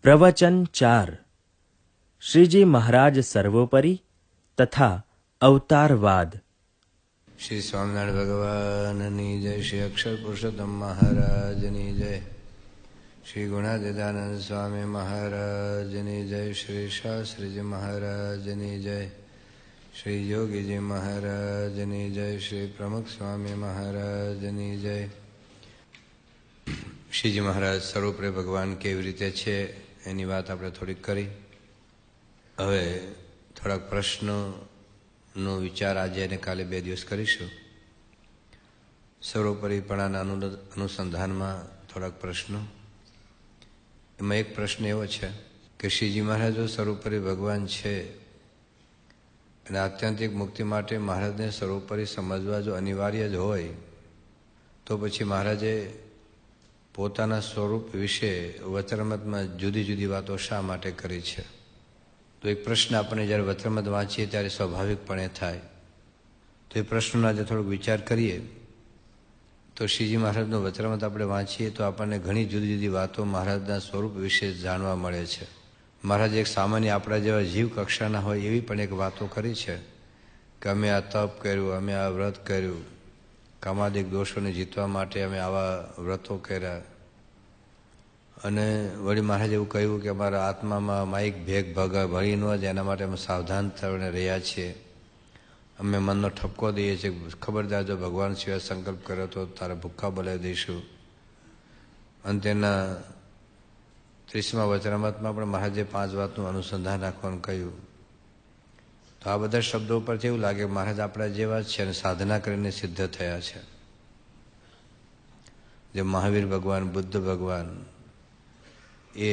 प्रवचन 4 श्रीजी महाराज सर्वोपरि तथा अवतारवाद। श्री स्वामिनारायण भगवाननी जय, श्री अक्षर पुरुषोत्तम महाराजनी जय, श्री गुणादिदानंद स्वामी महाराजनी जय, श्री शास्त्रीजी महाराजनी जय, श्री योगीजी महाराजनी जय, श्री प्रमुख स्वामी महाराजनी जय। શ્રીજી મહારાજ સર્વોપરી ભગવાન કેવી રીતે છે એની વાત આપણે થોડીક કરી. હવે થોડાક પ્રશ્નનો વિચાર આજે અને કાલે 2 દિવસ કરીશું. સર્વોપરીપણાના અનુસંધાનમાં થોડાક પ્રશ્નો. એમાં એક પ્રશ્ન એવો છે કે શ્રીજી મહારાજ જો સર્વોપરી ભગવાન છે અને આત્યંતિક મુક્તિ માટે મહારાજને સર્વોપરી સમજવા જો અનિવાર્ય જ હોય તો પછી મહારાજે પોતાના સ્વરૂપ વિશે વચરામૃતમાં જુદી જુદી વાતો શા માટે કરી છે? તો એક પ્રશ્ન આપણે જ્યારે વચરામૃત વાંચીએ ત્યારે સ્વાભાવિકપણે થાય. તો એ પ્રશ્નનો આજે થોડોક વિચાર કરીએ તો શ્રીજી મહારાજનો વચરામૃત આપણે વાંચીએ તો આપણને ઘણી જુદી જુદી વાતો મહારાજના સ્વરૂપ વિશે જાણવા મળે છે. મહારાજ એક સામાન્ય આપણા જેવા જીવ કક્ષાના હોય એવી પણ એક વાતો કરી છે કે અમે આ તપ કર્યું, અમે આ વ્રત કર્યું, કામાદિક દોષોને જીતવા માટે અમે આવા વ્રતો કર્યા. અને વળી મહારાજ એવું કહ્યું કે અમારા આત્મામાં માઇક ભેગ ભળી ન જાય એના માટે અમે સાવધાન થઈને રહ્યા છીએ. અમે મનનો ઠપકો દઈએ છીએ, ખબરદાર જો ભગવાન સિવાય સંકલ્પ કર્યો તો તારે ભૂખ્ખા બોલાવી દઈશું. અને તેના 30મા વચનામૃતમાં પણ મહારાજે 5 વાતનું અનુસંધાન રાખવાનું કહ્યું. તો આ બધા શબ્દો પરથી એવું લાગે મહારાજ આપણા જેવા જ છે અને સાધના કરીને સિદ્ધ થયા છે. જે મહાવીર ભગવાન, બુદ્ધ ભગવાન એ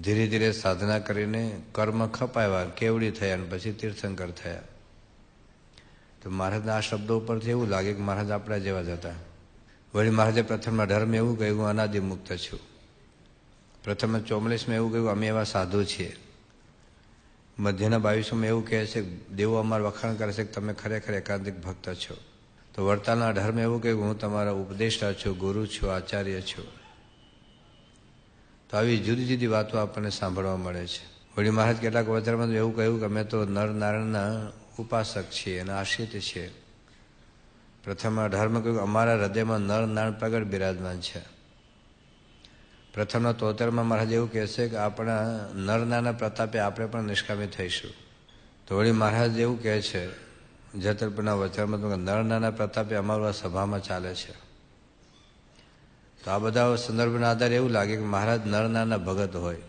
ધીરે ધીરે સાધના કરીને કર્મ ખપાવ્યા, કેવડી થયા અને પછી તીર્થંકર થયા. તો મહારાજના આ શબ્દો ઉપરથી એવું લાગે કે મહારાજ આપણા જેવા જ હતા. વળી મહારાજે પ્રથમના ધર્મ એવું કહ્યું હું અનાદિમુક્ત છું. પ્રથમ 44માં એવું કહ્યું અમે એવા સાધુ છીએ. મધ્યના 22માં એવું કહે છે દેવો અમારા વખાણ કરે છે કે તમે ખરેખર એકાંતિક ભક્ત છો. તો વડતાલના ધર્મ એવું કહ્યું હું તમારા ઉપદેષ્ટા છું, ગુરુ છું, આચાર્ય છું. તો આવી જુદી જુદી વાતો આપણને સાંભળવા મળે છે. વળી મહારાજ કેટલાક વચનમાં એવું કહ્યું કે અમે તો નર નારાયણના ઉપાસક છીએ અને આશ્રિત છીએ. પ્રથમ ધર્મ કહ્યું અમારા હૃદયમાં નર નારાયણ પ્રગટ બિરાજમાન છે. પ્રથમના 73માં મહારાજ એવું કહે છે કે આપણા નરનાના પ્રતાપે આપણે પણ નિષ્કામી થઈશું. તો વળી મહારાજ એવું કહે છે જતર્પના વચરામૃતમાં નરનાના પ્રતાપે અમારું આ સભામાં ચાલે છે. તો આ બધા સંદર્ભના આધારે એવું લાગે કે મહારાજ નરનાના ભગત હોય.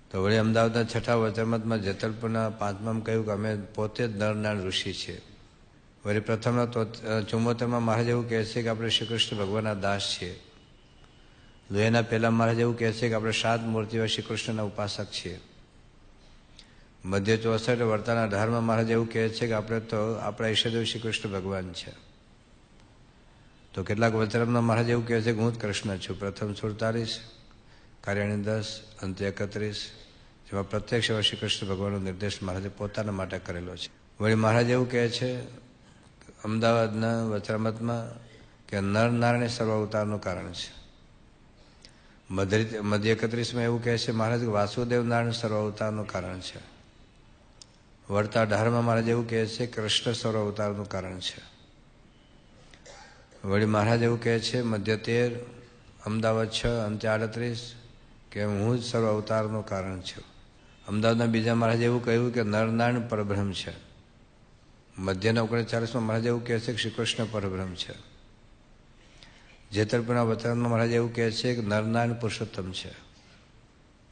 તો વળી અમદાવાદના 6થા વચરામૃતમાં જતર્પના 5માં કહ્યું કે અમે પોતે જ નરનારાયણ ઋષિ છીએ. વળી પ્રથમના 74માં મહારાજ એવું કહે છે કે આપણે શ્રી કૃષ્ણ ભગવાનના દાસ છીએ. એના પહેલા મહારાજ એવું કહે છે કે આપણે 7 મૂર્તિઓ શ્રી કૃષ્ણના ઉપાસક છીએ. મધ્ય 64 વર્તાના અઢારમાં મહારાજ એવું કહે છે કે આપણે તો આપણા ઈષ્ટદેવ શ્રી કૃષ્ણ ભગવાન છે. તો કેટલાક વચરામમાં મહારાજ એવું કહે છે કે હું જ કૃષ્ણ છું. પ્રથમ 47, કાર્યાણી 10, અંત્ય 31 જેમાં પ્રત્યક્ષ એવા શ્રી કૃષ્ણ ભગવાનનો નિર્દેશ મહારાજે પોતાના માટે કરેલો છે. વળી મહારાજ એવું કહે છે અમદાવાદના વચરામતમાં કે નર નારાયણ સર્વ અવતારનું કારણ છે. મધ્ય 31માં એવું કહે છે મહારાજ વાસુદેવ નારાયણ સર્વ અવતારનું કારણ છે. વળતા 18માં મહારાજ એવું કહે છે કૃષ્ણ સર્વ અવતારનું કારણ છે. વળી મહારાજ એવું કહે છે મધ્ય 13, અમદાવાદ 6, અંત્ય 38 કે હું જ સર્વ અવતારનું કારણ છું. અમદાવાદના બીજા મહારાજ એવું કહ્યું કે નરનારાયણ પરબ્રહ્મ છે. મધ્યના 39માં મહારાજ એવું કહે છે કે શ્રી કૃષ્ણ પરબ્રહ્મ છે. જેતરપુરના વચનમાં મહારાજ એવું કહે છે કે નરનારાયણ પુરુષોત્તમ છે.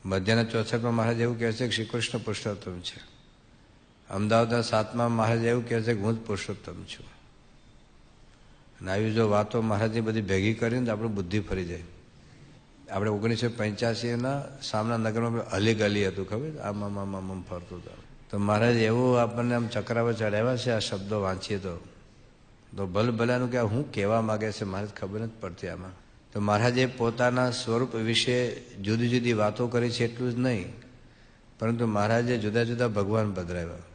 મધ્યના 64માં મહારાજ એવું કહે છે કે શ્રી કૃષ્ણ પુરુષોત્તમ છે. અમદાવાદના 7માં મહારાજ એવું કહે છે કે હું જ પુરુષોત્તમ છું. અને આવી જો વાતો મહારાજની બધી ભેગી કરીને તો આપણું બુદ્ધિ ફરી જાય. આપણે 1985ના સામના નગરમાં અલી ગલી હતું ખબર, આમ ફરતું હતું. તો મહારાજ એવું આપણને આમ ચક્રાવા ચડાવ્યા છે આ શબ્દો વાંચીએ તો ભલાનું કે હું કહેવા માગે છે મહારાજ ખબર નથી પડતી આમાં. તો મહારાજે પોતાના સ્વરૂપ વિશે જુદી જુદી વાતો કરી છે એટલું જ નહીં, પરંતુ મહારાજે જુદા જુદા ભગવાન પધરાવ્યા.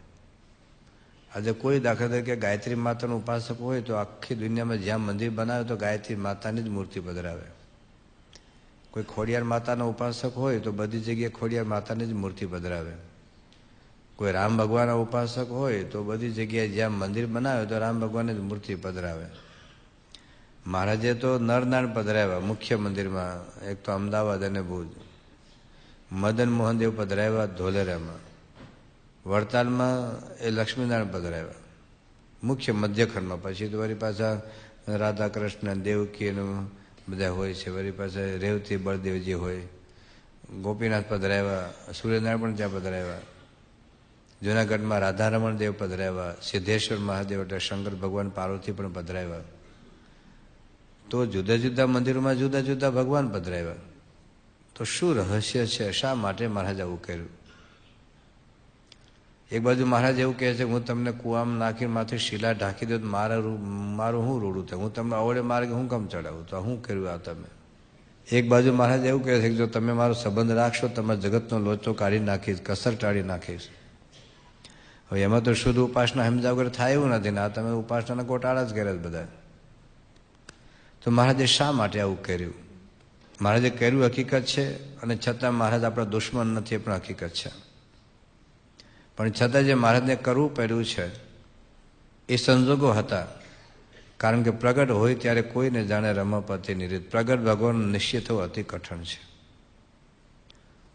આજે કોઈ દાખલા તરીકે ગાયત્રી માતાનો ઉપાસક હોય તો આખી દુનિયામાં જ્યાં મંદિર બનાવે તો ગાયત્રી માતાની જ મૂર્તિ પધરાવે. કોઈ ખોડિયાર માતાનો ઉપાસક હોય તો બધી જગ્યાએ ખોડિયાર માતાની જ મૂર્તિ પધરાવે. કોઈ રામ ભગવાનના ઉપાસક હોય તો બધી જગ્યાએ જ્યાં મંદિર બનાવે તો રામ ભગવાનની જ મૂર્તિ પધરાવે. મહારાજે તો નરનારાયણ પધરાવ્યા મુખ્ય મંદિરમાં, એક તો અમદાવાદ અને ભુજ. મદન મોહનદેવ પધરાવ્યા ધોલેરામાં. વડતાલમાં એ લક્ષ્મીનારાયણ પધરાવ્યા મુખ્ય મધ્યખંડમાં. પછી તો વળી પાછા રાધા કૃષ્ણ દેવકીનું બધા હોય છે. વળી પાછા રેવતી બળદેવજી હોય. ગોપીનાથ પધરાવ્યા, સૂર્યનારાયણ પણ ત્યાં પધરાવ્યા. જૂનાગઢમાં રાધારમણ દેવ પધરાવ્યા. સિદ્ધેશ્વર મહાદેવ એટલે શંકર ભગવાન પાર્વતી પણ પધરાવ્યા. તો જુદા જુદા મંદિરોમાં જુદા જુદા ભગવાન પધરાવ્યા. તો શું રહસ્ય છે? શા માટે મહારાજ આવું કર્યું? એક બાજુ મહારાજ એવું કહે છે હું તમને કુવામાં નાખી માથે શિલા ઢાંકી દઉં તો મારું શું રૂડું થાય, હું તમને અવળે માર્ગે હું કેમ ચડાવું, તો શું કર્યું આ તમે? એક બાજુ મહારાજ એવું કહે છે કે જો તમે મારો સંબંધ રાખશો તમારા જગતનો લોચો કાઢી નાખીશ, કસર ટાળી નાખીશ. હવે એમાં તો શુદ્ધ ઉપાસના સમજા વગર થાય એવું નથી ને આ તમે ઉપાસનાના ગોટાળા જ કર્યા બધા. તો મહારાજે શા માટે આવું કર્યું? મહારાજે કર્યું હકીકત છે, અને છતાં મહારાજ આપણા દુશ્મન નથી એ પણ હકીકત છે. પણ છતાં જે મહારાજને કરવું પડ્યું છે એ સંજોગો હતા. કારણ કે પ્રગટ હોય ત્યારે કોઈને જાણે રમાપતિ નિરીત. પ્રગટ ભગવાન નિશ્ચિત થવું અતિ કઠણ છે.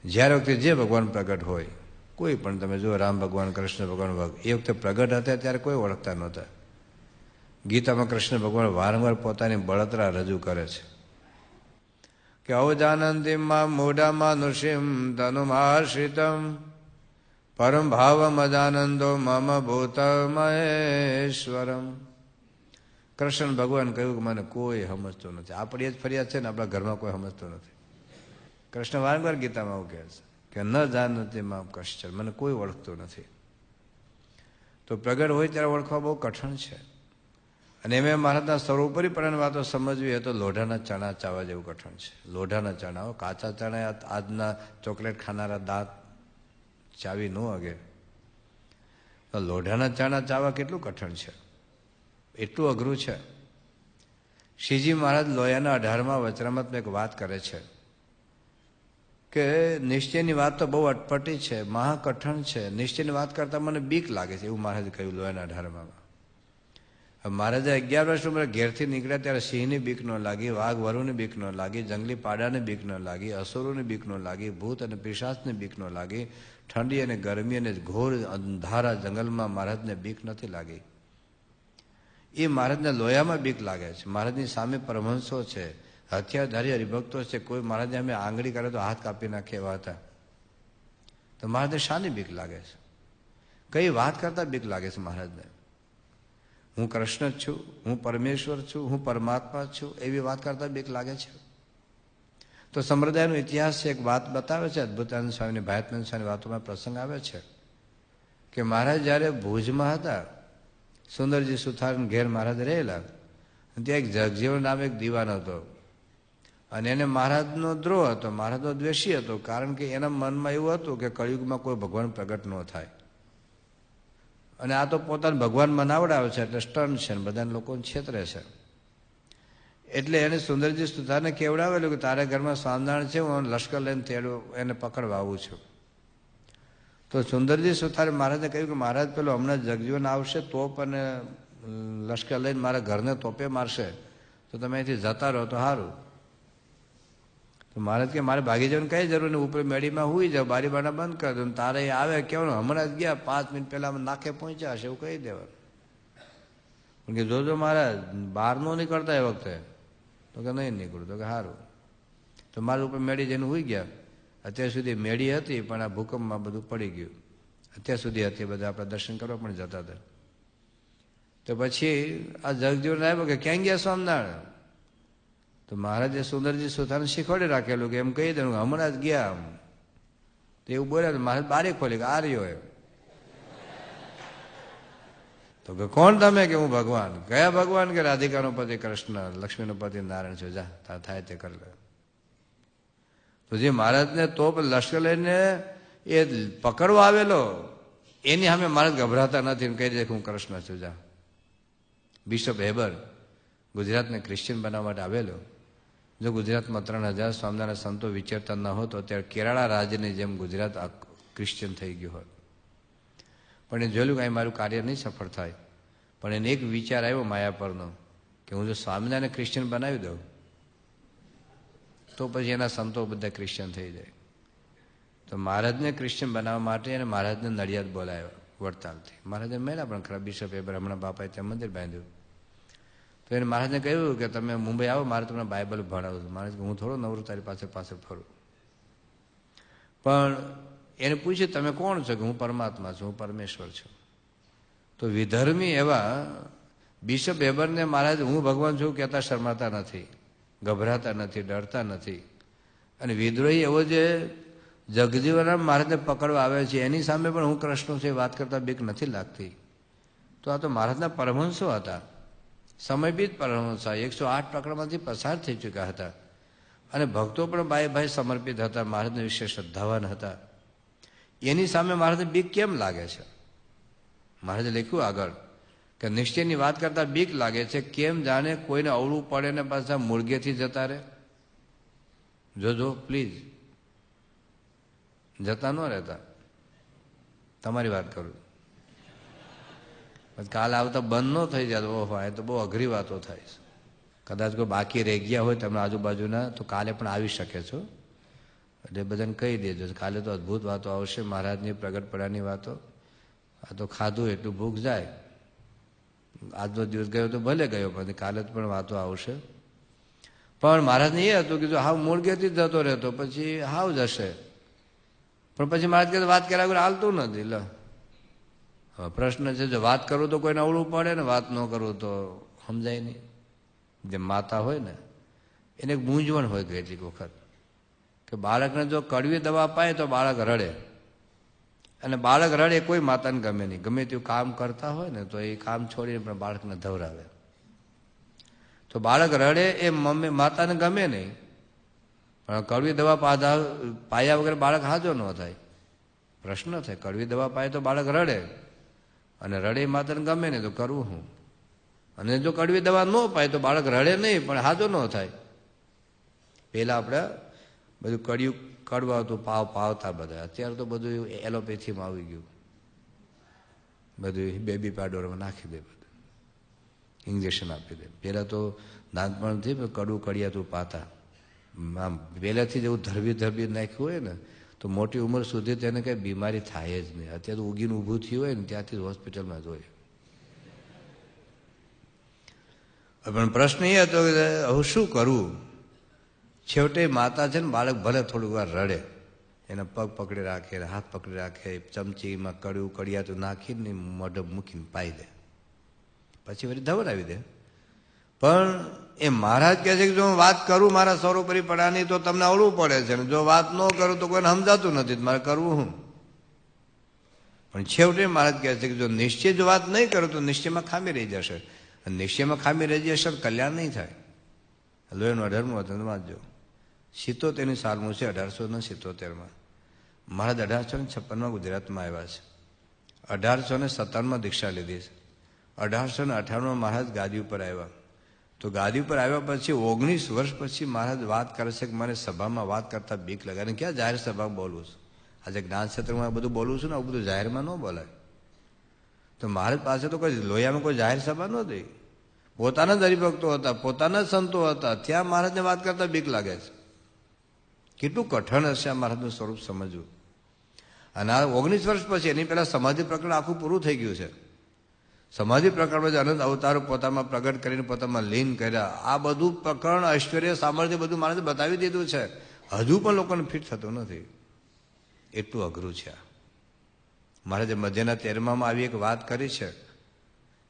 જ્યારે વખતે જે ભગવાન પ્રગટ હોય, કોઈ પણ તમે જુઓ રામ ભગવાન, કૃષ્ણ ભગવાન, એ વખતે પ્રગટ હતા ત્યારે કોઈ ઓળખતા નહોતા. ગીતામાં કૃષ્ણ ભગવાન વારંવાર પોતાની બળતરા રજૂ કરે છે કે ઔજાનંદીમાં મૂઢામાં નૃસિંહ ધનુમાશ્રિતમ પરમ ભાવ મદાનંદો મમ ભૂત મહેશ્વરમ. કૃષ્ણ ભગવાન કહ્યું કે મને કોઈ સમજતું નથી. આપણી જ ફરિયાદ છે ને, આપણા ઘરમાં કોઈ સમજતું નથી. કૃષ્ણ વારંવાર ગીતામાં આવું કહે છે કે ન જાનતી મામ કશ્ચન, મને કોઈ ઓળખતું નથી. તો પ્રગટ હોય ત્યારે ઓળખવા બહુ કઠણ છે. અને એમ મહારાજના સર્વોપરીપણાની વાતો સમજવી એ તો લોઢાના ચણા ચાવવા જેવું કઠણ છે. લોઢાના ચણા, કાચા ચણા આજના ચોકલેટ ખાનારા દાંત ચાવી ન અગે. તો લોઢાના ચણા ચાવવા કેટલું કઠણ છે, એટલું અઘરું છે. શ્રીજી મહારાજ લોયાના 18મા વચરામૃતમાં એક વાત કરે છે કે નિશ્ચયની વાત તો બહુ અટપટી છે, મહાકઠણ છે. નિશ્ચયની વાત કરતા મને બીક લાગે છે, એવું મહારાજે કહ્યું લોયાના 18માં. મહારાજે 11 વર્ષ ઉંમરે ઘેરથી નીકળ્યા ત્યારે સિંહની બીક ન લાગી, વાઘ વરુની બીક ન લાગી, જંગલી પાડાની બીક ન લાગી, અસુરોની બીક ન લાગી, ભૂત અને પિશાચની બીક ન લાગી. ઠંડી અને ગરમી અને ઘોર અંધારા જંગલમાં મહારાજને બીક નથી લાગી. એ મહારાજને લોયામાં બીક લાગે છે. મહારાજની સામે પરમહંસો છે, હથિયારધારી હરિભક્તો છે. કોઈ મહારાજને અમે આંગળી કરે તો હાથ કાપી નાખે એવા હતા. તો મહારાજને શાની બીક લાગે છે? કઈ વાત કરતા બીક લાગે છે મહારાજને? હું કૃષ્ણ જ છું, હું પરમેશ્વર છું, હું પરમાત્મા છું, એવી વાત કરતા બીક લાગે છે? તો સંપ્રદાયનો ઇતિહાસ છે, એક વાત બતાવે છે. અદભુતાનંદ સ્વામીની, ભાયાત્માનંદ સ્વામીની વાતોમાં પ્રસંગ આવે છે કે મહારાજ જ્યારે ભુજમાં હતા, સુંદરજી સુથારના ઘેર મહારાજ રહેલા, ત્યાં એક જગજીવન નામે એક દીવાન હતો. અને એને મહારાજનો દ્રોહ હતો, મહારાજનો દ્વેષી હતો. કારણ કે એના મનમાં એવું હતું કે કળિયુગમાં કોઈ ભગવાન પ્રગટ ન થાય. અને આ તો પોતાને ભગવાન મનાવડાવે છે એટલે સ્ટન છે, બધા લોકોને છેતરે છે. એટલે એને સુંદરજી સુથારને કેવડાવેલું કે તારા ઘરમાં સ્વામિનારાયણ છે, હું લશ્કર લઈને તેડું એને પકડવા આવું છું. તો સુંદરજી સુથારે મહારાજને કહ્યું કે મહારાજ પેલો હમણાં જગજીવન આવશે, તોપ અને લશ્કર લઈને મારા ઘરને તોપે મારશે, તો તમે અહીંથી જતા રહો તો સારું. તો મહારાજ કે મારે ભાગી જવાની કઈ જરૂર નહીં, ઉપર મેડીમાં હુઈ જાવ, બારી બારણા બંધ કરી દો. તારે આવે કેવાનું, હમણાં જ ગયા 5 મિનિટ પહેલા નાખે પહોંચ્યા હશે, એવું કહી દેવાનું. પણ કે જોજો મહારાજ બહાર નો નીકળતા એ વખતે. તો કે નહીં નીકળું. તો કે સારું. તો મારા ઉપર મેળી જઈને હુઈ ગયા. અત્યાર સુધી મેળી હતી પણ આ ભૂકંપમાં બધું પડી ગયું. અત્યાર સુધી હતી, બધા આપણે દર્શન કરવા પણ જતા હતા. તો પછી આ જગજીવન આવ્યો કે ક્યાં ગયા સ્વામિનારાયણ? તો મહારાજે સુંદરજી સુથારને શીખવાડી રાખેલું કે એમ કહી દેવું હમણાં જ ગયા. તો એવું બોલ્યા. મહારાજ બારી ખોલી કે આ રહ્યો એમ. તો કે કોણ તમે? કે હું ભગવાન. કયા ભગવાન? કે રાધિકાનો પતિ કૃષ્ણ, લક્ષ્મીનો પતિ નારાયણ છે, જા તાર થાય તે કરી લે. તો જે મહારાજને તોપ લશ્કર લઈને એ પકડવા આવેલો, એની સામે મહારાજ ગભરાતા નથી, કહી દે હું કૃષ્ણ છું, જા. બિશપ હેબર ગુજરાતને ક્રિશ્ચિયન બનાવવા માટે આવેલો, જો ગુજરાતમાં 3000 સ્વામિનારાયણ સંતો વિચરતા ન હોત તો ત્યારે કેરાળા રાજ્યની જેમ ગુજરાત ક્રિશ્ચિયન થઈ ગયું હોત. પણ એ જોયું કાંઈ મારું કાર્ય નહીં સફળ થાય. પણ એને એક વિચાર આવ્યો માયા પરનો કે હું જો સ્વામિનારાયણ ક્રિશ્ચિયન બનાવી દઉં તો પછી એના સંતો બધા ક્રિશ્ચિયન થઈ જાય. તો મહારાજને ક્રિશ્ચિયન બનાવવા માટે એને મહારાજને નડિયાદ બોલાવ્યા વડતાલથી. મહારાજે મેળા પણ ખરા બિશપ એબર હમણાં બાપાએ ત્યાં મંદિર બાંધ્યું. તો એને મહારાજને કહ્યું કે તમે મુંબઈ આવો, મારે તમને બાઇબલ ભણાવું છું. મહારાજ હું થોડો નવરું તારી પાછળ ફરું. પણ એને પૂછ્યું તમે કોણ છો? કે હું પરમાત્મા છું, હું પરમેશ્વર છું. તો વિધર્મી એવા બિશપ એબરને મહારાજ હું ભગવાન છું કહેતા શરમાતા નથી, ગભરાતા નથી, ડરતા નથી. અને વિદ્રોહી એવો જે જગજીવનરામ મહારાજને પકડવા આવે છે એની સામે પણ હું કૃષ્ણ છે વાત કરતા બીક નથી લાગતી. તો આ તો મહારાજના પરમહંસો હતા, સમયભીત પરમહંસ, 108 પ્રકરણમાંથી પસાર થઈ ચૂક્યા હતા. અને ભક્તો પણ ભાઈ સમર્પિત હતા, મહારાજને વિશે શ્રદ્ધાવાન હતા. એની સામે મહારાજને બીક કેમ લાગે છે? મહારાજે લખ્યું આગળ કે નિશ્ચયની વાત કરતા બીક લાગે છે, કેમ જાણે કોઈને અવળું પડે ને પાછા મૂળગેથી જતા રહે. જોજો પ્લીઝ, જતા ન રહેતા. તમારી વાત કરું, કાલે આવતા બંધ ન થઈ જાય. ઓહો, એ તો બહુ અઘરી વાતો થાય છે. કદાચ કોઈ બાકી રહી ગયા હોય તમને આજુબાજુના તો કાલે પણ આવી શકે છો. એટલે બધાને કહી દેજો, કાલે તો અદભુત વાતો આવશે, મહારાજની પ્રગટપડાની વાતો. આ તો ખાધું એટલું ભૂખ જાય. આજનો દિવસ ગયો તો ભલે ગયો, પણ કાલે પણ વાતો આવશે. પણ મહારાજને એ હતું કે જો હાવ મૂળગેથી જ જતો રહેતો પછી હાવ જશે. પણ પછી મહારાજ કહે વાત કર્યા વગર હાલતું નથી. લ હવે પ્રશ્ન છે, જો વાત કરું તો કોઈને અવળું પડે ને વાત ન કરું તો સમજાય નહીં. જે માતા હોય ને એને એક મૂંઝવણ હોય કેટલીક વખત કે બાળકને જો કડવી દવા પાય તો બાળક રડે. અને બાળક રડે કોઈ માતાને ગમે નહીં. ગમે તેવું કામ કરતા હોય ને તો એ કામ છોડીને પણ બાળકને ધવરાવે. તો બાળક રડે એ મમ્મી માતાને ગમે નહીં. પણ કડવી દવા પાયા વગર બાળક હાજો ન થાય. પ્રશ્ન થાય, કડવી દવા પાય તો બાળક રડે અને રડે માતાને ગમે નહીં તો કરવું હું? અને જો કડવી દવા ન પાય તો બાળક રડે નહીં પણ હાજો ન થાય. પહેલા આપણે બધું કડવાતું પાવતા બધા. અત્યારે તો બધું એલોપેથીમાં આવી ગયું. બધું બેબી પાવડરમાં નાખી દે, બધું ઇન્જેક્શન આપી દે. પહેલાં તો નાનપણથી કડવું કડિયાતું પાતા. આમ પહેલાંથી જેવું ધરબી નાખ્યું હોય ને તો મોટી ઉંમર સુધી તેને કંઈ બીમારી થાય જ નહીં. અત્યારે તો ઉગીને ઊભું થયું હોય ને ત્યાંથી હોસ્પિટલમાં જ હોય. પણ પ્રશ્ન એ હતો કે હવે શું કરવું? છેવટે માતા છે ને બાળક ભલે થોડીક વાર રડે, એના પગ પકડી રાખે, હાથ પકડી રાખે, ચમચીમાં કડવું કડિયાતું નાખીને મોઢે મૂકીને પાઈ દે, પછી વળી ધવરાવી દે. પણ એ મહારાજ કહે છે કે જો હું વાત કરું મારા સર્વોપરી પડાની તો તમને અવળું પડે છે, ને જો વાત ન કરું તો કોઈને સમજાતું નથી, મારે કરવું હું? પણ છેવટે મહારાજ કહે છે કે જો નિશ્ચય જો વાત નહીં કરો તો નિશ્ચયમાં ખામી રહી જશે. અને નિશ્ચયમાં ખામી રહી જશે તો કલ્યાણ નહીં થાય. લોહીનું 18મું હતું વાંચજો. 77ની સાલનું છે, 1877માં. મહારાજ 1856માં ગુજરાતમાં આવ્યા છે. 1857માં દીક્ષા લીધી છે. 1858માં મહારાજ ગાદી ઉપર આવ્યા. તો ગાદી ઉપર આવ્યા પછી 19 વર્ષ પછી મહારાજ વાત કરે છે કે મને સભામાં વાત કરતા બીક લાગે. અને ક્યાં જાહેર સભામાં બોલવું છું? આજે જ્ઞાન ક્ષેત્રમાં બધું બોલું છું ને, આવું બધું જાહેરમાં ન બોલાય. તો મહારાજ પાસે તો કોઈ લોહિયામાં કોઈ જાહેર સભા નહોતી. પોતાના જ હરિભક્તો હતા, પોતાના જ સંતો હતા, ત્યાં મહારાજને વાત કરતા બીક લાગે છે. કેટલું કઠણ હશે આ મહારાજનું સ્વરૂપ સમજવું. અને આ 19 વર્ષ પછી એની પહેલા સમાધિ પ્રકરણ આખું પૂરું થઈ ગયું છે. સમાધિ પ્રકરણમાં જ અનંત અવતારો પોતામાં પ્રગટ કરીને પોતામાં લીન કર્યા. આ બધું પ્રકરણ ઐશ્વર્ય સામર્થ્ય બધું મહારાજે બતાવી દીધું છે. હજુ પણ લોકોને ફિટ થતું નથી. એટલું અઘરું છે. મહારાજે મધ્યના 13માં આવી એક વાત કરી છે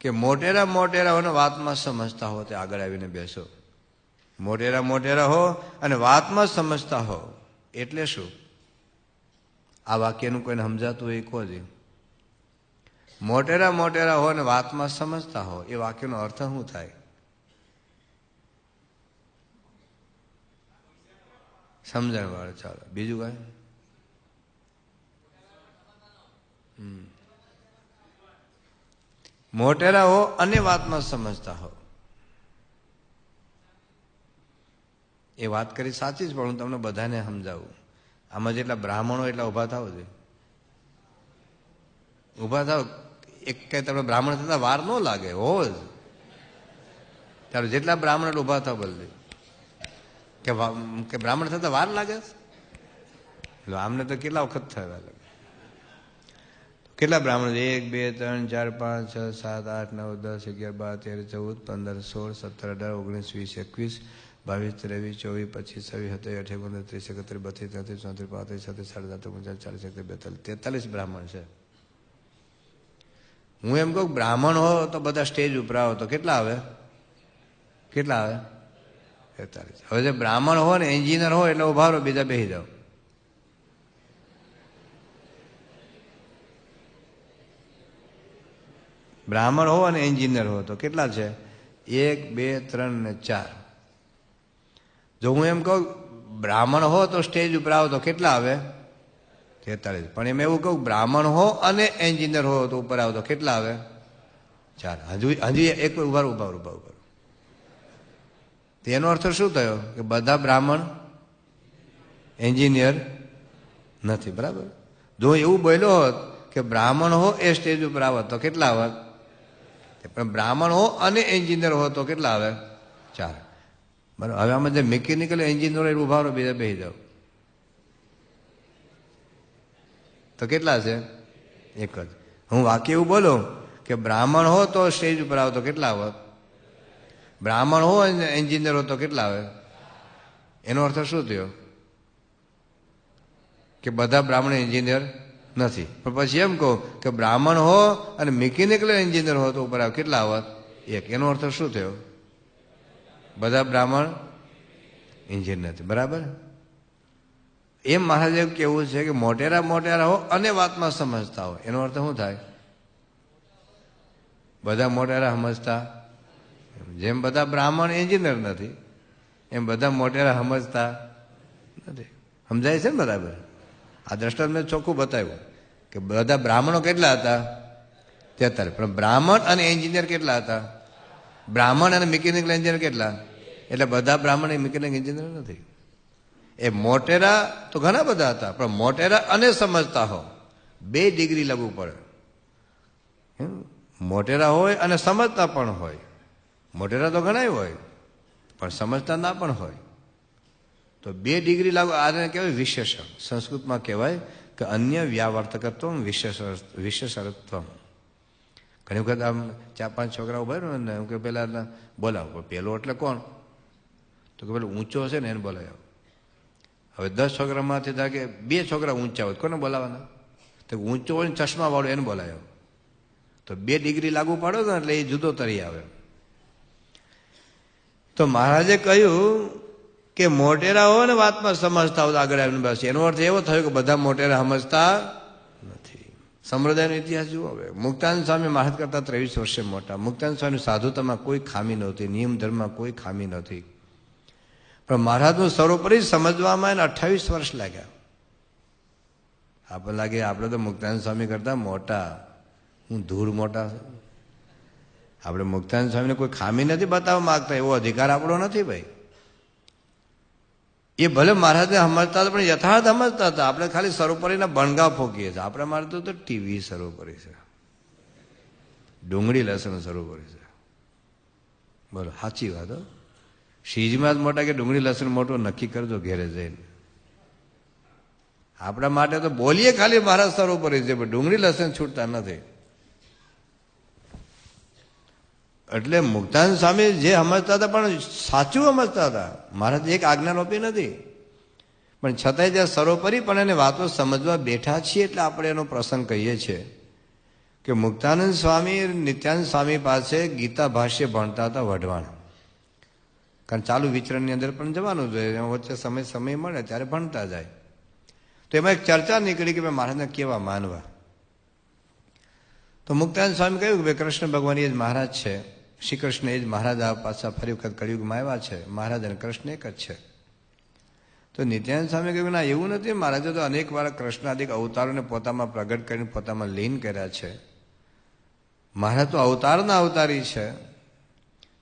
કે મોટેરા વાતમાં સમજતા હો તે આગળ આવીને બેસો. મોટેરા હો અને વાતમાં સમજતા હો એટલે શું? આ વાક્યનું કોઈને સમજાતું હોય કહો જ. મોટેરા હો અને વાતમાં સમજતા હો એ વાક્યનો અર્થ શું થાય? સમજણ વાળો. ચાલો બીજું કઈ? મોટેરા હો અને વાતમાં સમજતા હો. એ વાત કરી સાચી જ, પણ હું તમને બધાને સમજાવું. આમાં જેટલા બ્રાહ્મણો એટલા ઊભા થાવ છે. ઊભા થાવ, એક કઈ તમને બ્રાહ્મણ થતા વાર ન લાગે હો જ. ત્યારે જેટલા બ્રાહ્મણ એટલે ઊભા થાવ બદલે કે બ્રાહ્મણ થતા વાર લાગે. આમને તો કેટલા વખત થયા લાગે. કેટલા બ્રાહ્મણ? 1 2 3 4 5 6 7 8 9 10 11 12 13 14 15 16 17 18 19 20 21 22 23 24 25 26 27 28 29 30 31 32 33 34 35 36 37 38 39 40 બ્રાહ્મણ છે. હું એમ કહું બ્રાહ્મણ હો તો બધા સ્ટેજ ઉપર આવો તો કેટલા આવે? કેટલા આવે? 43. હવે જે બ્રાહ્મણ હોય ને એન્જિનિયર હોય એટલે ઉભા રહો, બીજા બેસી જાઓ. બ્રાહ્મણ હો અને એન્જિનિયર હો તો કેટલા છે? 1 2 3 ને 4. જો હું એમ કહું બ્રાહ્મણ હો તો સ્ટેજ ઉપર આવો તો કેટલા આવે? 43. પણ એમ એવું કહું બ્રાહ્મણ હો અને એન્જિનિયર હો તો ઉપર આવો તો કેટલા આવે? 4. હજુ એક ઉભા. તેનો અર્થ શું થયો? કે બધા બ્રાહ્મણ એન્જિનિયર નથી. બરાબર? જો એવું બોલ્યો હોત કે બ્રાહ્મણ હો એ સ્ટેજ ઉપર આવત તો કેટલા આવત? પણ બ્રાહ્મણ હો અને એન્જિનિયર હો તો કેટલા આવે? 4. બરાબર. હવે આમાં જે મિકેનિકલ એન્જિનિયર ઉભા રહો, બીજા બેસી જાઓ તો કેટલા છે? એક જ. હું વાક્ય એવું બોલું કે બ્રાહ્મણ હો તો સ્ટેજ ઉપર આવો તો કેટલા આવત? બ્રાહ્મણ હો અને એન્જિનિયર હો તો કેટલા આવે? એનો અર્થ શું થયો? કે બધા બ્રાહ્મણ એન્જિનિયર નથી. પણ પછી એમ કહો કે બ્રાહ્મણ હો અને મિકેનિકલ એન્જિનિયર હો તો ઉપર આવે કેટલા આવત? 1. એનો અર્થ શું થયો? બધા બ્રાહ્મણ એન્જિનિયર નથી. બરાબર? એમ મહારાજ એવું કેવું છે કે મોટેરા હો અને વાતમાં સમજતા હો. એનો અર્થ શું થાય? બધા મોટેરા સમજતા. જેમ બધા બ્રાહ્મણ એન્જિનિયર નથી એમ બધા મોટેરા સમજતા નથી. સમજાય છે ને? બરાબર. આ દ્રષ્ટાંત મેં ચોખ્ખું બતાવ્યું કે બધા બ્રાહ્મણો કેટલા હતા? 43. પણ બ્રાહ્મણ અને એન્જિનિયર કેટલા હતા? બ્રાહ્મણ અને મિકેનિકલ એન્જિનિયર કેટલા? એટલે બધા બ્રાહ્મણ એ મિકેનિકલ એન્જિનિયર નથી. એ મોટેરા તો ઘણા બધા હતા, પણ મોટેરા અને સમજતા હો 2 ડિગ્રી લાગુ પડે. મોટેરા હોય અને સમજતા પણ હોય. મોટેરા તો ઘણા હોય પણ સમજતા ના પણ હોય. તો 2 ડિગ્રી લાગુ. આને કહેવાય વિશેષણ. સંસ્કૃતમાં કહેવાય કે અન્ય વ્યાવર્તકત્વ વિશેષત્વ. ઘણી વખત આમ 4-5 છોકરા ઉભા રહ્યો ને હું કે પેલા બોલાવો. પેલો એટલે કોણ? તો કે પેલો ઊંચો હશે ને એને બોલાવ્યો. હવે 10 છોકરામાંથી થાય કે 2 છોકરા ઊંચા હોય, કોને બોલાવાના? તો ઊંચો હોય ને ચશ્મા વાળો એને બોલાવ્યો. તો 2 ડિગ્રી લાગુ પાડો ને એટલે એ જુદો તરી આવે. તો મહારાજે કહ્યું કે મોટેરા હોય ને વાતમાં સમજતા હોય આગળ આવીને બસ. એનો અર્થ એવો થયો કે બધા મોટેરા સમજતા નથી. સંપ્રદાયનો ઇતિહાસ જુઓ. હવે મુક્તાનંદ સ્વામી મહારાજ કરતા 23 વર્ષે મોટા. મુક્તાનંદ સ્વામી સાધુતામાં કોઈ ખામી નહોતી, નિયમ ધર્મમાં કોઈ ખામી નથી. પણ મહારાજનું સર્વોપરી સમજવામાં એને 28 વર્ષ લાગ્યા. આપણને લાગે આપણે તો મુક્તાનંદ સ્વામી કરતા મોટા, હું ધૂળ મોટા. આપણે મુક્તાનંદ સ્વામીને કોઈ ખામી નથી બતાવવા માંગતા, એવો અધિકાર આપણો નથી ભાઈ. એ ભલે મહારાજને સમજતા હતા પણ યથાર્થ સમજતા હતા. આપણે ખાલી સર્વોપરીના બણગા ફોકીએ છીએ. આપણે મારે તો ટીવી સર્વોપરી છે, ડુંગળી લસણ સર્વોપરી છે. બોલો સાચી વાત હો. શીજમાં જ મોટા કે ડુંગળી લસણ મોટું નક્કી કરજો ઘેરે જઈને. આપણા માટે તો બોલીએ ખાલી મહારાજ સર્વોપરી છે, પણ ડુંગળી લસણ છૂટતા નથી. એટલે મુક્તાનંદ સ્વામી જે સમજતા હતા પણ સાચું સમજતા હતા. મહારાજ એક આજ્ઞા આપી નથી, પણ છતાંય જ્યાં સર્વોપરી પણ એને વાતો સમજવા બેઠા છીએ એટલે આપણે એનો પ્રસંગ કહીએ છીએ કે મુક્તાનંદ સ્વામી નિત્યાનંદ સ્વામી પાસે ગીતા ભાષ્ય ભણતા હતા વઢવાણ. કારણ ચાલુ વિચરણની અંદર પણ જવાનું જોઈએ, વચ્ચે સમય મળે ત્યારે ભણતા જાય. તો એમાં એક ચર્ચા નીકળી કે ભાઈ મહારાજને કેવા માનવા. તો મુક્તાનંદ સ્વામી કહ્યું કે ભાઈ કૃષ્ણ ભગવાન એ જ મહારાજ છે, શ્રી કૃષ્ણ એ જ મહારાજ આ પાછા ફરી વખત કળિયુગમાં આવ્યા છે, મહારાજ અને કૃષ્ણ એક જ છે. તો નિત્યાનંદ સ્વામી કહ્યું ના એવું નથી, મહારાજે તો અનેક વાર કૃષ્ણાદિક અવતારોને પોતામાં પ્રગટ કરીને પોતામાં લીન કર્યા છે. મહારાજ તો અવતારના અવતારી છે.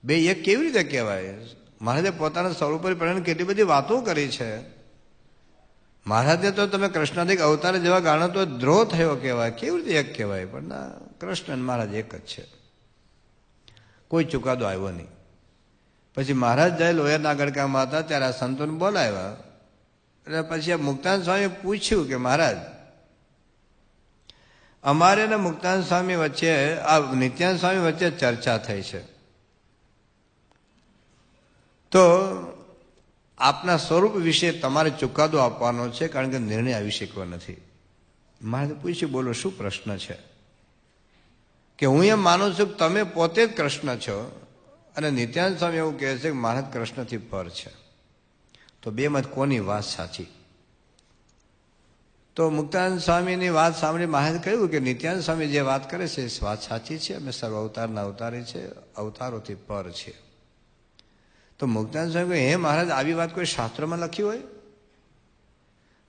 બે એક કેવી રીતે કહેવાય? મહારાજે પોતાના સ્વરૂપ પર કેટલી બધી વાતો કરી છે. મહારાજે તો તમે કૃષ્ણાધિક અવતાર જેવા ગાણો તો દ્રોહ થયો કહેવાય, કેવી રીતે એક કહેવાય? પણ ના, કૃષ્ણ અને મહારાજ એક જ છે, કોઈ ચુકાદો આવ્યો નહીં. પછી મહારાજ જાય લોહિયાના ગડકામાં હતા ત્યારે આ સંતોને બોલાવ્યા. એટલે પછી આ મુક્તાનંદ સ્વામી પૂછ્યું કે મહારાજ, અમારે ને મુક્તાનંદ સ્વામી વચ્ચે, આ નિત્યાનંદ સ્વામી વચ્ચે ચર્ચા થઈ છે, તો આપના સ્વરૂપ વિશે તમારે ચુકાદો આપવાનો છે, કારણ કે નિર્ણય આવી શક્યો નથી. મહારાજે પૂછ્યું, બોલો શું પ્રશ્ન છે? કે હું એમ માનું છું કે તમે પોતે જ કૃષ્ણ છો, અને નિત્યાનંદ સ્વામી એવું કહે છે કે મહારાજ કૃષ્ણથી પર છે, તો બે મત કોની વાત સાચી? તો મુક્તાનંદ સ્વામીની વાત સાંભળી મહારાજ કહ્યું કે નિત્યાનંદ સ્વામી જે વાત કરે છે એ વાત સાચી છે, અમે સર્વ અવતારના અવતારી છે, અવતારોથી પર છે. તો મુક્તાનંદ સ્વામી કહે, હે મહારાજ, આવી વાત કોઈ શાસ્ત્રમાં લખી હોય?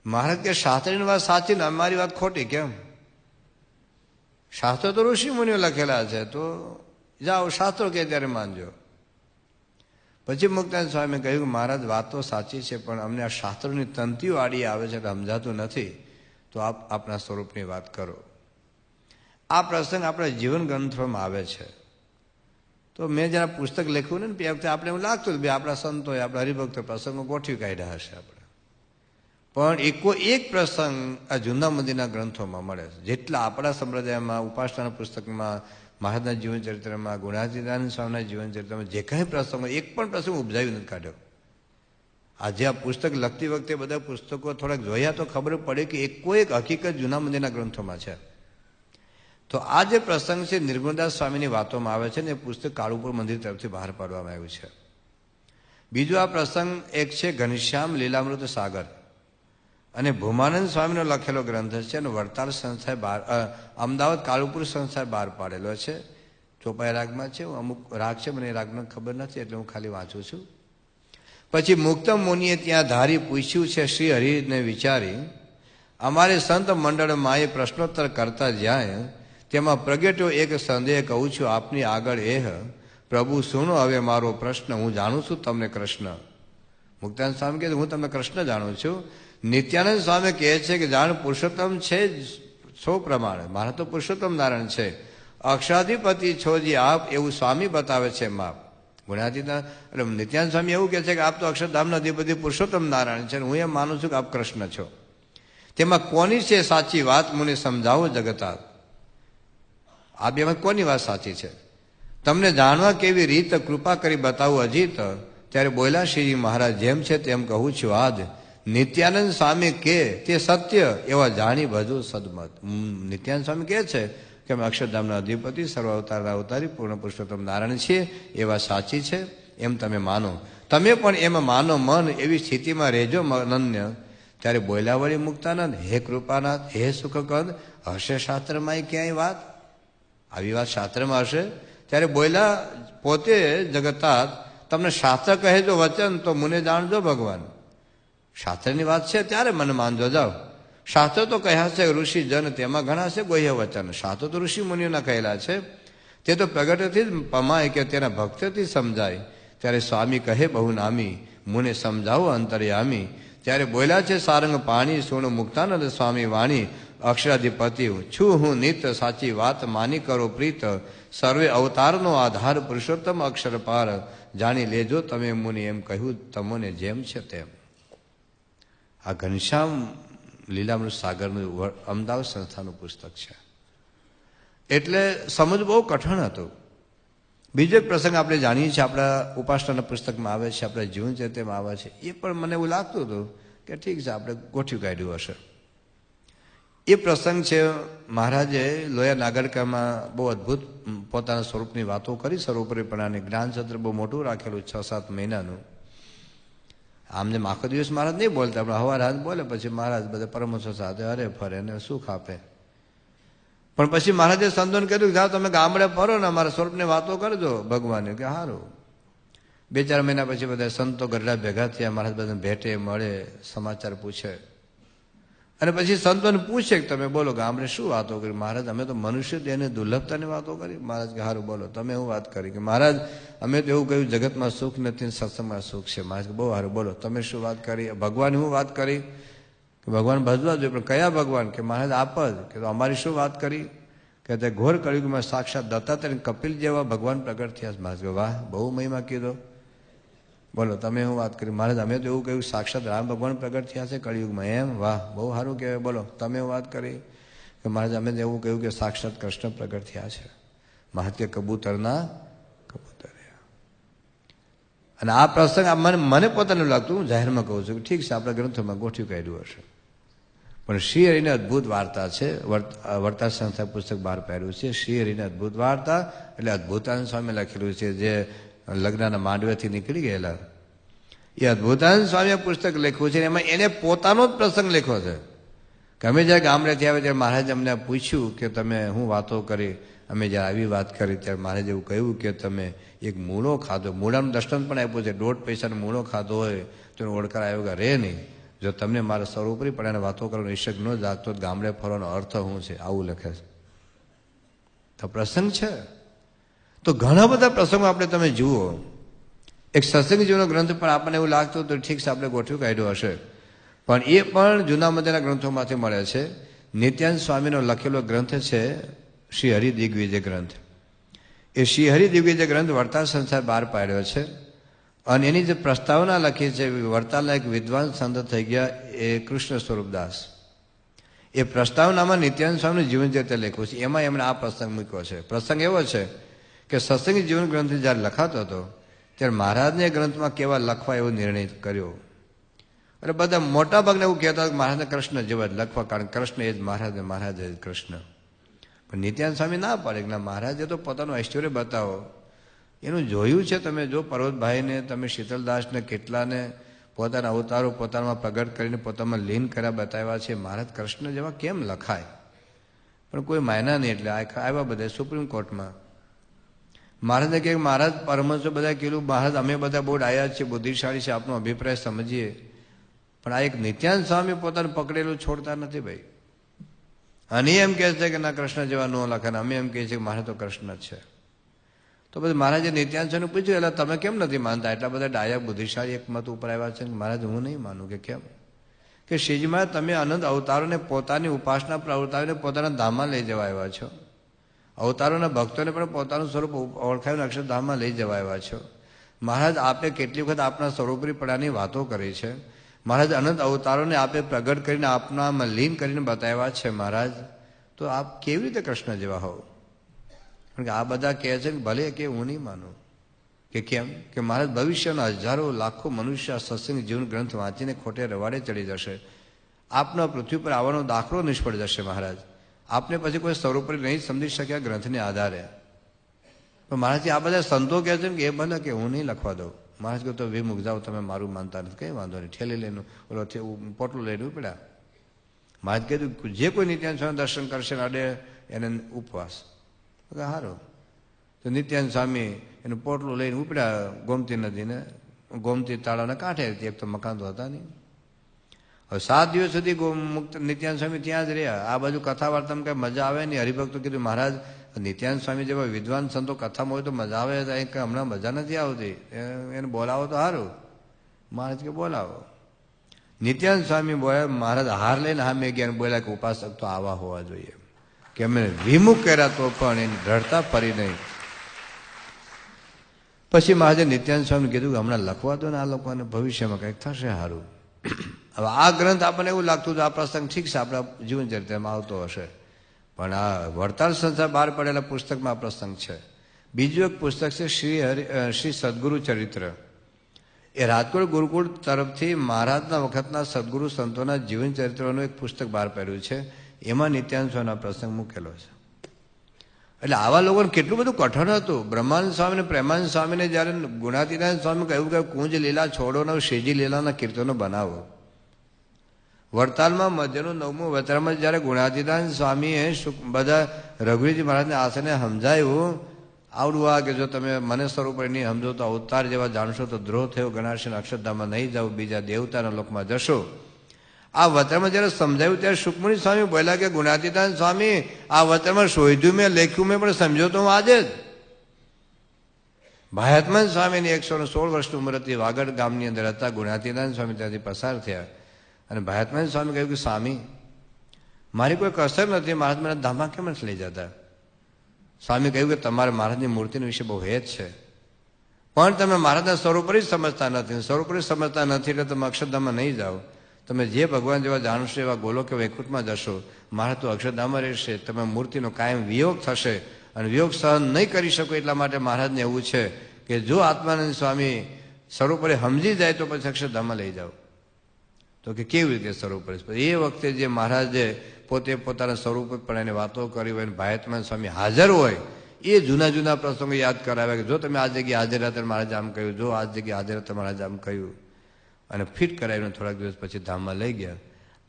મહારાજ કે શાસ્ત્રની વાત સાચી ને અમારી વાત ખોટી કેમ? શાસ્ત્રો તો ઋષિ મુનિઓ લખેલા છે, તો જાઓ શાસ્ત્રો કે ત્યારે માનજો. પછી મુક્તાનંદ સ્વામી કહ્યું કે મહારાજ વાત તો સાચી છે, પણ અમને આ શાસ્ત્રોની તંતીઓ આડી આવે છે, સમજાતું નથી, તો આપ આપના સ્વરૂપની વાત કરો. આ પ્રસંગ આપણા જીવન ગ્રંથોમાં આવે છે. તો મેં જરા પુસ્તક લખ્યું ને તે વખતે આપણે એવું લાગતું કે આપણા સંતોએ, આપણા હરિભક્તો પ્રસંગો ગોઠવી કાઢ્યા હશે આપણે, પણ એક પ્રસંગ આ જૂના મંદિરના ગ્રંથોમાં મળે છે. જેટલા આપણા સંપ્રદાયમાં, ઉપાસનાના પુસ્તકમાં, મહારાજના જીવન ચરિત્રમાં, ગુણાતીતાનંદ સ્વામીના જીવન ચરિત્રમાં જે કંઈ પ્રસંગો, એક પણ પ્રસંગ ઉપજાવી નથી કાઢ્યો. આજે આ પુસ્તક લખતી વખતે બધા પુસ્તકો થોડાક જોયા તો ખબર પડે કે એક હકીકત જૂના મંદિરના ગ્રંથોમાં છે. તો આ જે પ્રસંગ છે નિર્ગુણદાસ સ્વામીની વાતોમાં આવે છે ને, એ પુસ્તક કાળુપુર મંદિર તરફથી બહાર પાડવામાં આવ્યું છે. બીજો આ પ્રસંગ એક છે ઘનશ્યામ લીલામૃત સાગર, અને ભૂમાનંદ સ્વામીનો લખેલો ગ્રંથ છે, અને વડતાલ સંસ્થાએ બહાર, અમદાવાદ કાળુપુર સંસ્થાએ બહાર પાડેલો છે. ચોપાઈ રાગમાં છે, અમુક રાગ છે મને એ રાગનો ખબર નથી, એટલે હું ખાલી વાંચું છું. પછી મુક્તમ મુનિએ ત્યાં ધારી પૂછ્યું છે શ્રી હરિને વિચારી, અમારે સંત મંડળમાં એ પ્રશ્નોત્તર કરતા જાય તેમાં પ્રગટ્યો એક સંદેહ, કહું છું આપની આગળ પ્રભુ સુનો હવે મારો પ્રશ્ન, હું જાણું છું તમને કૃષ્ણ. મુક્તાનંદ સ્વામી કહે હું તમને કૃષ્ણ જાણું છું. નિત્યાનંદ સ્વામી કહે છે કે જાણ પુરુષોત્તમ છે સૌ પ્રમાણે, મારા તો પુરુષોત્તમ નારાયણ છે, અક્ષરાધિપતિ છોજી આપ, એવું સ્વામી બતાવે છે માપ. ગુણાતીતા એટલે નિત્યાનંદ સ્વામી એવું કહે છે કે આપ તો અક્ષરધામના અધિપતિ પુરુષોત્તમ નારાયણ છે, હું એમ માનું છું કે આપ કૃષ્ણ છો. તેમાં કોની છે સાચી વાત, મને સમજાવો જગતા. આ બેમાં કોની વાત સાચી છે? તમને જાણવા કેવી રીત, કૃપા કરી બતાવું અજીત. ત્યારે બોલ્યા શ્રીજી મહારાજ, જેમ છે તેમ કહું છું આજ, નિત્યાનંદ સ્વામી કે તે સત્ય એવા જાણી ભજુ સદમત. નિત્યાનંદ સ્વામી કહે છે કે અમે અક્ષરધામના અધિપતિ, સર્વ અવતારના અવતારી, પૂર્ણ પુરુષોત્તમ નારાયણ છીએ, એવા સાચી છે, એમ તમે માનો. તમે પણ એમ માનો મન, એવી સ્થિતિમાં રહેજો અનન્ય. ત્યારે બોલ્યા વળી મુક્તાનંદ, હે કૃપાનાથ, હે સુખકંદ, હશે શાસ્ત્રમાં ક્યાંય વાત? આવી વાત શાસ્ત્રમાં હશે? ત્યારે બોલ્યા પોતે જગતાત, તમને શાસ્ત્ર કહે જો વચન, તો મને જાણજો ભગવાન. શાસ્ત્રની વાત છે ત્યારે મને માનજો જાઓ. શાસ્ત્ર તો કહ્યા છે ઋષિ જન, તેમાં ઘણા છે ગોહ્ય વચન. શાસ્ત્રો તો ઋષિ મુનિઓના કહેલા છે, તે તો પ્રગટથી જ પમાય કે તેના ભક્તથી સમજાય. ત્યારે સ્વામી કહે બહુ નામી, મુને સમજાવો અંતર્યામી. ત્યારે બોલ્યા છે સારંગ પાણી, સુણ મુક્તાનંદ સ્વામી વાણી, અક્ષરાધિપતિ છું હું નિત, સાચી વાત માની કરો પ્રીત, સર્વે અવતારનો આધાર પુરુષોત્તમ અક્ષર પાર, જાણી લેજો તમે મુનિ, એમ કહ્યું તમને જેમ છે તેમ. આ ઘનશ્યામ લીલામૃત સાગરનું અમદાવાદ સંસ્થાનું પુસ્તક છે. એટલે સમજ બહુ કઠણ હતું. બીજો એક પ્રસંગ આપણે જાણીએ છીએ, આપણા ઉપાસનાના પુસ્તકમાં આવે છે, આપણા જીવન ચરિત્રમાં આવે છે. એ પણ મને એવું લાગતું હતું કે ઠીક છે, આપણે ગોઠવી કાઢ્યું હશે. એ પ્રસંગ છે મહારાજે લોયા નાગરિકામાં બહુ અદભુત પોતાના સ્વરૂપની વાતો કરી, સર્વોપરીપણાની. જ્ઞાનસત્ર બહુ મોટું રાખેલું, 6-7 મહિનાનું. આમ જેમ આખો દિવસ મહારાજ નહીં બોલતા, આપણે હવાર હાથ બોલે, પછી મહારાજ બધા પરમહંસો સાથે હરે ફરે ને સુખ આપે. પણ પછી મહારાજે સંતોને કહ્યું કે જાઓ તમે ગામડે ફરો ને અમારા સ્વરૂપની વાતો કરજો ભગવાને. કે સારું. 2-4 મહિના પછી બધા સંતો ગરડા ભેગા થયા, મહારાજ બધાને ભેટે મળે, સમાચાર પૂછે. અને પછી સંતોને પૂછે કે તમે બોલો ગામડે શું વાતો કરી? મહારાજ અમે તો મનુષ્ય દેહની દુર્લભતાની વાતો કરી. મહારાજ કે સારું બોલો, તમે શું વાત કરી? કે મહારાજ અમે તો એવું કહ્યું જગતમાં સુખ નથી, સત્સંગમાં સુખ છે. મહારાજ કે બહુ સારું, બોલો તમે શું વાત કરી? ભગવાન શું વાત કરી? કે ભગવાન ભજવા જોઈએ, પણ કયા ભગવાન? કે મહારાજ આપ જ. કે તો અમારી શું વાત કરી? કે તે ઘોર કળિયુગમાં સાક્ષાત દત્તાત્રેય કપિલ જેવા ભગવાન પ્રગટ થયા. મહારાજ કે વાહ, બહુ મહિમા કીધો, બોલો તમે શું વાત કરી? મહારાજ અમે તો એવું કહ્યું સાક્ષાત રામ ભગવાન પ્રગટ થયા છે કળિયુગમાં. એમ? વાહ, બહુ સારું કહેવાય, બોલો તમે વાત કરી? કે મહારાજ અમે તો એવું કહ્યું કે સાક્ષાત કૃષ્ણ પ્રગટ થયા છે. મહારાજ કે કબૂતરના કબૂતર. અને આ પ્રસંગ મને પોતાનું લાગતું, હું જાહેરમાં કહું છું કે ઠીક છે આપણા ગ્રંથોમાં ગોઠવી કાઢ્યું હશે, પણ શ્રી હરિની અદભુત વાર્તા છે. વર્તા સંસ્થા પુસ્તક બહાર પાડ્યું છે શ્રી હરિની અદભુત વાર્તા, એટલે અદભુતાનંદ સ્વામી લખેલું છે, જે લગ્નના માંડવેથી નીકળી ગયેલા. એ અદભુતાનંદ સ્વામીએ પુસ્તક લખ્યું છે. એમાં એને પોતાનો જ પ્રસંગ લખ્યો છે કે અમે જ્યારે ગામડેથી આવે ત્યારે મહારાજ અમને પૂછ્યું કે તમે શું વાતો કરી? અમે જ્યારે આવી વાત કરી ત્યારે મહારાજ એવું કહ્યું કે તમે એક મૂળો ખાધો. મૂળાનું દર્શન પણ આપ્યું છે. 1.5 પૈસાનો મૂળો ખાધો હોય તો ઓળખાર આવ્યો રહે નહીં. જો તમને મારા સ્વરૂપરી પણ એને વાતો કરવાનો ઈશક ન જાગતો ગામડે ફરવાનો અર્થ શું છે? આવું લખે છે. તો પ્રસંગ છે. તો ઘણા બધા પ્રસંગો આપણે તમે જુઓ. એક સત્સંગ જીવનો ગ્રંથ પણ આપણને એવું લાગતું તો ઠીક છે આપણે ગોઠવી કાઢ્યો હશે, પણ એ પણ જૂના મધ્યના ગ્રંથોમાંથી મળે છે. નિત્યાનંદ સ્વામીનો લખેલો ગ્રંથ છે શ્રી હરિ દિગ્વિજય ગ્રંથ. એ શ્રી હરિ દિગ્વિજય ગ્રંથ વર્તા સંસાર બહાર પાડ્યો છે. અને એની જે પ્રસ્તાવના લખી છે, વર્તાલના એક વિદ્વાન સંત થઈ ગયા એ કૃષ્ણ સ્વરૂપદાસ. એ પ્રસ્તાવનામાં નિત્યાનંદ સ્વામીનું જીવન ચરિત્ર લખ્યું છે. એમાં એમણે આ પ્રસંગ મૂક્યો છે. પ્રસંગ એવો છે કે સત્સંગી જીવન ગ્રંથ જ્યારે લખાતો હતો ત્યારે મહારાજને ગ્રંથમાં કેવા લખવા એવો નિર્ણય કર્યો. એટલે બધા મોટા ભાગને એવું કહેતા કે મહારાજને કૃષ્ણ જેવા જ લખવા, કારણ કૃષ્ણ એ જ મહારાજ ને મહારાજ એ જ કૃષ્ણ. પણ નિત્યાનંદ સ્વામી ના પાડે કે ના, મહારાજે તો પોતાનું ઐશ્વર્ય બતાવો. એનું જોયું છે તમે, જો પર્વતભાઈને તમે શીતલદાસને કેટલાને પોતાના અવતારો પોતાનામાં પ્રગટ કરીને પોતામાં લીન કર્યા બતાવ્યા છે. મહારાજ કૃષ્ણ જેવા કેમ લખાય? પણ કોઈ માયના નહીં. એટલે આવ્યા બધા સુપ્રીમ કોર્ટમાં. મહારાજને કહે મહારાજ પરમહંસો બધા કીધું મહારાજ અમે બધા બહુ ડાયા છીએ, બુદ્ધિશાળી છે, આપનો અભિપ્રાય સમજીએ, પણ આ એક નિત્યાનંદ સ્વામી પોતાનું પકડેલું છોડતા નથી ભાઈ. અને એમ કહે છે કે ના કૃષ્ણ જેવા ન લખે, અમે એમ કહીએ છીએ કે મહારાજ તો કૃષ્ણ જ છે. તો પછી મહારાજે નિત્યાનંદ સ્વામીને પૂછ્યું એટલે તમે કેમ નથી માનતા? એટલા બધા ડાયા બુદ્ધિશાળી એક મત ઉપર આવ્યા છે. મહારાજ હું નહીં માનું. કે કેમ? કે શ્રીજી મહારાજ તમે અનંત અવતારોને પોતાની ઉપાસના પ્રવર્તાવીને પોતાના ધામમાં લઈ જવા આવ્યા છો. અવતારોના ભક્તોને પણ પોતાનું સ્વરૂપ ઓળખાવીને અક્ષરધામમાં લઈ જવા આવ્યા છો. મહારાજ આપે કેટલી વખત આપના સ્વરૂપરીપણાની વાતો કરી છે. મહારાજ અનંત અવતારોને આપે પ્રગટ કરીને આપનામાં લીન કરીને બતાવ્યા છે. મહારાજ તો આપ કેવી રીતે કૃષ્ણ જેવા હોવ? કારણ કે આ બધા કહે છે કે ભલે કે હું નહીં માનું. કે કેમ? કે મહારાજ ભવિષ્યના હજારો લાખો મનુષ્ય સત્સંગ જીવન ગ્રંથ વાંચીને ખોટે રવાડે ચડી જશે. આપના પૃથ્વી પર આવવાનો દાખલો નિષ્ફળ જશે. મહારાજ આપને પછી કોઈ સ્વરૂપ નહીં સમજી શક્યા ગ્રંથને આધારે. પણ મહારાજ આ બધા સંતો કહે છે કે એ ભલે કે હું નહીં લખવા દઉં. મહારાજ કહે તો વિમુખ જાઓ, તમે મારું માનતા નથી, કંઈ વાંધો નહીં. ઠેલી લઈને ઓલો પોટલું લઈને ઉપડ્યા. મહારાજ કીધું જે કોઈ નિત્યાનંદ સ્વામી દર્શન કરશે અડે એને ઉપવાસ. સારું. તો નિત્યાનંદ સ્વામી એનું પોટલું લઈને ઉપડ્યા ગોમતી નદીને, ગોમતી તાળાના કાંઠે. એક તો મકાન તો હતા નહીં. હવે 7 દિવસ સુધી મુક્ત નિત્યાનંદ સ્વામી ત્યાં જ રહ્યા. આ બાજુ કથા વાર્તામાં કઈ મજા આવે નહીં. હરિભક્તો કીધું મહારાજ નિત્યાનંદ સ્વામી જેવા વિદ્વાન સંતો કથામાં હોય તો મજા આવે, હમણાં મજા નથી આવતી, એને બોલાવો તો સારું. મહારાજ કે બોલાવો. નિત્યાનંદ સ્વામી બોલ્યા. મહારાજ હાર લઈને સામે ગયા બોલ્યા કે ઉપાસક તો આવા હોવા જોઈએ. કે અમે વિમુખ કર્યા તો પણ એને રડતા ફરી નહીં. પછી મહારાજે નિત્યાનંદ સ્વામી કીધું કે હમણાં લખવા દો ને આ લોકોને, ભવિષ્યમાં કંઈક થશે સારું. હવે આ ગ્રંથ આપણને એવું લાગતું હતું આ પ્રસંગ ઠીક છે આપણા જીવન ચરિત્રમાં આવતો હશે, પણ આ વડતાલ સંસ્થા બહાર પડેલા પુસ્તકમાં આ પ્રસંગ છે. બીજું એક પુસ્તક છે શ્રી સદગુરુ ચરિત્ર. એ રાજકોટ ગુરુકુળ તરફથી મહારાજના વખતના સદગુરુ સંતોના જીવન ચરિત્રનું એક પુસ્તક બહાર પાડ્યું છે. એમાં નિત્યાનંદ સ્વામીનો પ્રસંગ મૂકેલો છે. એટલે આવા લોકોને કેટલું બધું કઠણ હતું. બ્રહ્માનંદ સ્વામી અને પ્રેમાનંદ સ્વામીને જયારે ગુણાતીતાનંદ સ્વામી કહ્યું કે કુંજ લીલા છોડો ને શ્રીજી લીલાના કીર્તનો બનાવો. વડતાલમાં મધ્યનું 9મું વચરામાં જયારે ગુણાતીતાનંદ સ્વામીએ બધા રઘુવીરજી મહારાજને આસને સમજાયું આવડું આ કે જો તમે મને સ્વરૂપ નહીં સમજો તો અવતાર જેવા જાણશો તો દ્રોહ થયો ગણાશે, અક્ષરધામમાં નહીં જાઓ, બીજા દેવતાના લોકમાં જશો. આ વચનમાં જયારે સમજાયું ત્યારે સુખમુનિ સ્વામી બોલ્યા કે ગુણાતીતાનંદ સ્વામી આ વચનમાં શોધ્યું મેં, લખ્યું મેં, પણ સમજો તો હું આજે જ. ભાયાત્માનંદ સ્વામીની 116 વર્ષની ઉંમરથી વાગડ ગામની અંદર હતા. ગુણાતીતાનંદ સ્વામી ત્યાંથી પસાર થયા અને ભાયાત્માનંદ સ્વામી કહ્યું કે સ્વામી મારી કોઈ કસર નથી, મહારાજ મને ધામમાં કેમ નથી લઈ જતા? સ્વામી કહ્યું કે તમારે મહારાજની મૂર્તિના વિશે બહુ હેત છે, પણ તમે મહારાજના સ્વરૂપ જ સમજતા નથી. સ્વરૂપ જ સમજતા નથી એટલે તમે અક્ષરધામમાં નહીં જાઓ. તમે જે ભગવાન જેવા જાણશો એવા ગોલોક કે વૈકુંઠમાં જશો. મહારાજ તો અક્ષરધામમાં રહેશે, તમે મૂર્તિનો કાયમ વિયોગ થશે અને વિયોગ સહન નહીં કરી શકો. એટલા માટે મહારાજને એવું છે કે જો આત્માનંદ સ્વામી સ્વરૂપ સમજી જાય તો પછી અક્ષરધામમાં લઈ જાઓ. તો કે કેવી રીતે સ્વરૂપ? એ વખતે જે મહારાજે પોતે પોતાના સ્વરૂપ પણ એને વાતો કરી હોય, ભાયાત્માનંદ સ્વામી હાજર હોય, એ જૂના જૂના પ્રસંગો યાદ કરાવ્યા કે જો તમે આ જગ્યાએ હાજર હતા મહારાજ આમ કહ્યું, જો આ જગ્યાએ હાજર હતા મહારાજ આમ કહ્યું, અને ફિટ કરાવીને થોડાક દિવસ પછી ધામમાં લઈ ગયા.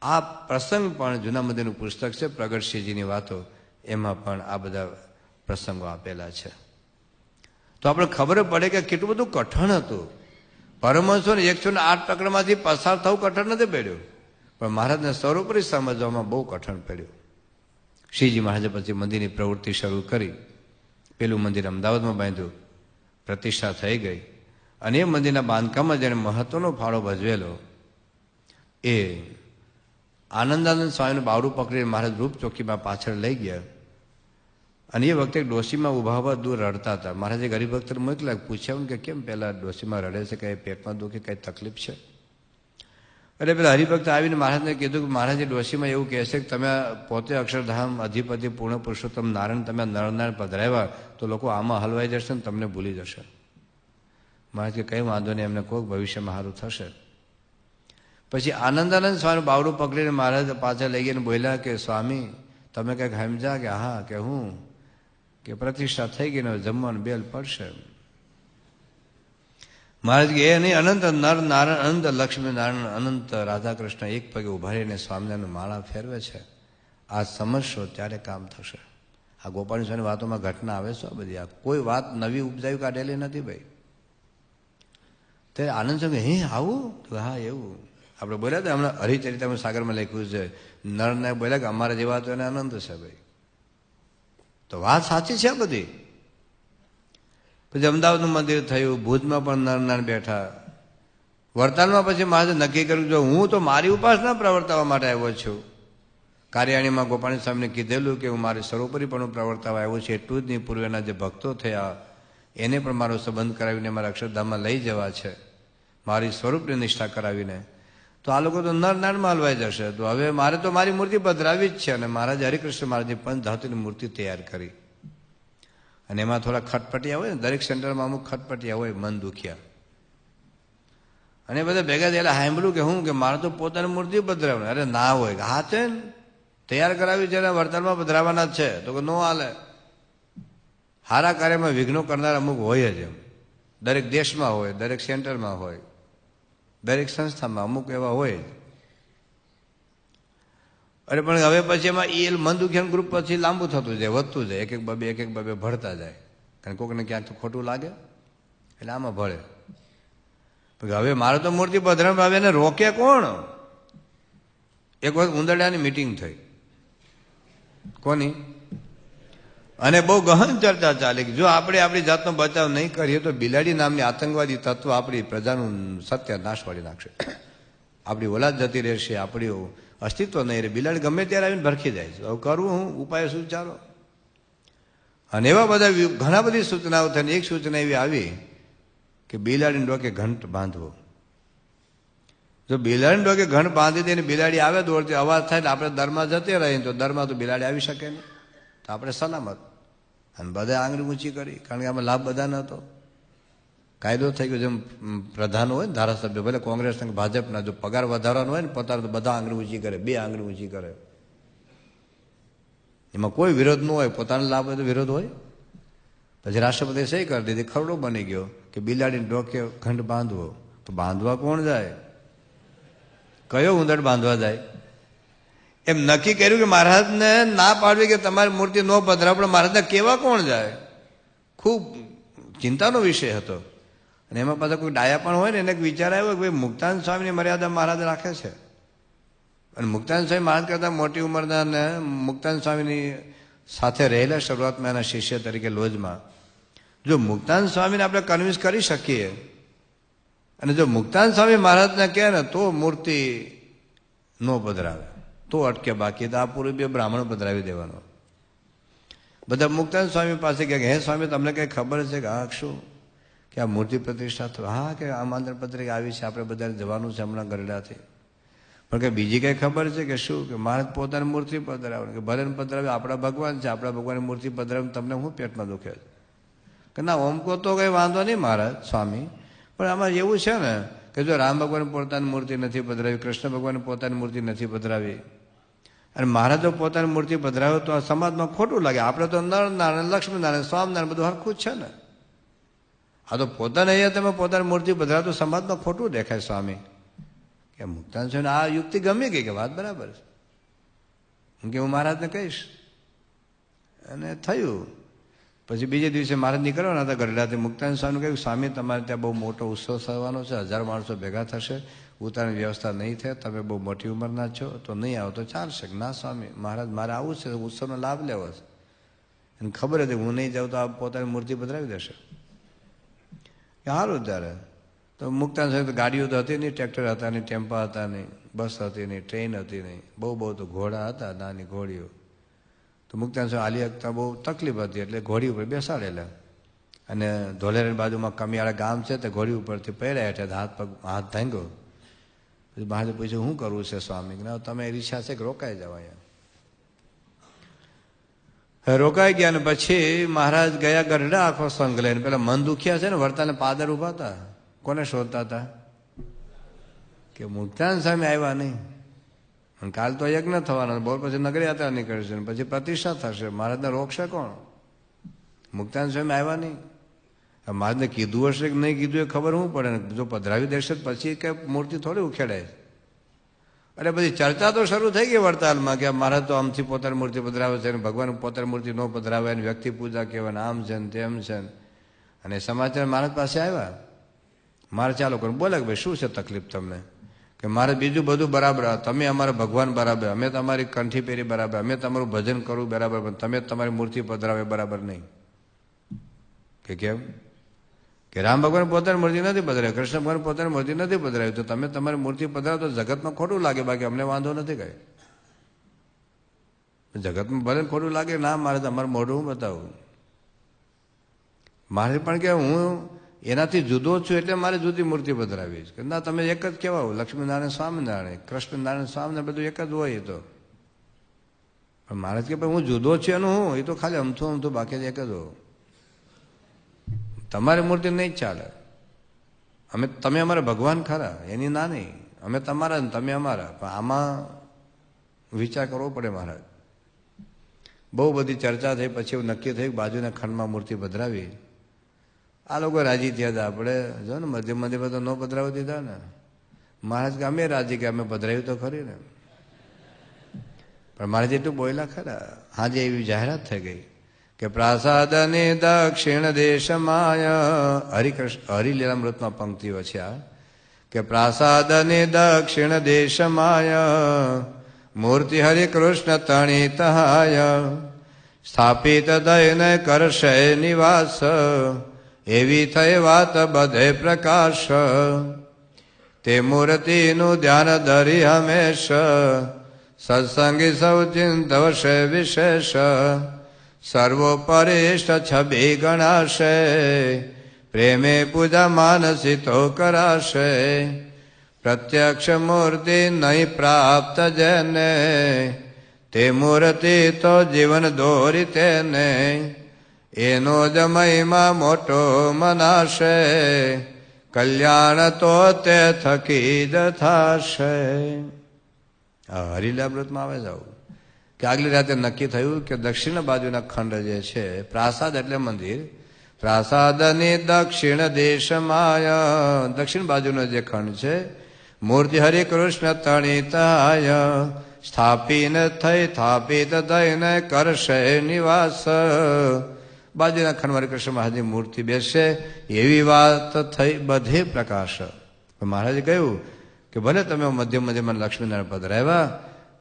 આ પ્રસંગ પણ જૂના મંદિરનું પુસ્તક છે પ્રગટસિંહજીની વાતો, એમાં પણ આ બધા પ્રસંગો આપેલા છે. તો આપણે ખબર પડે કે કેટલું બધું કઠણ હતું. પરમહંસોને 108 પ્રકરણમાંથી પસાર થવું કઠણ નથી પડ્યું, પણ મહારાજને સ્વરૂપ સમજવામાં બહુ કઠણ પડ્યું. શ્રીજી મહારાજે પછી મંદિરની પ્રવૃત્તિ શરૂ કરી. પેલું મંદિર અમદાવાદમાં બાંધ્યું, પ્રતિષ્ઠા થઈ ગઈ, અને એ મંદિરના બાંધકામમાં જેને મહત્વનો ફાળો ભજવેલો એ આનંદાનંદ સ્વામીનું બાવડું પકડીને મહારાજ રૂપ ચોકીમાં પાછળ લઈ ગયા. અને એ વખતે ડોશીમાં ઉભા ઉભા દૂર રડતા હતા. મહારાજે હરિભક્તને મોકલ્યા, પૂછ્યા કે કેમ પેલા ડોશીમાં રડે છે, કઈ પેટમાં દુખે, કઈ તકલીફ છે? એટલે પેલા હરિભક્ત આવીને મહારાજને કીધું કે મહારાજે ડોશીમાં એવું કહે છે કે તમે પોતે અક્ષરધામ અધિપતિ પૂર્ણ પુરુષોત્તમ નારાયણ તમે નરનારાયણ પધરાવ્યા તો લોકો આમાં હલવાઈ જશે ને તમને ભૂલી જશે. મહારાજ કે કઈ વાંધો નહીં, એમને કોઈક ભવિષ્યમાં સારું થશે. પછી આનંદાનંદ સ્વામી બાવડું પકડીને મહારાજ પાછા લઈ ગયા બોલ્યા કે સ્વામી તમે કંઈક સમજા? કે હા. કે હું કે પ્રતિષ્ઠા થઈ ગઈ ને જમવાનું બેલ પડશે. મહારાજ કે એ નહીં, અનંત નર નારાયણ, અનંત લક્ષ્મી નારાયણ, અનંત રાધા કૃષ્ણ એક પગે ઉભા રહીને સ્વામિનારાયણ માળા ફેરવે છે. આ સમજશો ત્યારે કામ થશે. આ ગોપાલ સ્વામીની વાતોમાં ઘટના આવે છે બધી. આ કોઈ વાત નવી ઉપજાવી કાઢેલી નથી ભાઈ. તે આનંદ સ્વામી હે આવું? હા એવું. આપણે બોલ્યા હતા હમણાં હરિચરિતામૃત સાગરમાં લખ્યું છે, નરને બોલ્યા કે અમારા જેવા તો એને આનંદ છે ભાઈ. તો વાત સાચી છે બધી. પછી અમદાવાદનું મંદિર થયું, ભુજમાં પણ નરનારાયણ બેઠા. વડતાલમાં પછી મહારાજે નક્કી કર્યું જો હું તો મારી ઉપાસના પ્રવર્તાવવા માટે આવ્યો છું. કાર્યાણીમાં ગોપાલ સ્વામીને કીધેલું કે હું મારી સર્વોપરીપણું પ્રવર્તાવવા આવ્યો છું. એટલું જ નહીં, પૂર્વેના જે ભક્તો થયા એને પણ મારો સંબંધ કરાવીને મારા અક્ષરધામમાં લઈ જવા છે, મારી સ્વરૂપની નિષ્ઠા કરાવીને. તો આ લોકો તો નરનારાયણમાં હલવાઈ જશે. તો હવે મારે તો મારી મૂર્તિ પધરાવી જ છે. અને મહારાજ હરિકૃષ્ણ મહારાજની પંચધાતુની મૂર્તિ તૈયાર કરી. અને એમાં થોડા ખટપટિયા હોય ને, દરેક સેન્ટરમાં અમુક ખટપટિયા હોય, મન દુખિયા. અને બધા ભેગા થયેલા સાંભળ્યું કે હું કે મારે તો પોતાની મૂર્તિ પધરાવવાની. અરે ના હોય, હા છે ને તૈયાર કરાવી છે, વડતાલમાં પધરાવાના જ છે. તો કે નો હાલે. સારા કાર્યમાં વિઘ્નો કરનાર અમુક હોય જ. એમ દરેક દેશમાં હોય, દરેક સેન્ટરમાં હોય, દરેક સંસ્થામાં અમુક એવા હોય. અરે પણ હવે પછી એમાં એ મન દુખિયાનું ગ્રુપ પછી લાંબુ થતું જાય, વધતું જાય, એક એક બબે ભળતા જાય. કારણ કોઈને ક્યાંક તો ખોટું લાગે એટલે આમાં ભળે. હવે મારે તો મૂર્તિ પધરાવ, હવે એને રોકે કોણ? એક વખત ઉંદરડાની મિટિંગ થઈ. કોની? અને બહુ ગહન ચર્ચા ચાલે કે જો આપણે આપણી જાતનો બચાવ નહીં કરીએ તો બિલાડી નામની આતંકવાદી તત્વ આપણી પ્રજાનું સત્યાનાશ વાળી નાખશે. આપણી ઓલાદ જતી રહેશે, આપણી અસ્તિત્વ નહીં રહે. બિલાડી ગમે ત્યારે આવીને ભરખી જાય છે. હવે કરવું હું? ઉપાય શું? ચાલો. અને એવા બધા ઘણા બધી સૂચનાઓ થઈને એક સૂચના એવી આવી કે બિલાડીને ડોકે ઘંટ બાંધવો. જો બિલાડીને ડોકે ઘંટ બાંધી દે ને બિલાડી આવે દોડતી, અવાજ થાય ને આપણે દરમાં જતે રહીએ તો દરમાં તો બિલાડી આવી શકે નહીં, તો આપણે સલામત. અને બધા આંગળી ઊંચી કરી, કારણ કે આમાં લાભ બધા નહોતો. કાયદો થઈ ગયો. જેમ પ્રધાન હોય ને ધારાસભ્ય, ભલે કોંગ્રેસ કે ભાજપના, જો પગાર વધારવાનો હોય ને પોતાનો તો બધા આંગળી ઊંચી કરે, 2 આંગળી ઊંચી કરે. એમાં કોઈ વિરોધ ન હોય. પોતાનો લાભ હોય તો વિરોધ હોય. પછી રાષ્ટ્રપતિએ સહી કરી દીધી, ખરડો બની ગયો કે બિલાડીને ડોકે ઘંટ બાંધવો. તો બાંધવા કોણ જાય? કયો ઉંદર બાંધવા જાય? એમ નક્કી કર્યું કે મહારાજને ના પાડવી કે તમારી મૂર્તિ ન પધરાવ, પણ મહારાજને કેવા કોણ જાય? ખૂબ ચિંતાનો વિષય હતો. અને એમાં પાછા કોઈ ડાયા પણ હોય ને એને વિચાર આવ્યો કે ભાઈ મુક્તાનંદ સ્વામીની મર્યાદા મહારાજ રાખે છે. અને મુક્તાનંદ સ્વામી મહારાજ કરતા મોટી ઉંમરના ને મુક્તાનંદ સ્વામીની સાથે રહેલા શરૂઆતમાં એના શિષ્ય તરીકે લોજમાં, જો મુક્તાનંદ સ્વામીને આપણે કન્વિન્સ કરી શકીએ અને જો મુક્તાનંદ સ્વામી મહારાજને કહે ને તો મૂર્તિ ન પધરાવે, તો અટકે, બાકી તો આ પૂરું બે બ્રાહ્મણ પધરાવી દેવાનો. બધા મુક્તાનંદ સ્વામી પાસે કહે, હે સ્વામી તમને કઈ ખબર છે કે હા શું કે આ મૂર્તિ પ્રતિષ્ઠા થયું? હા કે આમંત્રણ પત્રિકા આવી છે, આપણે બધા જવાનું છે હમણાં ગરડાથી. પણ કે બીજી કઈ ખબર છે કે શું કે મહારાજ પોતાની મૂર્તિ પધરાવે? કે ભલે પધરાવે, આપણા ભગવાન છે, આપણા ભગવાનની મૂર્તિ પધરાવે, તમને શું પેટમાં દુખે છે? કે ના ઓમ કો તો કઈ વાંધો નહીં મહારાજ સ્વામી, પણ આમાં એવું છે ને કે જો રામ ભગવાન પોતાની મૂર્તિ નથી પધરાવી, કૃષ્ણ ભગવાન પોતાની મૂર્તિ નથી પધરાવી, અને મહારાજ જો પોતાની મૂર્તિ પધરાવે તો આ સમાજમાં ખોટું લાગે. આપણે તો નરનારાયણ, લક્ષ્મીનારાયણ, સ્વામિનારાયણ બધું હરખું જ છે ને. આ તો પોતાને અહીંયા તમે પોતાની મૂર્તિ પધરાવો તો સમાજમાં ખોટું દેખાય. સ્વામી કે મુક્તાનંદ સ્વામીને આ યુક્તિ ગમી ગઈ કે વાત બરાબર છે, કે હું મહારાજને કહીશ. અને થયું. પછી બીજે દિવસે મહારાજ નીકળવાના હતા ગરડાથી. મુક્તાનંદ સ્વામીને કહ્યું, સ્વામી તમારે ત્યાં બહુ મોટો ઉત્સવ થવાનો છે, 1000 માણસો ભેગા થશે, ઉતારની વ્યવસ્થા નહીં થાય, તમે બહુ મોટી ઉંમરના છો તો નહીં આવો તો ચાલશે? ના સ્વામી મહારાજ મારે આવું છે, ઉત્સવનો લાભ લેવો છે. એને ખબર હતી હું નહીં જાઉં તો આ પોતાની મૂર્તિ પધરાવી દેશે. સારું ત્યારે તો મુક્તાનંદ સ્વામી તો ગાડીઓ તો હતી નહીં, ટ્રેક્ટર હતા નહીં, ટેમ્પા હતા નહીં, બસ હતી નહીં, ટ્રેન હતી નહીં, બહુ તો ઘોડા હતા, નાની ઘોડીઓ. તો મુક્તાનંદ સ્વામી આલી શકતા બહુ તકલીફ હતી એટલે ઘોડી ઉપર બેસાડેલા. અને ધોલેરાની બાજુમાં કમિયાળા ગામ છે તે ઘોડી ઉપરથી પડ્યા એટલે હાથ ભાંગ્યો. પછી મહારાજે પૂછ્યું શું કરવું છે સ્વામી? ના તમે ઈચ્છા છે કે રોકાઈ જાવ અહીંયા. રોકાઈ ગયા ને પછી મહારાજ ગયા ગરડા આખો સંઘ લઈને. પેલા મન દુખ્યા છે ને વર્તાને પાદર ઉભા હતા, કોને શોધતા હતા કે મુક્તાનંદ સ્વામી આવ્યા નહીં. અને કાલ તો યજ્ઞ થવાનો, બોલ પછી નગર યાત્રા નીકળશે, પછી પ્રતિષ્ઠા થશે, મહારાજને રોકશે કોણ? મુક્તાનંદ સ્વામી આવ્યા નહીં. મહારાજને કીધું હશે કે નહીં કીધું એ ખબર શું પડે ને? જો પધરાવી દેશે પછી કે મૂર્તિ થોડી ઉખેડાય. એટલે બધી ચર્ચા તો શરૂ થઈ ગઈ વડતાલમાં કે મહારાજ તો આમથી પોતાની મૂર્તિ પધરાવે છે, ભગવાન પોતાની મૂર્તિ ન પધરાવે, વ્યક્તિ પૂજા કહેવાય, આમ છે ને તેમ છે. અને સમાચાર મહારાજ પાસે આવ્યા. મારે ચાલો કરો, બોલે કે ભાઈ શું છે તકલીફ તમને? કે મારે બીજું બધું બરાબર, તમે અમારા ભગવાન બરાબર, અમે તમારી કંઠી પહેરી બરાબર, અમે તમારું ભજન કરવું બરાબર, પણ તમે તમારી મૂર્તિ પધરાવે બરાબર નહીં. કે કેમ? કે રામ ભગવાન પોતાની મૂર્તિ નથી પધરાવી, કૃષ્ણ ભગવાન પોતાની મૂર્તિ નથી પધરાવી, તો તમે તમારી મૂર્તિ પધરાવો તો જગતમાં ખોટું લાગે, બાકી અમને વાંધો નથી કઈ. જગતમાં ભલે ખોટું લાગે ના, મારે તમારું મોઢું હું બતાવું. મારે પણ કે હું એનાથી જુદો છું એટલે મારે જુદી મૂર્તિ પધરાવી છે. ના તમે એક જ કહેવાઓ, લક્ષ્મીનારાયણ સ્વામિનારાયણ, કૃષ્ણનારાયણ સ્વામિનારાયણ બધું એક જ હોય. તો પણ મારે કે ભાઈ હું જુદો છું એનું હું, એ તો ખાલી અમથું બાકી એક જ હો. તમારી મૂર્તિ નહીં જ ચાલે. તમે અમારા ભગવાન ખરા, એની ના નહીં, અમે તમારા ને તમે અમારા, પણ આમાં વિચાર કરવો પડે. મહારાજ બહુ બધી ચર્ચા થઈ, પછી એવું નક્કી થયું બાજુના ખંડમાં મૂર્તિ પધરાવી. આ લોકો રાજી થયા હતા. આપણે જો ને મધ્ય મંદિરમાં તો ન પધરાવી દીધા ને. મહારાજ કે અમે રાજી કે અમે પધરાવ્યું તો ખરી ને. પણ મહારાજ એટલું બોલ્યા ખરા. હાજે એવી જાહેરાત થઈ ગઈ કે પ્રાસાદની દક્ષિણ દેશમાય, હરિલીલામૃતમાં પંક્તિઓ છે આ, કે પ્રાસાદની દક્ષિણ દેશમાય મૂર્તિ હરિકૃષ્ણ તણિતહાય સ્થાપિત દયને કરશે નિવાસ, એવી થઈ વાત બધે પ્રકાશ. તે મૂર્તિનું ધ્યાન ધરી હંમેશ, સત્સંગી સૌ ચિંતવશે વિશેષ. સર્વોપરિષ્ઠ છબી ગણાશે, પ્રેમે પૂજા માનસી તો કરાશે. પ્રત્યક્ષ મૂર્તિ નહીં પ્રાપ્ત જેને, તે મૂર્તિ તો જીવન દોરી તેને. એનો જ મહિમા મોટો મનાશે, કલ્યાણ તો તે થકી જ થશે. હરિલીલામૃતમાં આવે જાવ કે આગલી રાતે નક્કી થયું કે દક્ષિણ બાજુના ખંડ જે છે, પ્રાસાદ એટલે મંદિર, પ્રાસાદની દક્ષિણ દેશમાય, દક્ષિણ બાજુનો જે ખંડ છે, મૂર્તિ હરિકૃષ્ણ તણિતાય સ્થાપીને થઈ સ્થાપિત થઈને કરશે નિવાસ. બાજુના ખંડમાં કૃષ્ણ મહારાજની મૂર્તિ બેસશે એવી વાત થઈ બધે પ્રકાશ. મહારાજે કહ્યું કે ભલે તમે મધ્ય મધ્યમાં લક્ષ્મીનારાયણ પધરાવ્યા,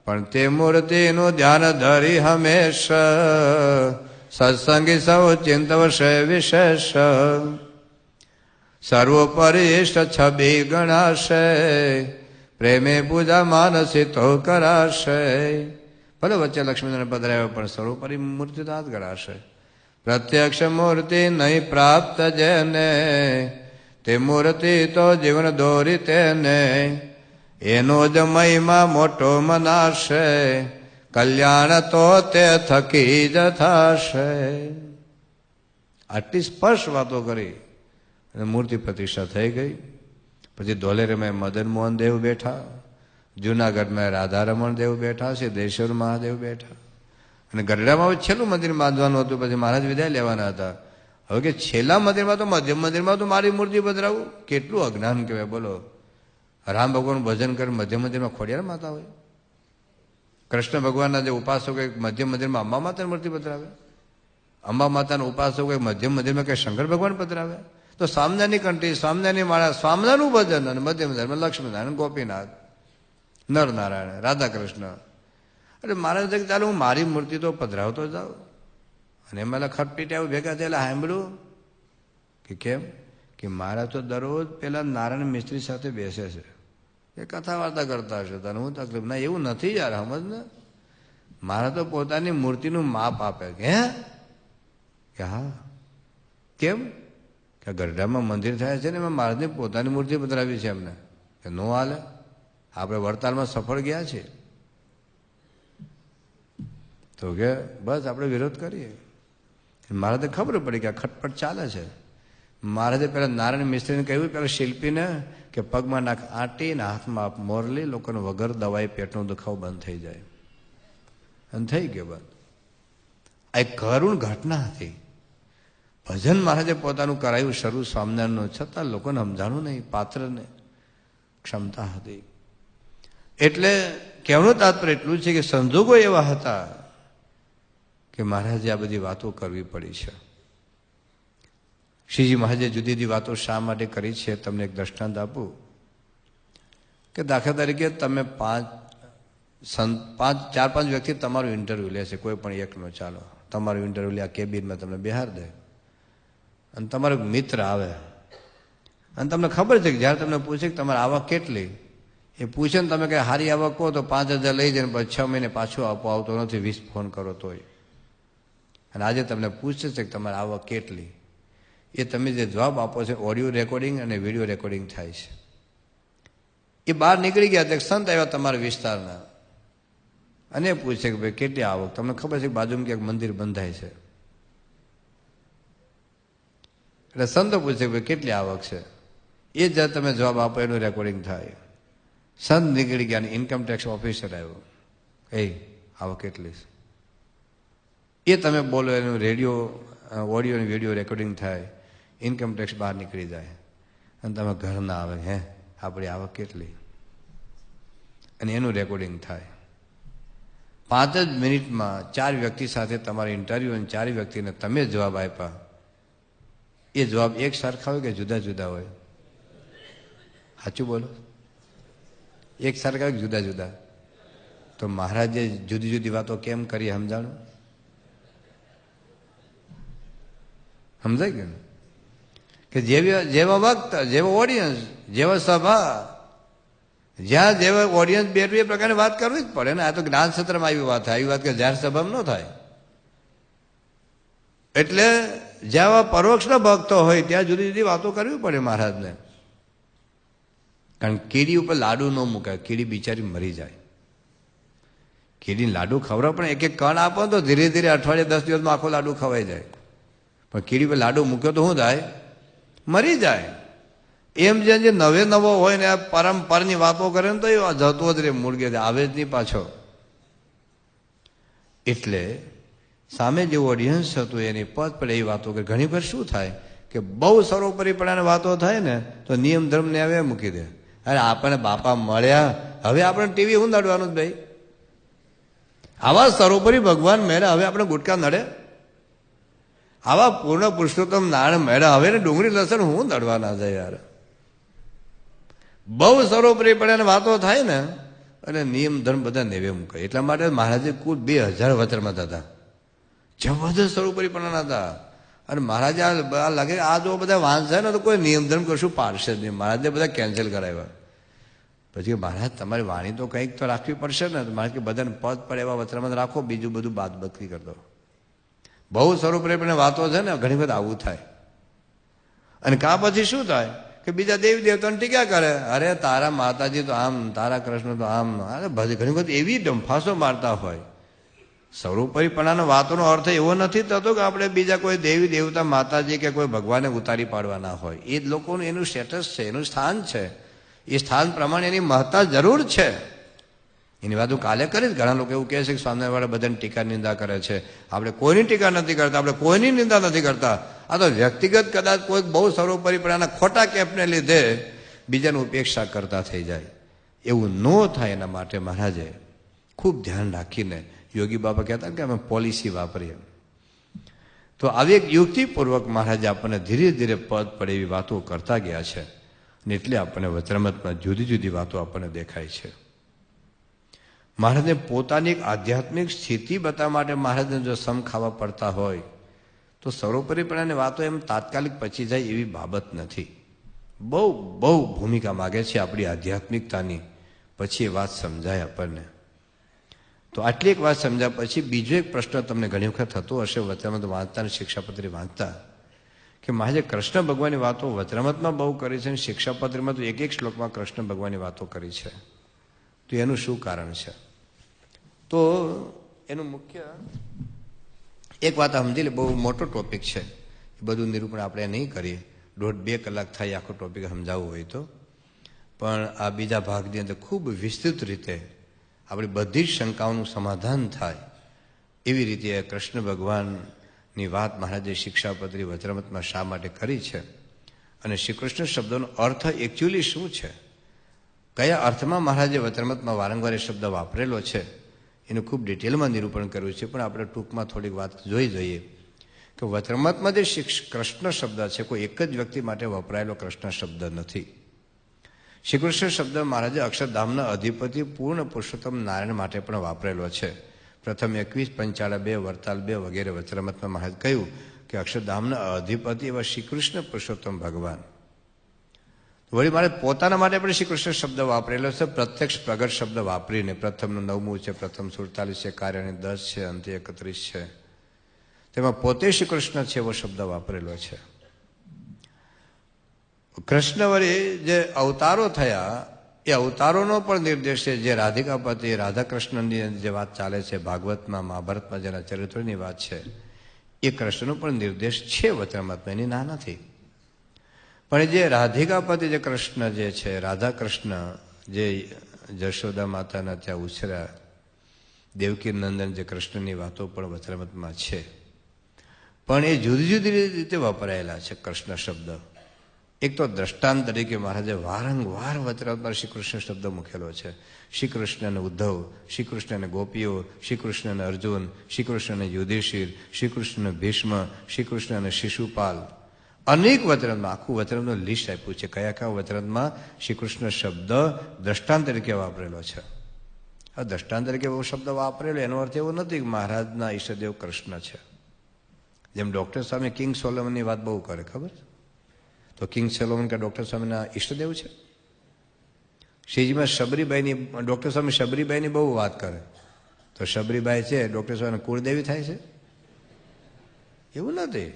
પણ તે મૂર્તિનું ધ્યાન ધરી હંમેશ સત્સંગી સૌ ચિંતવશે વિશેષ સર્વોપરી ઇષ્ટ છબી ગણાશે પ્રેમે પૂજા માનસી તો કરાશે. ભલે વચ્ચે લક્ષ્મીનારાયણ પધરાવ્યા પણ સર્વોપરી મૂર્તિ તો હાથ ગણાશે. પ્રત્યક્ષ મૂર્તિ નહીં પ્રાપ્ત જેને તે મૂર્તિ તો જીવન દોરી તેને એનો જ મહિમા મોટો મનાશે કલ્યાણ તો તે થકી જ થશે. આટલી સ્પષ્ટ વાતો કરી અને મૂર્તિ પ્રતિષ્ઠા થઈ ગઈ. પછી ધોલેરામાં મદન મોહન દેવ બેઠા, જુનાગઢમાં રાધારમણ દેવ બેઠા, સિદ્ધેશ્વર મહાદેવ બેઠા, અને ગઢડામાં છેલ્લું મંદિર બાંધવાનું હતું. પછી મહારાજ વિદાય લેવાના હતા. હવે કે છેલ્લા મંદિરમાં તો મધ્યમ મંદિરમાં તો મારી મૂર્તિ પધરાવું, કેટલું અજ્ઞાન કહેવાય. બોલો, રામ ભગવાનનું ભજન કરી મધ્ય મંદિરમાં ખોડિયાર માતા હોય. કૃષ્ણ ભગવાનના જે ઉપાસકો મધ્ય મંદિરમાં અંબા માતાની મૂર્તિ પધરાવે, અંબા માતાના ઉપાસકો મધ્ય મંદિરમાં કઈ શંકર ભગવાન પધરાવે. તો સામનાની કંઠી, સામનાની માળા, સામનાનું ભજન, અને મધ્ય મંદિરમાં લક્ષ્મીનારાયણ, ગોપીનાથ, નરનારાયણ, રાધા કૃષ્ણ. એટલે મહારાજ કે ચાલો હું મારી મૂર્તિ તો પધરાવતો જાઉં. અને એમાં ખટપીટ આવું ભેગા થયેલા સાંભળ્યું કે કેમ કે મારા તો દરરોજ પેલા નારાયણ મિસ્ત્રી સાથે બેસે છે, એ કથા વાર્તા કરતા હશે, તને હું તકલીફ? ના, એવું નથી યાર, સમજ ને. મારા તો પોતાની મૂર્તિનું માપ આપે. કે હા, કેમ કે ગરડામાં મંદિર થાય છે ને એમાં મહારાજની પોતાની મૂર્તિ પધરાવી છે એમને, કે નો હાલે. આપણે વડતાલમાં સફળ ગયા છીએ તો કે બસ આપણે વિરોધ કરીએ. મહારાજે ખબર પડી કે આ ખટપટ ચાલે છે. મહારાજે પેલા નારાયણ મિસ્ત્રીને કહ્યું, પેલા શિલ્પીને, કે પગમાં નાખ આંટી ને હાથમાં આપ મોરલી, લોકોને વગર દવાઈ પેટનો દુખાવો બંધ થઈ જાય. અને થઈ ગયો બંધ. આ એક કરુણ ઘટના હતી. ભજન મહારાજે પોતાનું કરાયું શરૂ સ્વામિનારાયણનું, છતાં લોકોને સમજાણું નહીં, પાત્રને ક્ષમતા હતી. એટલે કહેવાનું તાત્પર્ય એટલું છે કે સંજોગો એવા હતા કે મહારાજે આ બધી વાતો કરવી પડી છે. શ્રીજી મહારાજે જુદી જુદી વાતો શા માટે કરી છે, તમને એક દ્રષ્ટાંત આપું. કે દાખલા તરીકે તમે ચાર પાંચ વ્યક્તિ તમારું ઇન્ટરવ્યુ લેશે, કોઈ પણ એકનો, ચાલો તમારું ઇન્ટરવ્યુ લે, આ કેબિનમાં તમને બેહાર દે, અને તમારો મિત્ર આવે અને તમને ખબર છે કે જ્યારે તમને પૂછે કે તમારી આવક કેટલી, એ પૂછે ને તમે કઈ સારી આવક કહો તો 5,000 લઈ જાય, પછી 6 મહિને પાછું આવતો નથી, 20 ફોન કરો તોય. અને આજે તમને પૂછે છે કે તમારી આવક કેટલી, એ તમે જે જવાબ આપો છો ઓડિયો રેકોર્ડિંગ અને વિડીયો રેકોર્ડિંગ થાય છે. એ બહાર નીકળી ગયા તો સંત આવ્યા તમારા વિસ્તારના અને પૂછે કે ભાઈ કેટલી આવક, તમને ખબર છે કે બાજુમાં ક્યાંક મંદિર બંધાય છે, એટલે સંતો પૂછે કે ભાઈ કેટલી આવક છે, એ જ તમે જવાબ આપો એનું રેકોર્ડિંગ થાય. સંત નીકળી ગયા અને ઇન્કમ ટેક્સ ઓફિસર આવ્યો, એ આવક કેટલી છે, એ તમે બોલો એનું રેડિયો ઓડિયો અને વિડીયો રેકોર્ડિંગ થાય, ઇન્કમ ટેક્સ બહાર નીકળી જાય અને તમે ઘર ના આવે, હે આપણી આવક કેટલી, અને એનું રેકોર્ડિંગ થાય. 5 જ મિનિટમાં 4 વ્યક્તિ સાથે તમારે ઇન્ટરવ્યુ, અને 4 વ્યક્તિને તમે જવાબ આપ્યા. એ જવાબ એક સરખા હોય કે જુદા જુદા હોય? સાચું બોલો, એક સરખા હોય કે જુદા જુદા? તો મહારાજે જુદી જુદી વાતો કેમ કરી સમજાણું? સમજાય ગયું કે જેવા વક્ત, જેવો ઓડિયન્સ, જેવા સભા, જ્યાં જેવા ઓડિયન્સ બેઠું એ પ્રકારની વાત કરવી જ પડે ને. આ તો જ્ઞાન સત્રમાં આવી વાત થાય, આવી વાત કે જાહેર સભામાં ન થાય. એટલે જ્યાં પરોક્ષ ભક્તો હોય ત્યાં જુદી જુદી વાતો કરવી પડે મહારાજને. કારણ કીડી ઉપર લાડુ ન મુકાય, કીડી બિચારી મરી જાય. કીડીને લાડુ ખવડાવ પણ એક એક કણ આપો તો ધીરે ધીરે અઠવાડિયે 10 દિવસમાં આખો લાડુ ખવાઈ જાય. પણ કીડી પર લાડુ મૂક્યો તો શું થાય? મરી જાય. એમ જે નવે નવો હોય ને પરંપરાની વાતો કરે ને તો એ જતો જ રે, મૂળગે આવે જ નહીં પાછો. એટલે સામે જે ઓડિયન્સ હતું એની પદ પડે એ વાતો કરે. ઘણી વાર શું થાય કે બહુ સર્વોપરીપણાની વાતો થાય ને તો નિયમ ધર્મને હવે મૂકી દે. અરે આપણને બાપા મળ્યા, હવે આપણે ટીવી હું નડવાનું જ ભાઈ? આવા સર્વોપરી ભગવાન મેળા, હવે આપણે ગુટકા નડે? આવા પૂર્ણ પુરુષોત્તમ નારાયણ મેળા, હવે ને ડુંગળી લસણ હું નડવાના છે યાર? બહુ સર્વોપરીપણે વાતો થાય ને અને નિયમ ધર્મ બધા નેવે મૂકે. એટલા માટે મહારાજે કુલ 2000 વચનમાં હતા. જબરદસ્ત સર્વોપરીપણા હતા. અને મહારાજે આ લાગે આ જો બધા વાંચશે ને તો કોઈ નિયમ ધર્મ કશું પાડશે જ નહીં. મહારાજે બધા કેન્સલ કરાવ્યા. પછી મહારાજ તમારી વાણી તો કંઈક તો રાખવી પડશે ને. મહારાજ કે બધાને પદ પડે એવા વચનમાં રાખો, બીજું બધું બાદ બદલી કરી દો. બહુ સર્વોપરીપણે વાતો છે ને ઘણી વખત આવું થાય. અને કા પછી શું થાય કે બીજા દેવી દેવતાને ટીકા કરે. અરે તારા માતાજી તો આમ, તારા કૃષ્ણ તો આમ. અરે ઘણી વખત એવી ડંફાસો મારતા હોય. સર્વોપરીપણાના વાતોનો અર્થ એવો નથી થતો કે આપણે બીજા કોઈ દેવી દેવતા માતાજી કે કોઈ ભગવાનને ઉતારી પાડવાના હોય. એ જ લોકોનું એનું સ્ટેટસ છે, એનું સ્થાન છે. એ સ્થાન પ્રમાણે એની મહત્તા જરૂર છે. એની વાત હું કાલે કરીશ. ઘણા લોકો એવું કહે છે કે સામેવાળા બધાની ટીકા નિંદા કરે છે. આપણે કોઈની ટીકા નથી કરતા, આપણે કોઈની નિંદા નથી કરતા. આ તો વ્યક્તિગત કદાચ કોઈ બહુ સર્વોપરીપણાના ખોટા કેપને લીધે બીજાની ઉપેક્ષા કરતા થઈ જાય. એવું ન થાય એના માટે મહારાજે ખૂબ ધ્યાન રાખીને, યોગી બાબા કહેતા કે અમે પોલિસી વાપરીએ. તો આવી એક યુક્તિપૂર્વક મહારાજે આપણને ધીરે ધીરે પદ પડે એવી વાતો કરતા ગયા છે. ને એટલે આપણને વચરામૃતમાં જુદી જુદી વાતો આપણને દેખાય છે. મહારાજને પોતાની એક આધ્યાત્મિક સ્થિતિ બતાવવા માટે મહારાજને જો સમ ખાવા પડતા હોય તો સર્વોપરીપણાની વાતો એમ તાત્કાલિક પચી જાય એવી બાબત નથી. બહુ બહુ ભૂમિકા માગે છે આપણી આધ્યાત્મિકતાની. પછી એ વાત સમજાય આપણને. તો આટલી એક વાત સમજ્યા પછી બીજો એક પ્રશ્ન તમને ઘણી વખત થતો હશે વચરામૃત વાંચતા અને શિક્ષાપત્રી વાંચતા, કે મહારાજે કૃષ્ણ ભગવાનની વાતો વચરામૃતમાં બહુ કરી છે અને શિક્ષાપત્રીમાં તો એક એક શ્લોકમાં કૃષ્ણ ભગવાનની વાતો કરી છે. તો એનું શું કારણ છે? તો એનું મુખ્ય એક વાત સમજી લે. બહુ મોટો ટોપિક છે, એ બધું નિરૂપણ આપણે નહીં કરીએ. 1.5-2 કલાક થાય આખો ટોપિક સમજાવવું હોય તો. પણ આ બીજા ભાગની અંદર ખૂબ વિસ્તૃત રીતે આપણી બધી જ શંકાઓનું સમાધાન થાય એવી રીતે કૃષ્ણ ભગવાનની વાત મહારાજે શિક્ષાપત્રી વચરામૃતમાં શા માટે કરી છે અને શ્રી કૃષ્ણ શબ્દનો અર્થ એકચ્યુઅલી શું છે, કયા અર્થમાં મહારાજે વચરામૃતમાં વારંવાર એ શબ્દ વાપરેલો છે, એનું ખૂબ ડિટેલમાં નિરૂપણ કર્યું છે. પણ આપણે ટૂંકમાં થોડીક વાત જોઈ જોઈએ કે વચરામૃતમાં જે કૃષ્ણ શબ્દ છે કોઈ એક જ વ્યક્તિ માટે વપરાયેલો કૃષ્ણ શબ્દ નથી. શ્રી કૃષ્ણ શબ્દ મહારાજે અક્ષરધામના અધિપતિ પૂર્ણ પુરુષોત્તમ નારાયણ માટે પણ વાપરેલો છે. પ્રથમ 21, પંચાળા 2, વરતાલ 2 વગેરે વચરામૃતમાં મહારાજ કહ્યું કે અક્ષરધામના અધિપતિ એવા શ્રી કૃષ્ણ પુરુષોત્તમ ભગવાન. વળી મારે પોતાના માટે પણ શ્રી કૃષ્ણ શબ્દ વાપરેલો છે. પ્રત્યક્ષ પ્રગટ શબ્દ વાપરીને પ્રથમનું 9મું છે, પ્રથમ 47 છે, કાર્યની 10 છે, અંતે 31 છે. તેમાં પોતે શ્રી કૃષ્ણ છે એવો શબ્દ વાપરેલો છે. કૃષ્ણ વળી જે અવતારો થયા એ અવતારોનો પણ નિર્દેશ છે. જે રાધિકાપતિ રાધા કૃષ્ણની જે વાત ચાલે છે ભાગવતમાં, મહાભારતમાં જેના ચરિત્રોની વાત છે, એ કૃષ્ણનો પણ નિર્દેશ છે વચરામૃતમાં, એની ના નથી. પણ જે રાધિકાપતિ જે કૃષ્ણ જે છે, રાધા કૃષ્ણ જે જશોદા માતાના ત્યાં ઉછર્યા, દેવકી નંદન જે કૃષ્ણની વાતો પણ વચરામૃતમાં છે. પણ એ જુદી જુદી રીતે વપરાયેલા છે કૃષ્ણ શબ્દ. એક તો દ્રષ્ટાંત તરીકે મહારાજે વારંવાર વચરામૃતમાં શ્રી કૃષ્ણ શબ્દ મૂકેલો છે. શ્રી કૃષ્ણ અને ઉદ્ધવ, શ્રી કૃષ્ણ અને ગોપીઓ, શ્રી કૃષ્ણ અને અર્જુન, શ્રી કૃષ્ણ અને યુધિષ્ઠિર, શ્રી કૃષ્ણ અને ભીષ્મ, શ્રી કૃષ્ણ અને શિશુપાલ. અનેક વચરામૃતમાં આખું વચરામૃતનું લિસ્ટ આપ્યું છે કયા કયા વચરામૃતમાં શ્રી કૃષ્ણ શબ્દ દ્રષ્ટાંત તરીકે વાપરેલો છે. આ દ્રષ્ટાંત તરીકે એવો શબ્દ વાપરેલો એનો અર્થ એવો નથી કે મહારાજના ઈષ્ટદેવ કૃષ્ણ છે. જેમ ડોક્ટર સ્વામી કિંગ સોલોમનની વાત બહુ કરે, ખબર છે? તો કિંગ સોલોમન કે ડોક્ટર સ્વામીના ઈષ્ટદેવ છે. શ્રીજીમાં શબરીબાઈની, ડોક્ટર સ્વામી શબરીબાઈની બહુ વાત કરે. તો શબરીબાઈ છે ડોક્ટર સ્વામી કુળદેવી થાય છે? એવું નથી.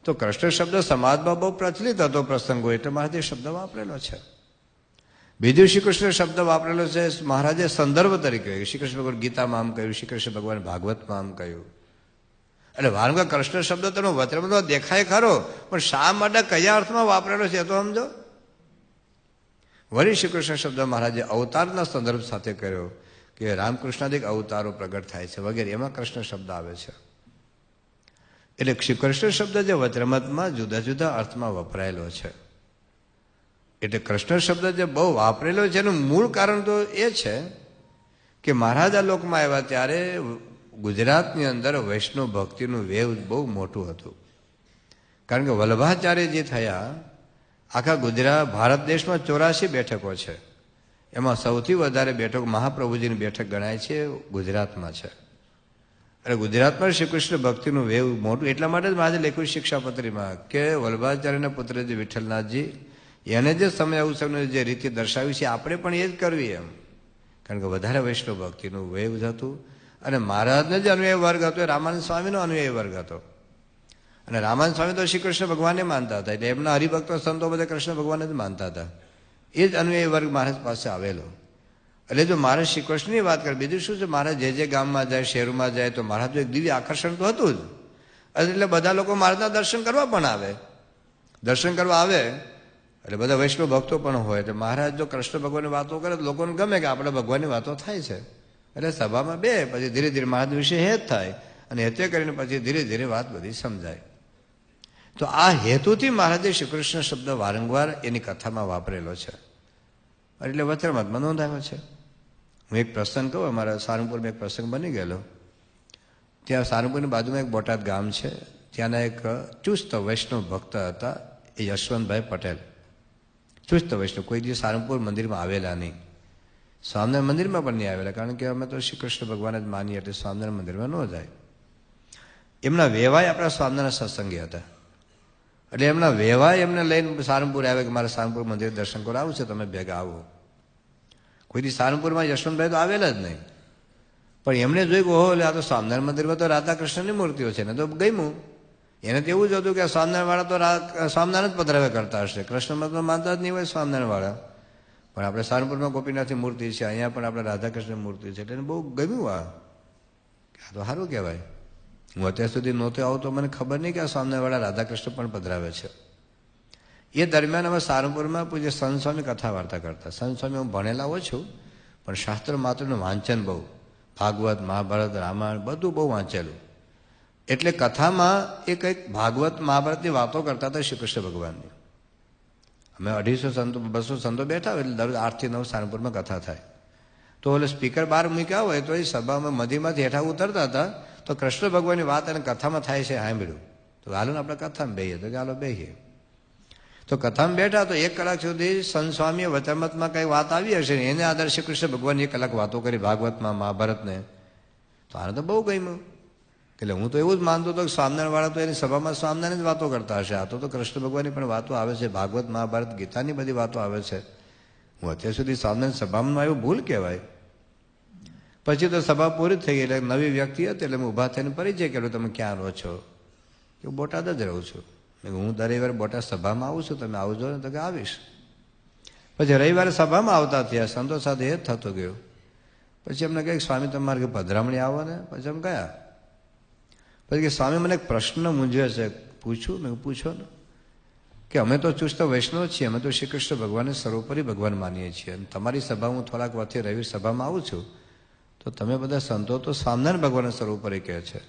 તો કૃષ્ણ શબ્દ સમાજમાં બહુ પ્રચલિત હતો પ્રસંગો, એટલે મહારાજે શબ્દ વાપરેલો છે. બીજું શ્રી કૃષ્ણ શબ્દ વાપરેલો છે મહારાજે સંદર્ભ તરીકે. શ્રી કૃષ્ણ ભગવાન ગીતામાં આમ કહ્યું, શ્રી કૃષ્ણ ભગવાન ભાગવતમાં આમ કહ્યું. એટલે વારંવાર કૃષ્ણ શબ્દ તેનો વચરામૃતમાં દેખાય ખરો, પણ શા માટે કયા અર્થમાં વાપરેલો છે એ તો સમજો. વળી શ્રી કૃષ્ણ શબ્દ મહારાજે અવતારના સંદર્ભ સાથે કર્યો કે રામકૃષ્ણાદિક અવતારો પ્રગટ થાય છે વગેરે, એમાં કૃષ્ણ શબ્દ આવે છે. એટલે શ્રી કૃષ્ણ શબ્દ જે વચરામૃતમાં જુદા જુદા અર્થમાં વપરાયેલો છે. એટલે કૃષ્ણ શબ્દ જે બહુ વાપરેલો છે એનું મૂળ કારણ તો એ છે કે મહારાજ આ લોકમાં આવ્યા ત્યારે ગુજરાતની અંદર વૈષ્ણવ ભક્તિનું વેવ બહુ મોટું હતું. કારણ કે વલ્લભાચાર્ય જે થયા આખા ગુજરાત ભારત દેશમાં 84 બેઠકો છે. એમાં સૌથી વધારે બેઠકો મહાપ્રભુજીની બેઠક ગણાય છે ગુજરાતમાં છે. અને ગુજરાતમાં શ્રી કૃષ્ણ ભક્તિનું વેવ મોટું એટલા માટે જ આજે લખ્યું શિક્ષાપત્રીમાં કે વલ્લભાચાર્યના પુત્ર જે વિઠ્ઠલનાથજી એને જે સમય અવસરની જે રીતે દર્શાવી છે આપણે પણ એ જ કરવી એમ. કારણ કે વધારે વૈષ્ણવ ભક્તિનું વેવ હતું. અને મહારાજને જે અનુયાયી વર્ગ હતો એ રામાનંદ સ્વામીનો અનુયાયી વર્ગ હતો. અને રામાનંદ સ્વામી તો શ્રી કૃષ્ણ ભગવાનને માનતા હતા, એટલે એમના હરિભક્તો સંતો બધા કૃષ્ણ ભગવાનને જ માનતા હતા. એ જ અનુયાયી વર્ગ મહારાજ પાસે આવેલો. એટલે જો મહારાજ શ્રી કૃષ્ણની વાત કરે, બીજું શું છે, મહારાજ જે ગામમાં જાય, શહેરમાં જાય તો મહારાજનું એક દિવ્ય આકર્ષણ તો હતું જ. એટલે બધા લોકો મહારાજના દર્શન કરવા પણ આવે. દર્શન કરવા આવે એટલે બધા વૈષ્ણવ ભક્તો પણ હોય. એટલે મહારાજ જો કૃષ્ણ ભગવાનની વાતો કરે તો લોકોને ગમે કે આપણે ભગવાનની વાતો થાય છે. એટલે સભામાં બે પછી ધીરે ધીરે મહારાજ વિશે હેત થાય. અને હેતે કરીને પછી ધીરે ધીરે વાત બધી સમજાય. તો આ હેતુથી મહારાજે શ્રી કૃષ્ણ શબ્દ વારંવાર એની કથામાં વાપરેલો છે. એટલે વચરામૃતમાં નોંધાયો છે. હું એક પ્રસંગ કહું, અમારા સારંગપુરમાં એક પ્રસંગ બની ગયેલો. ત્યાં સારંગપુરની બાજુમાં એક બોટાદ ગામ છે. ત્યાંના એક ચુસ્ત વૈષ્ણવ ભક્ત હતા, એ યશવંતભાઈ પટેલ. ચુસ્ત વૈષ્ણવ, કોઈ દિવસ સારંગપુર મંદિરમાં આવેલા નહીં, સ્વામિનારાયણ મંદિરમાં પણ નહીં આવેલા. કારણ કે અમે તો શ્રી કૃષ્ણ ભગવાન જ માનીએ એટલે સ્વામિનારાયણ મંદિરમાં ન જાય. એમના વેવાય આપણા સ્વામિનારાયણ સત્સંગી હતા. એટલે એમના વેવાય એમને લઈને સારંગપુર આવે કે મારે સારંગપુર મંદિર દર્શન કરાવવું છે, તમે ભેગા આવો. કોઈ દી સારંગપુરમાં યશવંતભાઈ તો આવેલા જ નહીં. પણ એમણે જોયું કે ઓહો, એટલે આ તો સ્વામિનારાયણ મંદિરમાં તો રાધા કૃષ્ણની મૂર્તિઓ છે ને, તો ગમ્યું. એને તો એવું જ હતું કે સ્વામિનારાયણ વાળા તો સ્વામિનારાયણ જ પધરાવે કરતા હશે, કૃષ્ણ મતમાં માનતા જ નહીં હોય સ્વામિનારાયણ વાળા. પણ આપણે સારંગપુરમાં ગોપીનાથની મૂર્તિ છે, અહીંયા પણ આપણે રાધાકૃષ્ણની મૂર્તિ છે. એટલે એને બહુ ગમ્યું. આ તો સારું કહેવાય. હું અત્યાર સુધી નહોતો આવતો, મને ખબર નહીં કે આ સ્વામિનારાયણ વાળા રાધાકૃષ્ણ પણ પધરાવે છે. એ દરમિયાન અમે સારંગપુરમાં પૂજ્ય સંત સ્વામી કથા વાર્તા કરતા. સંત સ્વામી હું ભણેલા ઓછું, પણ શાસ્ત્ર માત્રનું વાંચન બહુ, ભાગવત, મહાભારત, રામાયણ બધું બહુ વાંચેલું. એટલે કથામાં એ કંઈક ભાગવત મહાભારતની વાતો કરતા હતા શ્રી કૃષ્ણ ભગવાનની. અમે 250 સંતો 200 સંતો બેઠા હોય એટલે દરરોજ 8 થી 9 સારંગપુરમાં કથા થાય. તો એટલે સ્પીકર બહાર મૂક્યા હોય તો એ સભામાં મધ્યમાંથી હેઠા ઉતરતા હતા, તો કૃષ્ણ ભગવાનની વાત અને કથામાં થાય છે સાંભળ્યું. તો હાલો ને આપણે કથામાં બેહીએ, તો કે હાલો બેહીએ. તો કથામાં બેઠા તો 1 કલાક સુધી સંત સ્વામીએ વચનામૃતમાં કઈ વાત આવી હશે ને એને આધારે શ્રી કૃષ્ણ ભગવાન 1 કલાક વાતો કરી ભાગવતમાં, મહાભારતને. તો આને તો બહુ ગમ્યું. એટલે હું તો એવું જ માનતો હતો કે સ્વામિનારાયણ વાળા તો એની સભામાં સ્વામિનારાયણ જ વાતો કરતા હશે. આ તો કૃષ્ણ ભગવાનની પણ વાતો આવે છે, ભાગવત, મહાભારત, ગીતાની બધી વાતો આવે છે. હું અત્યાર સુધી સ્વામિનારાયણ સભામાં આવ્યો, ભૂલ કહેવાય. પછી તો સભા પૂરી થઈ ગઈ, એટલે નવી વ્યક્તિ હતી. એટલે હું ઊભા થઈને પરિચય કર્યો, તમે ક્યાં રહો છો? કે બોટાદ જ રહું છું. હું દર રવિવારે બોટાદ સભામાં આવું છું, તમે આવજો ને? તો કે આવીશ. પછી રવિવારે સભામાં આવતા થયા, સંતો સાથે એ જ થતો ગયો. પછી એમને કહે સ્વામી તમારે કે પધરામણી આવો ને? પછી એમ ગયા. પછી કે સ્વામી મને એક પ્રશ્ન મૂંઝવે છે, પૂછું? મેં પૂછો ને. કે અમે તો ચુસ્ત વૈષ્ણવ છીએ, અમે તો શ્રી કૃષ્ણ ભગવાનને સર્વોપરી ભગવાન માનીએ છીએ. અને તમારી સભા હું થોડાક વર્ષથી રવિ સભામાં આવું છું, તો તમે બધા સંતો તો સ્વામિનારાયણ ભગવાનને સર્વોપરી કહે છે.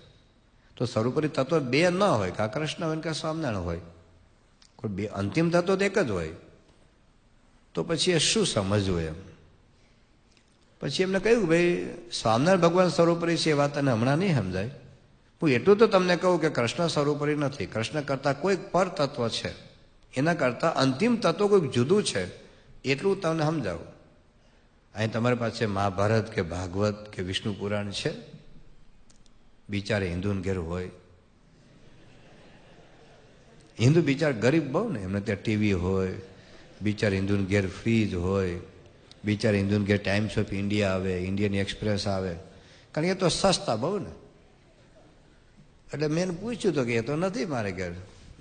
તો સર્વોપરી તત્વ 2 ન હોય, કાં કૃષ્ણ હોય કાં સ્વામિનારાયણ હોય. કોઈ 2 અંતિમ તત્વ તો એક જ હોય. તો પછી એ શું સમજવું એમ? પછી એમને કહ્યું ભાઈ સ્વામિનારાયણ ભગવાન સર્વોપરી છે એ વાત તને હમણાં નહીં સમજાય. હું એટલું તો તમને કહું કે કૃષ્ણ સર્વોપરી નથી. કૃષ્ણ કરતાં કોઈક પર તત્વ છે, એના કરતાં અંતિમ તત્વ કોઈક જુદું છે, એટલું તમને સમજાવું. અહીં તમારી પાસે મહાભારત કે ભાગવત કે વિષ્ણુ પુરાણ છે? બિચારે હિન્દુને ઘેર હોય. હિન્દુ બિચારા ગરીબ બહુ ને, એમને ત્યાં ટીવી હોય, બિચારા હિન્દુને ઘેર ફ્રીજ હોય, બિચારા હિન્દુને ઘેર ટાઈમ્સ ઓફ ઇન્ડિયા આવે, ઇન્ડિયન એક્સપ્રેસ આવે, કારણ કે એ તો સસ્તા બહુ ને. એટલે મેં પૂછ્યું તો કે એ તો નથી મારે ઘેર.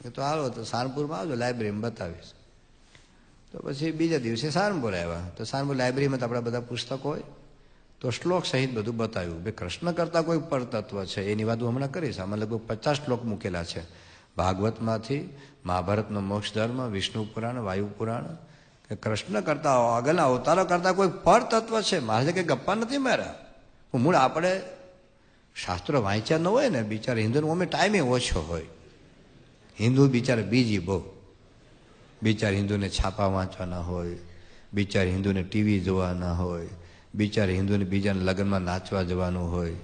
એ તો આવો તો સારંગપુરમાં આવજો, લાઇબ્રેરીમાં બતાવીશ. તો પછી બીજા દિવસે સારંગપુર આવ્યા. તો સારંગપુર લાઇબ્રેરીમાં તો આપણા બધા પુસ્તકો હોય, તો શ્લોક સહિત બધું બતાવ્યું. ભાઈ કૃષ્ણ કરતાં કોઈ પરતત્વ છે એની વાત હું હમણાં કરીશ. આમાં લગભગ 50 શ્લોક મૂકેલા છે. ભાગવતમાંથી, મહાભારતનો મોક્ષ ધર્મ, વિષ્ણુ પુરાણ, વાયુ પુરાણ, કે કૃષ્ણ કરતા આગળના અવતારો કરતાં કોઈ પરતત્વ છે. મારે કંઈ ગપ્પા નથી માર્યા. મૂળ આપણે શાસ્ત્રો વાંચ્યા ન હોય ને, બિચારા હિન્દુનો અમે ટાઈમે ઓછો હોય. હિન્દુ બિચારા બીજી બહુ. બિચારા હિન્દુને છાપા વાંચવાના હોય, બિચારા હિન્દુને ટીવી જોવાના હોય, બિચારા હિન્દુને બીજાના લગ્નમાં નાચવા જવાનું હોય,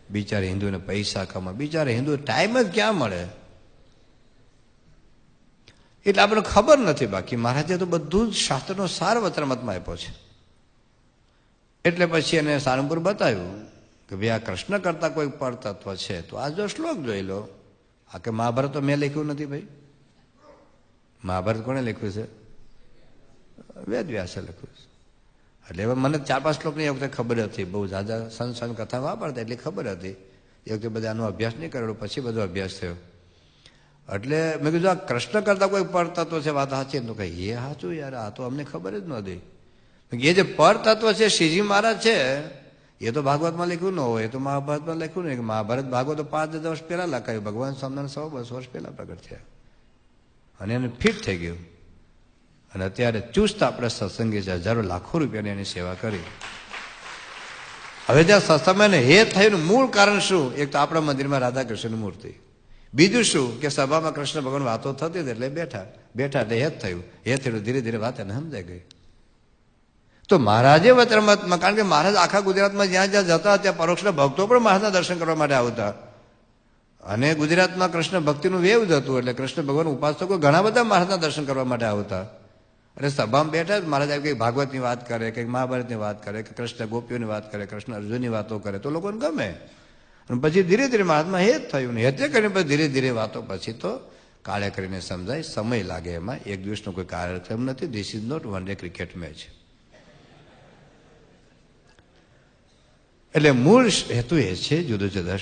બિચારા હિન્દુને પૈસા કમા, બિચારા હિન્દુ ટાઈમ જ ક્યાં મળે? એટલે આપણને ખબર નથી. બાકી મહારાજે તો બધું જ શાસ્ત્રનો સાર વચનામૃતમાં આપ્યો છે. એટલે પછી એને સારંગપુર બતાવ્યું કે ભાઈ આ કૃષ્ણ કરતા કોઈ પરતત્વ છે તો આ જો શ્લોક જોઈ લો. આ કે મહાભારત તો મેં લખ્યું નથી ભાઈ. મહાભારત કોને લખ્યું છે? વેદ વ્યાસે લખ્યું છે. એટલે હવે મને 4-5 શ્લોકની એ વખતે ખબર હતી. બહુ ઝાઝા સંત કથા વાપરતા એટલે ખબર હતી. એ વખતે બધા આનો અભ્યાસ નહીં કરેલો, પછી બધો અભ્યાસ થયો. એટલે મેં કીધું આ કૃષ્ણ કરતા કોઈ પરતત્વ છે, વાત સાચી? તો કહે એ સાચું યાર, આ તો અમને ખબર જ નહોતી. એ જે પરતત્વ છે શ્રીજી મહારાજ છે એ તો ભાગવતમાં લખ્યું ન હોય, એ તો મહાભારતમાં લખ્યું નહીં. મહાભારત ભાગવત 5 વર્ષ પહેલા લખાયું. ભગવાન સ્વામિનારાયણ 100-200 વર્ષ પહેલા પ્રગટ થયા અને એને ફિટ થઈ ગયું. અને અત્યારે ચુસ્ત આપણે સત્સંગી છે, હજારો લાખો રૂપિયાની એની સેવા કરી. હવે જ્યાં સત્સંગમાં હેત થયું મૂળ કારણ શું? એક તો આપણા મંદિરમાં રાધા કૃષ્ણની મૂર્તિ. બીજું શું કે સભામાં કૃષ્ણ ભગવાન વાતો થતી હતી એટલે બેઠા એટલે હેત થયું. હેત થયું ધીરે ધીરે વાત એને સમજાઈ ગઈ. તો મહારાજે વચનામૃતમાં, કારણ કે મહારાજ આખા ગુજરાતમાં જ્યાં જ્યાં જતા ત્યાં પરોક્ષના ભક્તો પણ મહારાજના દર્શન કરવા માટે આવતા. અને ગુજરાતમાં કૃષ્ણ ભક્તિનું વેવ જ હતું એટલે કૃષ્ણ ભગવાન ઉપાસકો ઘણા બધા મહારાજના દર્શન કરવા માટે આવતા. અને સભામાં બેઠા જ મહારાજ કંઈક ભાગવતની વાત કરે, કંઈક મહાભારતની વાત કરે, કે કૃષ્ણ ગોપીઓની વાત કરે, કૃષ્ણ અર્જુનની વાતો કરે તો લોકોને ગમે. અને પછી ધીરે ધીરે મહારાજમાં હેત થયું ને હેતે કરીને પછી ધીરે ધીરે વાતો પછી તો કાળે કરીને સમજાય. સમય લાગે એમાં, એક દિવસનો કોઈ કાર્યક્રમ નથી. This is not one day cricket match. એટલે મૂળ હેતુ એ છે જુદો જુદા,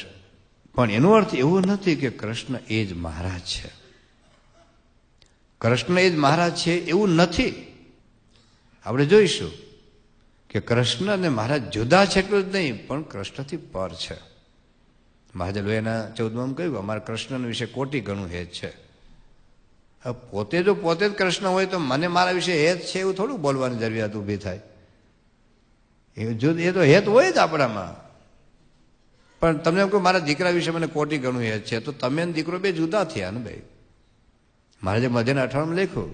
પણ એનો અર્થ એવો નથી કે કૃષ્ણ એ જ મહારાજ છે. કૃષ્ણ એ જ મહારાજ છે એવું નથી. આપણે જોઈશું કે કૃષ્ણ અને મહારાજ જુદા છે એટલું જ નહીં, પણ કૃષ્ણથી પર છે. મહારાજે લોહીના 14માં કહ્યું અમારા કૃષ્ણ વિશે કોટી ગણું હેત છે. પોતે જો પોતે જ કૃષ્ણ હોય તો મને મારા વિશે હેત છે એવું થોડું બોલવાની જરૂરિયાત ઊભી થાય. એ તો હેત હોય જ આપણામાં. પણ તમને એમ કહું મારા દીકરા વિશે મને કોટી ગણું હેત છે તો તમે દીકરો બે જુદા થયા ને ભાઈ. મહારાજે મધ્યના 18માં લખ્યું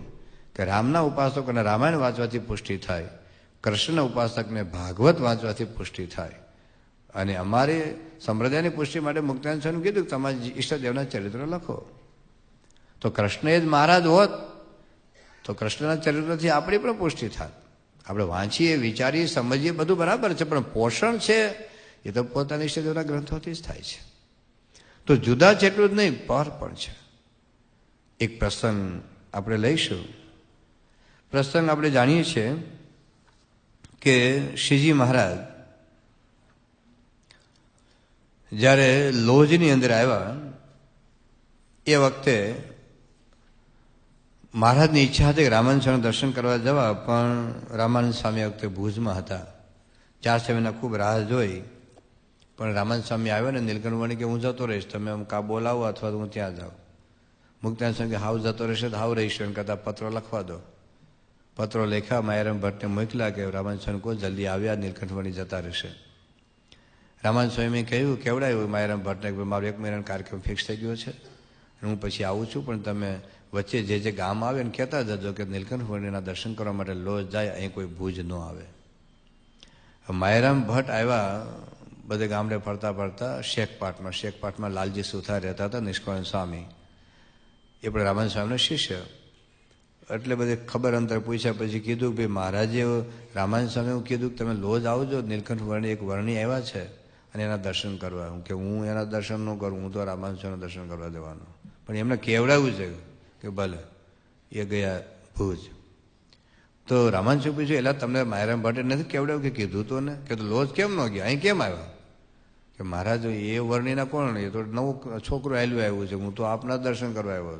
કે રામના ઉપાસકોને રામાયણ વાંચવાથી પુષ્ટિ થાય, કૃષ્ણના ઉપાસકને ભાગવત વાંચવાથી પુષ્ટિ થાય. અને અમારે સંપ્રદાયની પુષ્ટિ માટે મુક્તાનંદ સ્વામીએ કીધું કે તમારા ઈષ્ટદેવના ચરિત્ર લખો. તો કૃષ્ણ એ જ મહારાજ હોત તો કૃષ્ણના ચરિત્રથી આપણી પણ પુષ્ટિ થાય. આપણે વાંચીએ, વિચારીએ, સમજીએ બધું બરાબર છે, પણ પોષણ છે એ તો પોતાના ઈષ્ટદેવના ગ્રંથોથી જ થાય છે. તો જુદા છે એટલું જ નહીં, પર પણ છે. એક પ્રસંગ આપણે લઈશું. પ્રસંગ આપણે જાણીએ છીએ કે શ્રીજી મહારાજ જ્યારે લોજની અંદર આવ્યા એ વખતે મહારાજની ઈચ્છા હતી કે રામાનંદ સ્વામી દર્શન કરવા જવા, પણ રામાનંદ સ્વામી વખતે ભુજમાં હતા. 4 મહિના ખૂબ રાહ જોઈ, પણ રામાનંદ સ્વામી આવ્યો ને નીલકંઠ વણી કે હું જતો રહીશ, તમે આમ કા બોલાવો અથવા તો હું ત્યાં જાઉં. મુક્તાનંદ સ્વામી હાવ જતો રહેશે તો હાવ રહીશ, એમ કરતા પત્રો લખવા દો. પત્રો લેખા માયારામ ભટ્ટને મોકલા કે રામાનંદ સ્વામી કહો જલ્દી આવ્યા, નીલકંઠ વણી જતા રહેશે. રામાનંદ સ્વામીએ કહ્યું કેવડાયું માયારામ ભટ્ટને મારો 1 મહિનાનો કાર્યક્રમ ફિક્સ થઈ ગયો છે, હું પછી આવું છું, પણ તમે વચ્ચે જે ગામ આવે ને કહેતા જજો કે નીલકંઠ વર્ણિના દર્શન કરવા માટે લોજ જાય, અહીં કોઈ ભુજ ન આવે. માયારામ ભટ્ટ આવ્યા બધે ગામડે ફરતા ફરતા શેખપાટમાં લાલજી સુથાર રહેતા હતા, નિષ્કાળ સ્વામી એ પણ રામાનંદ સ્વામીનો શિષ્ય. એટલે બધે ખબર અંતર પૂછ્યા પછી કીધું કે ભાઈ મહારાજે રામાનંદ સ્વામી એવું કીધું કે તમે લોજ આવજો, નીલકંઠ વર્ણી એક વર્ણી આવ્યા છે અને એના દર્શન કરવા. કે હું એના દર્શન ન કરું, હું તો રામાનંદ સ્વામીના દર્શન કરવા જવાનું. પણ એમને કેવડાવ્યું છે કે ભલે. એ ગયા ભુજ. તો રામાનંદ સ્વામી પૂછ્યું એટલે તમને માયારામ ભટ્ટે નથી કેવડાવ્યું કે કીધું તો ને, કે તો લોજ કેમ ન ગયા, અહીં કેમ આવ્યા? કે મહારાજ એ વર્ણીના કોણ, એ તો નવું છોકરું આવ્યું છે, હું તો આપના દર્શન કરવા આવ્યો.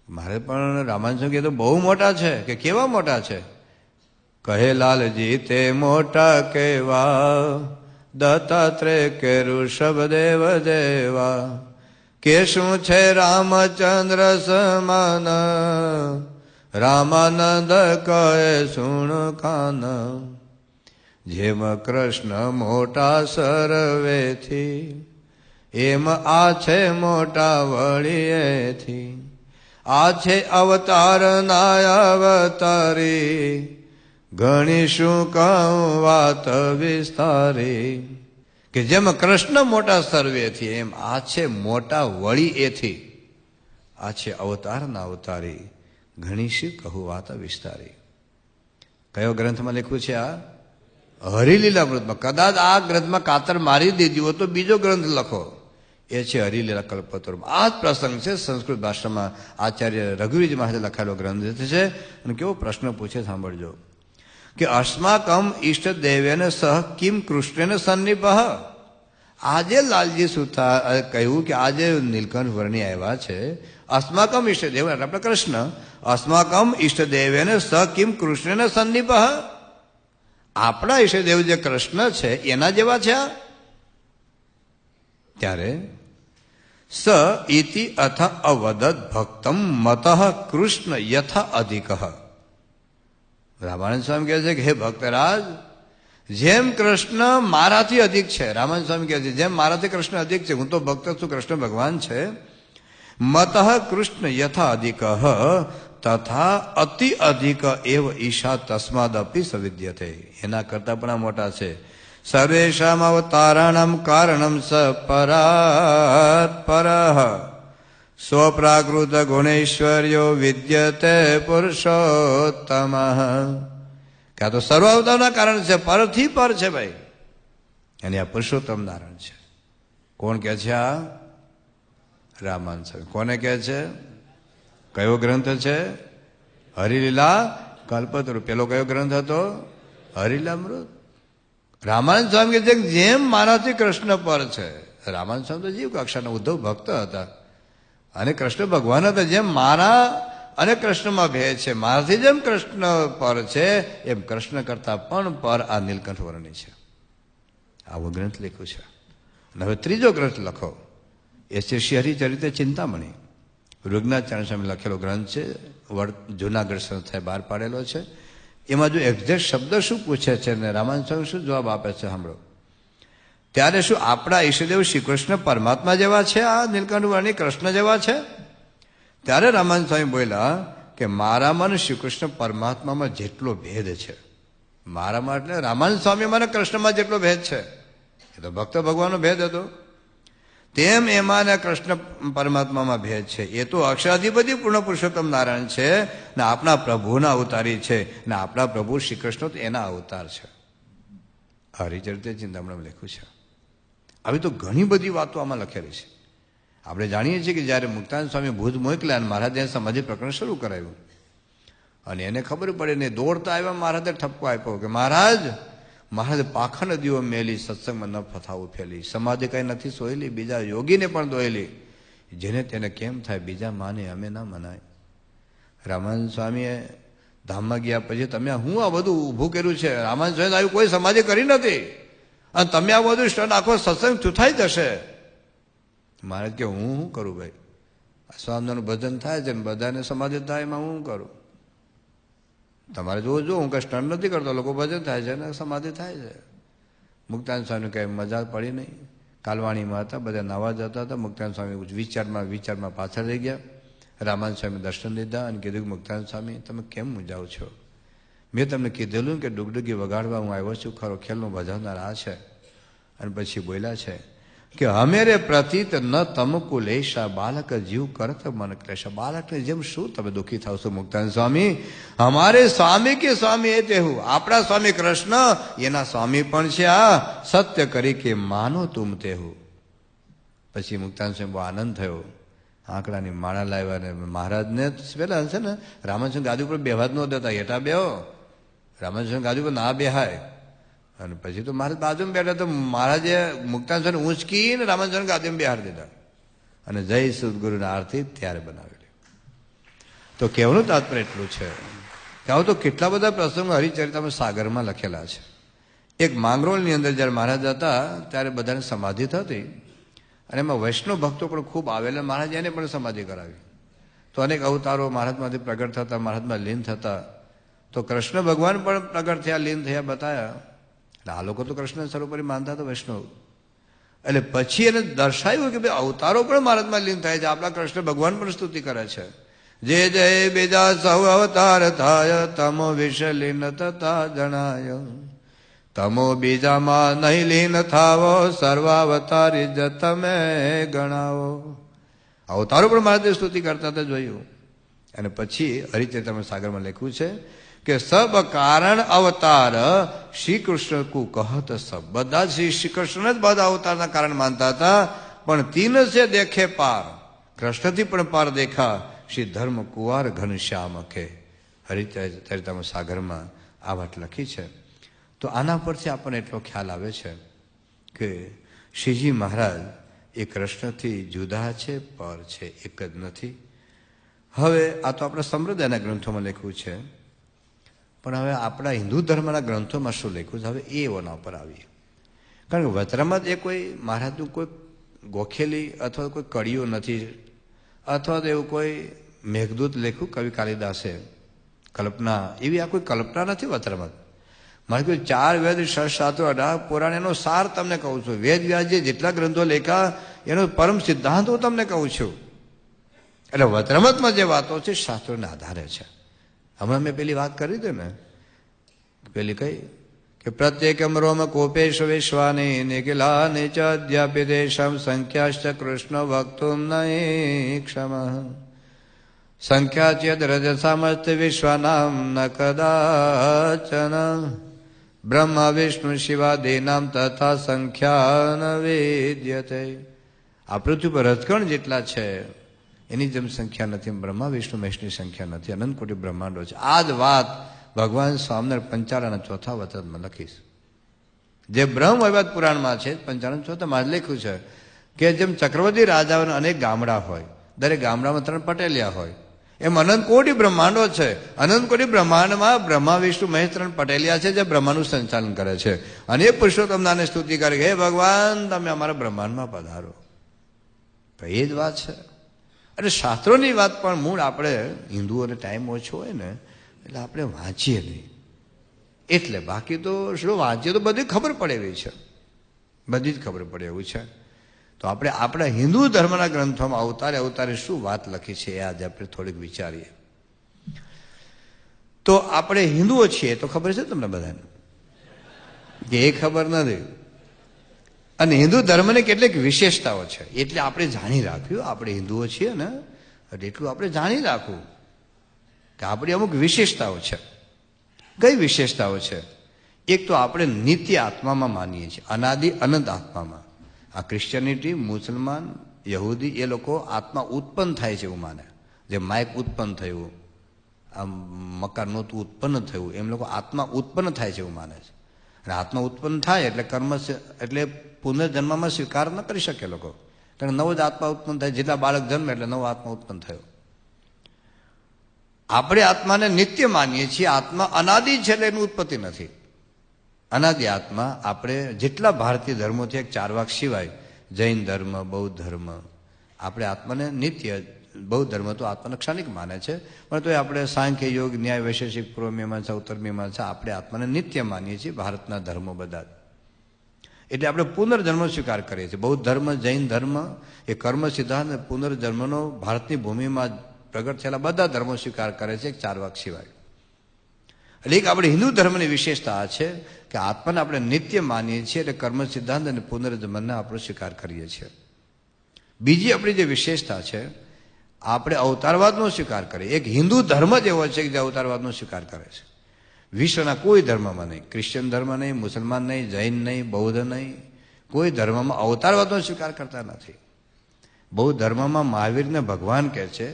મારે પણ રામાનંદ સ્વામી તો બહુ મોટા છે. કે કેવા મોટા છે? કહે લાલજી તે મોટા કેવા, દત્તાત્રેય કે ઋષભદેવ દેવા, કે શું છે રામચંદ્ર સમાન, રામાનંદ કહે સુણ કાન. જેમ કૃષ્ણ મોટા સર્વેથી, એમ આ છે મોટા વળીએથી. આ છે અવતાર ના અવતારી, ઘણી શું કહું વાત વિસ્તારી. કે જેમ કૃષ્ણ મોટા સર્વેથી એમ આ છે મોટા વળી એથી. આ છે અવતારના અવતારી, ઘણી શી કહું વાત વિસ્તારી. કયો ગ્રંથમાં લખ્યું છે? આ હરિલીલામૃતમાં. કદાચ આ ગ્રંથમાં કાતર મારી દીધી હોય તો બીજો ગ્રંથ લખો. એ છે હરિલીલા કલ્પતરુ. આ જ પ્રસંગ છે. સંસ્કૃત ભાષામાં આચાર્ય રઘુવીર મહારાજે લખાયેલો ગ્રંથ છે. અને કેવો પ્રશ્ન પૂછે સાંભળજો કે અસ્માકમ ઈષ્ટ દેવેન સહ કિમ કૃષ્ણેન સન્નિપઃ. આજે લાલજી સુથા કહ્યું કે આજે નીલકંઠ વર્ણિ આવ્યા છે. અસ્માકમ ઈષ્ટ દેવ એટલે આપણે કૃષ્ણ. અસ્માકમ ઈષ્ટ દેવેન સહ કિમ કૃષ્ણેન સન્નિપઃ. આપણા ઈષ્ટદેવ જે કૃષ્ણ છે એના જેવા છે. ત્યારે સ ઇતિ અથ અવદત ભક્તમ મત કૃષ્ણ યથા અધિક. રામાનંદ સ્વામી કહે છે કે હે ભક્તરાજ, જેમ કૃષ્ણ મારાથી અધિક છે. રામાનંદ સ્વામી કહે છે જેમ મારાથી કૃષ્ણ અધિક છે, હું તો ભક્ત છું, કૃષ્ણ ભગવાન છે. મત કૃષ્ણ યથા અધિક તથા અતિ અધિક એવ ઈશા તસ્માદપી સવિદ્યતે. એના કરતા પણ આ મોટા છે. સર્વેષામ અવતારાણામ કારણમ સ પરાત પરઃ સ્વપ્રાકૃત ગુણેશ્વર્યો વિદ્યતે પુરુષોત્તમ. ક્યાં તો સર્વ અવતારના કારણ છે, પરથી પર છે ભાઈ. અને આ પુરુષોત્તમ નારાયણ છે. કોણ કે છે? આ રામાનંદ સ્વામી. કોને કહે છે? કયો ગ્રંથ છે? હરિલીલા કલ્પતરુ. પેલો કયો ગ્રંથ હતો? હરિલીલામૃત. રામાનંદ સ્વામી કહે છે જેમ મારાથી કૃષ્ણ પર છે. રામાનંદ સ્વામી તો જીવ કક્ષાના ઉદ્ધવ ભક્ત હતા અને કૃષ્ણ ભગવાન હતા. જેમ મારા અને કૃષ્ણમાં ભેદ છે, મારાથી જેમ કૃષ્ણ પર છે એમ કૃષ્ણ કરતા પણ પર આ નીલકંઠ વર્ણિ છે. આવો ગ્રંથ લખ્યો છે. અને હવે ત્રીજો ગ્રંથ લખો. એ છે શ્રી હરિચરિત્ર ચિંતામણી. રુગનાથચરણ સ્વામી લખેલો ગ્રંથ છે. જુનાગઢ સંસ્થાએ બહાર પાડેલો છે. એમાં જો એક્ઝેક્ટ શબ્દ શું પૂછે છે અને રામાનંદ સ્વામી શું જવાબ આપે છે સાંભળો. ત્યારે શું આપણા ઈષ્ટદેવ શ્રી કૃષ્ણ પરમાત્મા જેવા છે? આ નીલકંઠ વર્ણિ કૃષ્ણ જેવા છે? ત્યારે રામાનંદ સ્વામી બોલ્યા કે મારામાં શ્રી કૃષ્ણ પરમાત્મામાં જેટલો ભેદ છે, મારામાં એટલે રામાનંદ સ્વામી મને કૃષ્ણમાં જેટલો ભેદ છે, એ તો ભક્ત ભગવાનનો ભેદ હતો, તેમ એમાં ને કૃષ્ણ પરમાત્મામાં ભેદ છે. એ તો અક્ષરાધિપતિ પૂર્ણ પુરુષોત્તમ નારાયણ છે ને આપણા પ્રભુના અવતારી છે ને આપણા પ્રભુ શ્રી કૃષ્ણ તો એના અવતાર છે. હરિચરિત્ર ચિંતામણીમાં લખ્યું છે. આવી તો ઘણી બધી વાતો આમાં લખેલી છે. આપણે જાણીએ છીએ કે જ્યારે મુક્તાનંદ સ્વામી ભુજ મોકલ્યા અને મહારાજે સમાધિ પ્રકરણ શરૂ કરાવ્યું અને એને ખબર પડે ને દોડતા આવ્યા, મહારાજે ઠપકો આપ્યો કે મહારાજ પાખંડ નદીઓ મેલી, સત્સંગમાં ન ફથાવું ફેલી, સમાધિ કઈ નથી સોયેલી, બીજા યોગીને પણ દોયેલી, જેને તેને કેમ થાય, બીજા માને અમે ના મનાય. રામાનંદ સ્વામીએ ધામમાં ગયા પછી તમે હું આ બધું ઊભું કર્યું છે? રામાનંદ સ્વામી આવી કોઈ સમાધિ કરી નથી અને તમે આ બધું સ્ટન આખો સત્સંગ ચૂથાઈ જશે. મહારાજ કે હું શું કરું ભાઈ? સ્વામિનારાયણનું ભજન થાય છે ને બધાને સમાધિ થાય, એમાં હું કરું? તમારે જો હું કઈ સ્ટન નથી કરતો, લોકો ભજન થાય છે ને સમાધિ થાય છે. મુક્તાનંદ સ્વામી કઈ મજા પડી નહીં. કાલવાણીમાં હતા, બધા નાવા જતા હતા. મુક્તાનંદ સ્વામી વિચારમાં પાછળ રહી ગયા. રામાનંદ સ્વામી દર્શન લીધા અને કીધું કે મુક્તાનંદ સ્વામી તમે કેમ મૂંઝાવ છો? મેં તમને કીધેલું કે ડુગડુગી વગાડવા હું આવ્યો છું ખરો, ખેલનું ભજવનાર આ છે. અને પછી બોલ્યા છે કે હમેરે પ્રતીત ન તમકુ લેશા બાલક જીવ કરત મન ક્લેશા. બાળકને જેમ શું તમે દુઃખી થાવ છો મુક્તાનંદ સ્વામી? અમારે સ્વામી કે સ્વામી એ તેવું, આપણા સ્વામી કૃષ્ણ એના સ્વામી પણ છે. આ સત્ય કરી કે માનો તુમ તેવું. પછી મુક્તાનંદ સ્વામી બહુ આનંદ થયો. આંકડાની માળા લાવ્યા ને મહારાજને પેલા છે ને રામાનંદ સ્વામી ગાદી ઉપર બેહવા જ ન દેતા, હેઠા બેહો, રામાનંદ સ્વામી ગાદી ઉપર ના બેહાય. અને પછી તો મહારાજ બાજુમાં બેઠા તો મહારાજે મુક્તાનંદ સ્વામી ઊંચકીને રામાનંદ સ્વામી ગાદીમાં બેહાડી દીધા અને જય સદગુરુના આરતી ત્યારે બનાવેલી. તો કહેવાનું તાત્પર્ય એટલું છે કે આવું તો કેટલા બધા પ્રસંગો હરિચરિત્રમાં સાગરમાં લખેલા છે. એક માંગરોળની અંદર જ્યારે મહારાજ હતા ત્યારે બધાને સમાધિ થતી અને એમાં વૈષ્ણવ ભક્તો પણ ખૂબ આવેલા. મહારાજ એને પણ સમાધિ કરાવી. તો અનેક અવતારો મહારાજમાંથી પ્રગટ થતા, મહારાજમાં લીન થતા. તો કૃષ્ણ ભગવાન પણ પ્રગટ થયા, લીન થયા બતાયા. એટલે આ લોકો તો કૃષ્ણ સર્વોપરી માનતા હતા વૈષ્ણવ. એટલે પછી એને દર્શાવ્યું કે ભાઈ અવતારો પણ મહારાજમાં લીન થાય છે. આપણા કૃષ્ણ ભગવાન પણ સ્તુતિ કરે છે. જે જય બીજા સૌ અવતાર થાય, તમો વિષ લીન તથા જણાય. તમો બીજામાં નહીં લીન થાવો, સર્વાવતારી જ તમે ગણાવો. અવતારો પણ મહારાજે સ્તુતિ કરતા હતા જોયું. અને પછી હરિચરિતામૃત સાગરમાં લખ્યું છે કે સબ કારણ અવતાર શ્રી કૃષ્ણ કુ કહત સબ. બધા શ્રી કૃષ્ણ જ બધા અવતારના કારણ માનતા હતા, પણ તીન સે દેખે પાર, કૃષ્ણથી પણ પાર દેખા શ્રી ધર્મ કુંવર ઘનશ્યામ કે. હરિચરિતામૃત સાગરમાં આ વાત લખી છે. તો આના પરથી આપણને એટલો ખ્યાલ આવે છે કે શ્રીજી મહારાજ એ કૃષ્ણથી જુદા છે, પર છે, એક જ નથી. હવે આ તો આપણા સંપ્રદાયના ગ્રંથોમાં લખ્યું છે, પણ હવે આપણા હિન્દુ ધર્મના ગ્રંથોમાં શું લખ્યું છે હવે એ ઓના ઉપર આવીએ. કારણ કે વચરામાં એ કોઈ મહારાજનું કોઈ ગોખેલી અથવા કોઈ કડીઓ નથી, અથવા તો એવું કોઈ મેઘદૂત લખ્યું કવિ કાલિદાસે કલ્પના, એવી આ કોઈ કલ્પના નથી વચરામાં. મારે કોઈ 4 વેદ 6 શાસ્ત્રો 18 પુરાણ એનો સાર તમને કહું છું. વેદ વ્યાસજીએ જેટલા ગ્રંથો લખ્યા એનો પરમ સિદ્ધાંત હું તમને કહું છું. એટલે વચરામતમાં જે વાતો છે શાસ્ત્રોના આધારે છે. હમણાં મેં પેલી વાત કરી હતી ને, પેલી કઈ કે પ્રત્યેકમ રોમ કોપેશ વિશ્વાની નિખિલા નિચ અધ્યાપિતેષામ સંખ્યાશ્ચ કૃષ્ણ વક્તુમ નહી ક્ષમ સંખ્યા ચેદ રજસામસ્ત વિશ્વાનામ ન કદાચન બ્રહ્મા વિષ્ણુ શિવાદીનામ તથા સંખ્યા ન વેદ્યતે. આ પૃથ્વી પર રજકણ જેટલા છે એની જેમ સંખ્યા નથી, બ્રહ્મા વિષ્ણુ મહેશની સંખ્યા નથી, અનંત કોટી બ્રહ્માંડો છે. આ જ વાત ભગવાન સ્વામિનારાયણ 55ના ચોથા વચનમાં લખીશ. જે બ્રહ્મ વૈવત પુરાણમાં છે 55 ચોથામાં લખ્યું છે કે જેમ ચક્રવર્તી રાજાઓના અનેક ગામડા હોય, દરેક ગામડામાં 3 પટેલિયા હોય, એમ અનંત કોટી બ્રહ્માંડો છે. અનંત કોટી બ્રહ્માંડમાં બ્રહ્મા વિષ્ણુ મહેશ 3 પટેલિયા છે જે બ્રહ્માંડનું સંચાલન કરે છે. અને એ પુરુષોત્તમ નાને સ્તુતિ કરે હે ભગવાન તમે અમારા બ્રહ્માંડમાં પધારો. તો એ જ વાત છે. એટલે શાસ્ત્રોની વાત પણ મૂળ આપણે હિન્દુઓને ટાઈમ ઓછો હોય ને એટલે આપણે વાંચીએ નહીં. એટલે બાકી તો શું વાંચીએ તો બધી ખબર પડે એવી છે, બધી જ ખબર પડે એવું છે. તો આપણે આપણા હિન્દુ ધર્મના ગ્રંથોમાં અવતારે અવતારે શું વાત લખી છે એ આજે આપણે થોડીક વિચારીએ. તો આપણે હિન્દુઓ છીએ તો ખબર છે તમને બધાને કે એ ખબર નથી. અને હિન્દુ ધર્મની કેટલીક વિશેષતાઓ છે એટલે આપણે જાણી રાખ્યું. આપણે હિન્દુઓ છીએ ને એટલે એટલું આપણે જાણી રાખવું કે આપણી અમુક વિશેષતાઓ છે. કઈ વિશેષતાઓ છે? એક તો આપણે નિત્ય આત્મામાં માનીએ છીએ, અનાદિ અનંત આત્મામાં. આ ક્રિશ્ચિયનિટી, મુસલમાન, યહૂદી એ લોકો આત્મા ઉત્પન્ન થાય છે એવું માને. જે માઇક ઉત્પન્ન થયું, આ મકાન નહોતું ઉત્પન્ન થયું, એમ લોકો આત્મા ઉત્પન્ન થાય છે એવું માને છે. અને આત્મા ઉત્પન્ન થાય એટલે કર્મ એટલે પુનર્જન્મમાં સ્વીકાર ન કરી શકે લોકો. કારણ નવો જ આત્મા ઉત્પન્ન થાય, જેટલા બાળક જન્મે એટલે નવો આત્મા ઉત્પન્ન થયો. આપણે આત્માને નિત્ય માનીએ છીએ. આત્મા અનાદિ છે એટલે એની ઉત્પત્તિ નથી. અનાદિ આત્મા આપણે જેટલા ભારતીય ધર્મોથી 4 વાક સિવાય જૈન ધર્મ, બૌદ્ધ ધર્મ, આપણે આત્માને નિત્ય, બૌદ્ધ ધર્મ તો આત્માને ક્ષણિક માને છે, પણ તો આપણે સાંખ્ય યોગ, ન્યાય, વૈશેષિક, પૂર્વ મીમાંસા, ઉત્તર મીમાંસા આપણે આત્માને નિત્ય માનીએ છીએ. ભારતના ધર્મો બધા એટલે આપણે પુનર્જન્મ સ્વીકાર કરીએ છીએ. બૌદ્ધ ધર્મ, જૈન ધર્મ એ કર્મ સિદ્ધાંત પુનર્જન્મનો ભારતની ભૂમિમાં પ્રગટ થયેલા બધા ધર્મો સ્વીકાર કરે છે 4 વાક સિવાય. એટલે એક આપણે હિન્દુ ધર્મની વિશેષતા આ છે કે આત્માને આપણે નિત્ય માનીએ છીએ એટલે કર્મ સિદ્ધાંત અને પુનર્જન્મને આપણે સ્વીકાર કરીએ છીએ. બીજી આપણી જે વિશેષતા છે આપણે અવતારવાદનો સ્વીકાર કરીએ. એક હિન્દુ ધર્મ જ એવો છે કે જે અવતારવાદનો સ્વીકાર કરે છે. વિશ્વના કોઈ ધર્મમાં નહીં, ક્રિશ્ચિયન ધર્મ નહીં, મુસલમાન નહીં, જૈન નહીં, બૌદ્ધ નહીં, કોઈ ધર્મમાં અવતારવાદનો સ્વીકાર કરતા નથી. બૌદ્ધ ધર્મમાં મહાવીરને ભગવાન કહે છે.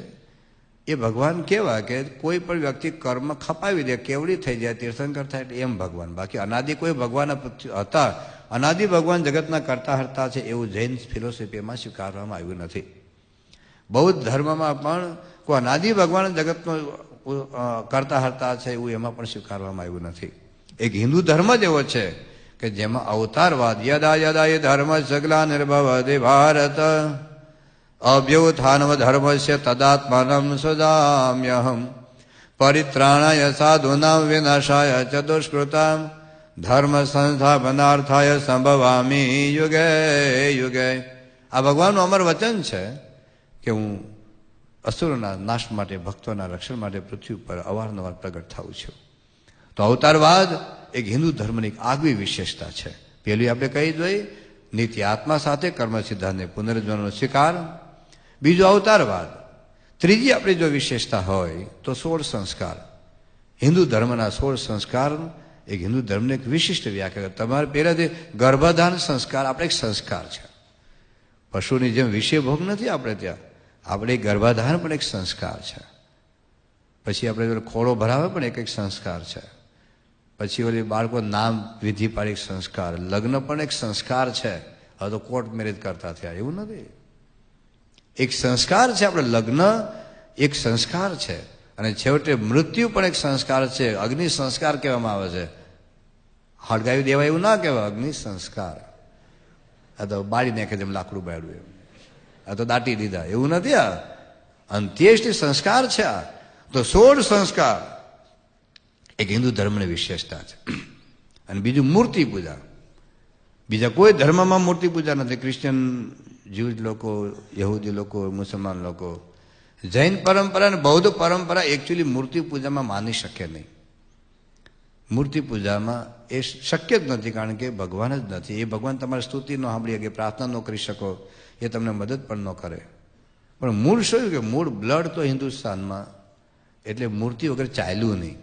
એ ભગવાન કેવા કે કોઈ પણ વ્યક્તિ કર્મ ખપાવી દે, કેવડી થઈ જાય, તીર્થંકર થાય એટલે એમ ભગવાન. બાકી અનાદિ કોઈ ભગવાન હતા, અનાદિ ભગવાન જગતના કરતા હરતા છે એવું જૈન ફિલોસોફીમાં સ્વીકારવામાં આવ્યું નથી. બૌદ્ધ ધર્મમાં પણ કોઈ અનાદિ ભગવાન જગતનો કરતા હરતા છે એવું એમાં પણ સ્વીકારવામાં આવ્યું નથી. એક હિન્દુ ધર્મ જ એવો છે કે જેમાં અવતારવાદ યદા યદા એ ધર્મ સગલા નિર્ભવદે ભારત અભ્યુત્થાનવ ધર્મસ્ય તદાત્માનમ સદામ્યહમ પરિત્રાણાય સાધુનામ વિનાશાય ચ દુષ્કૃતામ ધર્મ સંસ્થાપનાર્થાય સંભવામી યુગે યુગે. આ ભગવાનનું અમર વચન છે કે હું અસુરોના નાશ માટે, ભક્તોના રક્ષણ માટે પૃથ્વી ઉપર અવારનવાર પ્રગટ થાઉં છું. તો અવતારવાદ એક હિન્દુ ધર્મની એક આગવી વિશેષતા છે. પેલી આપણે કહી દઈએ નિત્ય આત્મા સાથે કર્મ સિદ્ધાંતને પુનર્જન્મનો સ્વીકાર. બીજું અવતારવાદ. ત્રીજી આપણી જો વિશેષતા હોય તો 16 સંસ્કાર. હિન્દુ ધર્મના 16 સંસ્કાર એક હિન્દુ ધર્મને એક વિશિષ્ટ વ્યાખ્યા. તમારે પહેલાથી ગર્ભાધાન સંસ્કાર આપણે એક સંસ્કાર છે. પશુની જેમ વિષય ભોગ નથી આપણે ત્યાં. આપણે ગર્ભાધાન પણ એક સંસ્કાર છે. પછી આપણે ખોળો ભરાવે પણ એક સંસ્કાર છે. પછી ઓલી બાળકો નામ વિધિ પાડી એક સંસ્કાર. લગ્ન પણ એક સંસ્કાર છે. હવે તો કોર્ટ મેરેજ કરતા થયા, એવું નથી. એક સંસ્કાર છે. આપણે લગ્ન એક સંસ્કાર છે. અને છેવટે મૃત્યુ પણ એક સંસ્કાર છે. અગ્નિ સંસ્કાર કહેવામાં આવે છે. હળગાવી દેવાય એવું ના કહેવાય, અગ્નિ સંસ્કાર. આ તો બાળી નાખે જેમ લાકડું બાળ્યું એમ, આ તો દાટી દીધા, એવું નથી. આ અંત્યેષ્ટિ સંસ્કાર છે. આ તો 16 સંસ્કાર એક હિન્દુ ધર્મની વિશેષતા છે. અને બીજું મૂર્તિ પૂજા. બીજા કોઈ ધર્મમાં મૂર્તિ પૂજા નથી. ક્રિશ્ચિયન, જ્યુ લોકો, યહૂદી લોકો, મુસલમાન લોકો, જૈન પરંપરા અને બૌદ્ધ પરંપરા એકચ્યુઅલી મૂર્તિ પૂજામાં માની શકે નહીં. મૂર્તિ પૂજામાં એ શક્ય જ નથી, કારણ કે ભગવાન જ નથી. એ ભગવાન તમારી સ્તુતિ ન સાંભળી શકે, પ્રાર્થના ન કરી શકો, એ તમને મદદ પણ ન કરે. પણ મૂળ શું કે મૂળ બ્લડ તો હિન્દુસ્તાનમાં, એટલે મૂર્તિ વગર ચાલ્યું નહીં.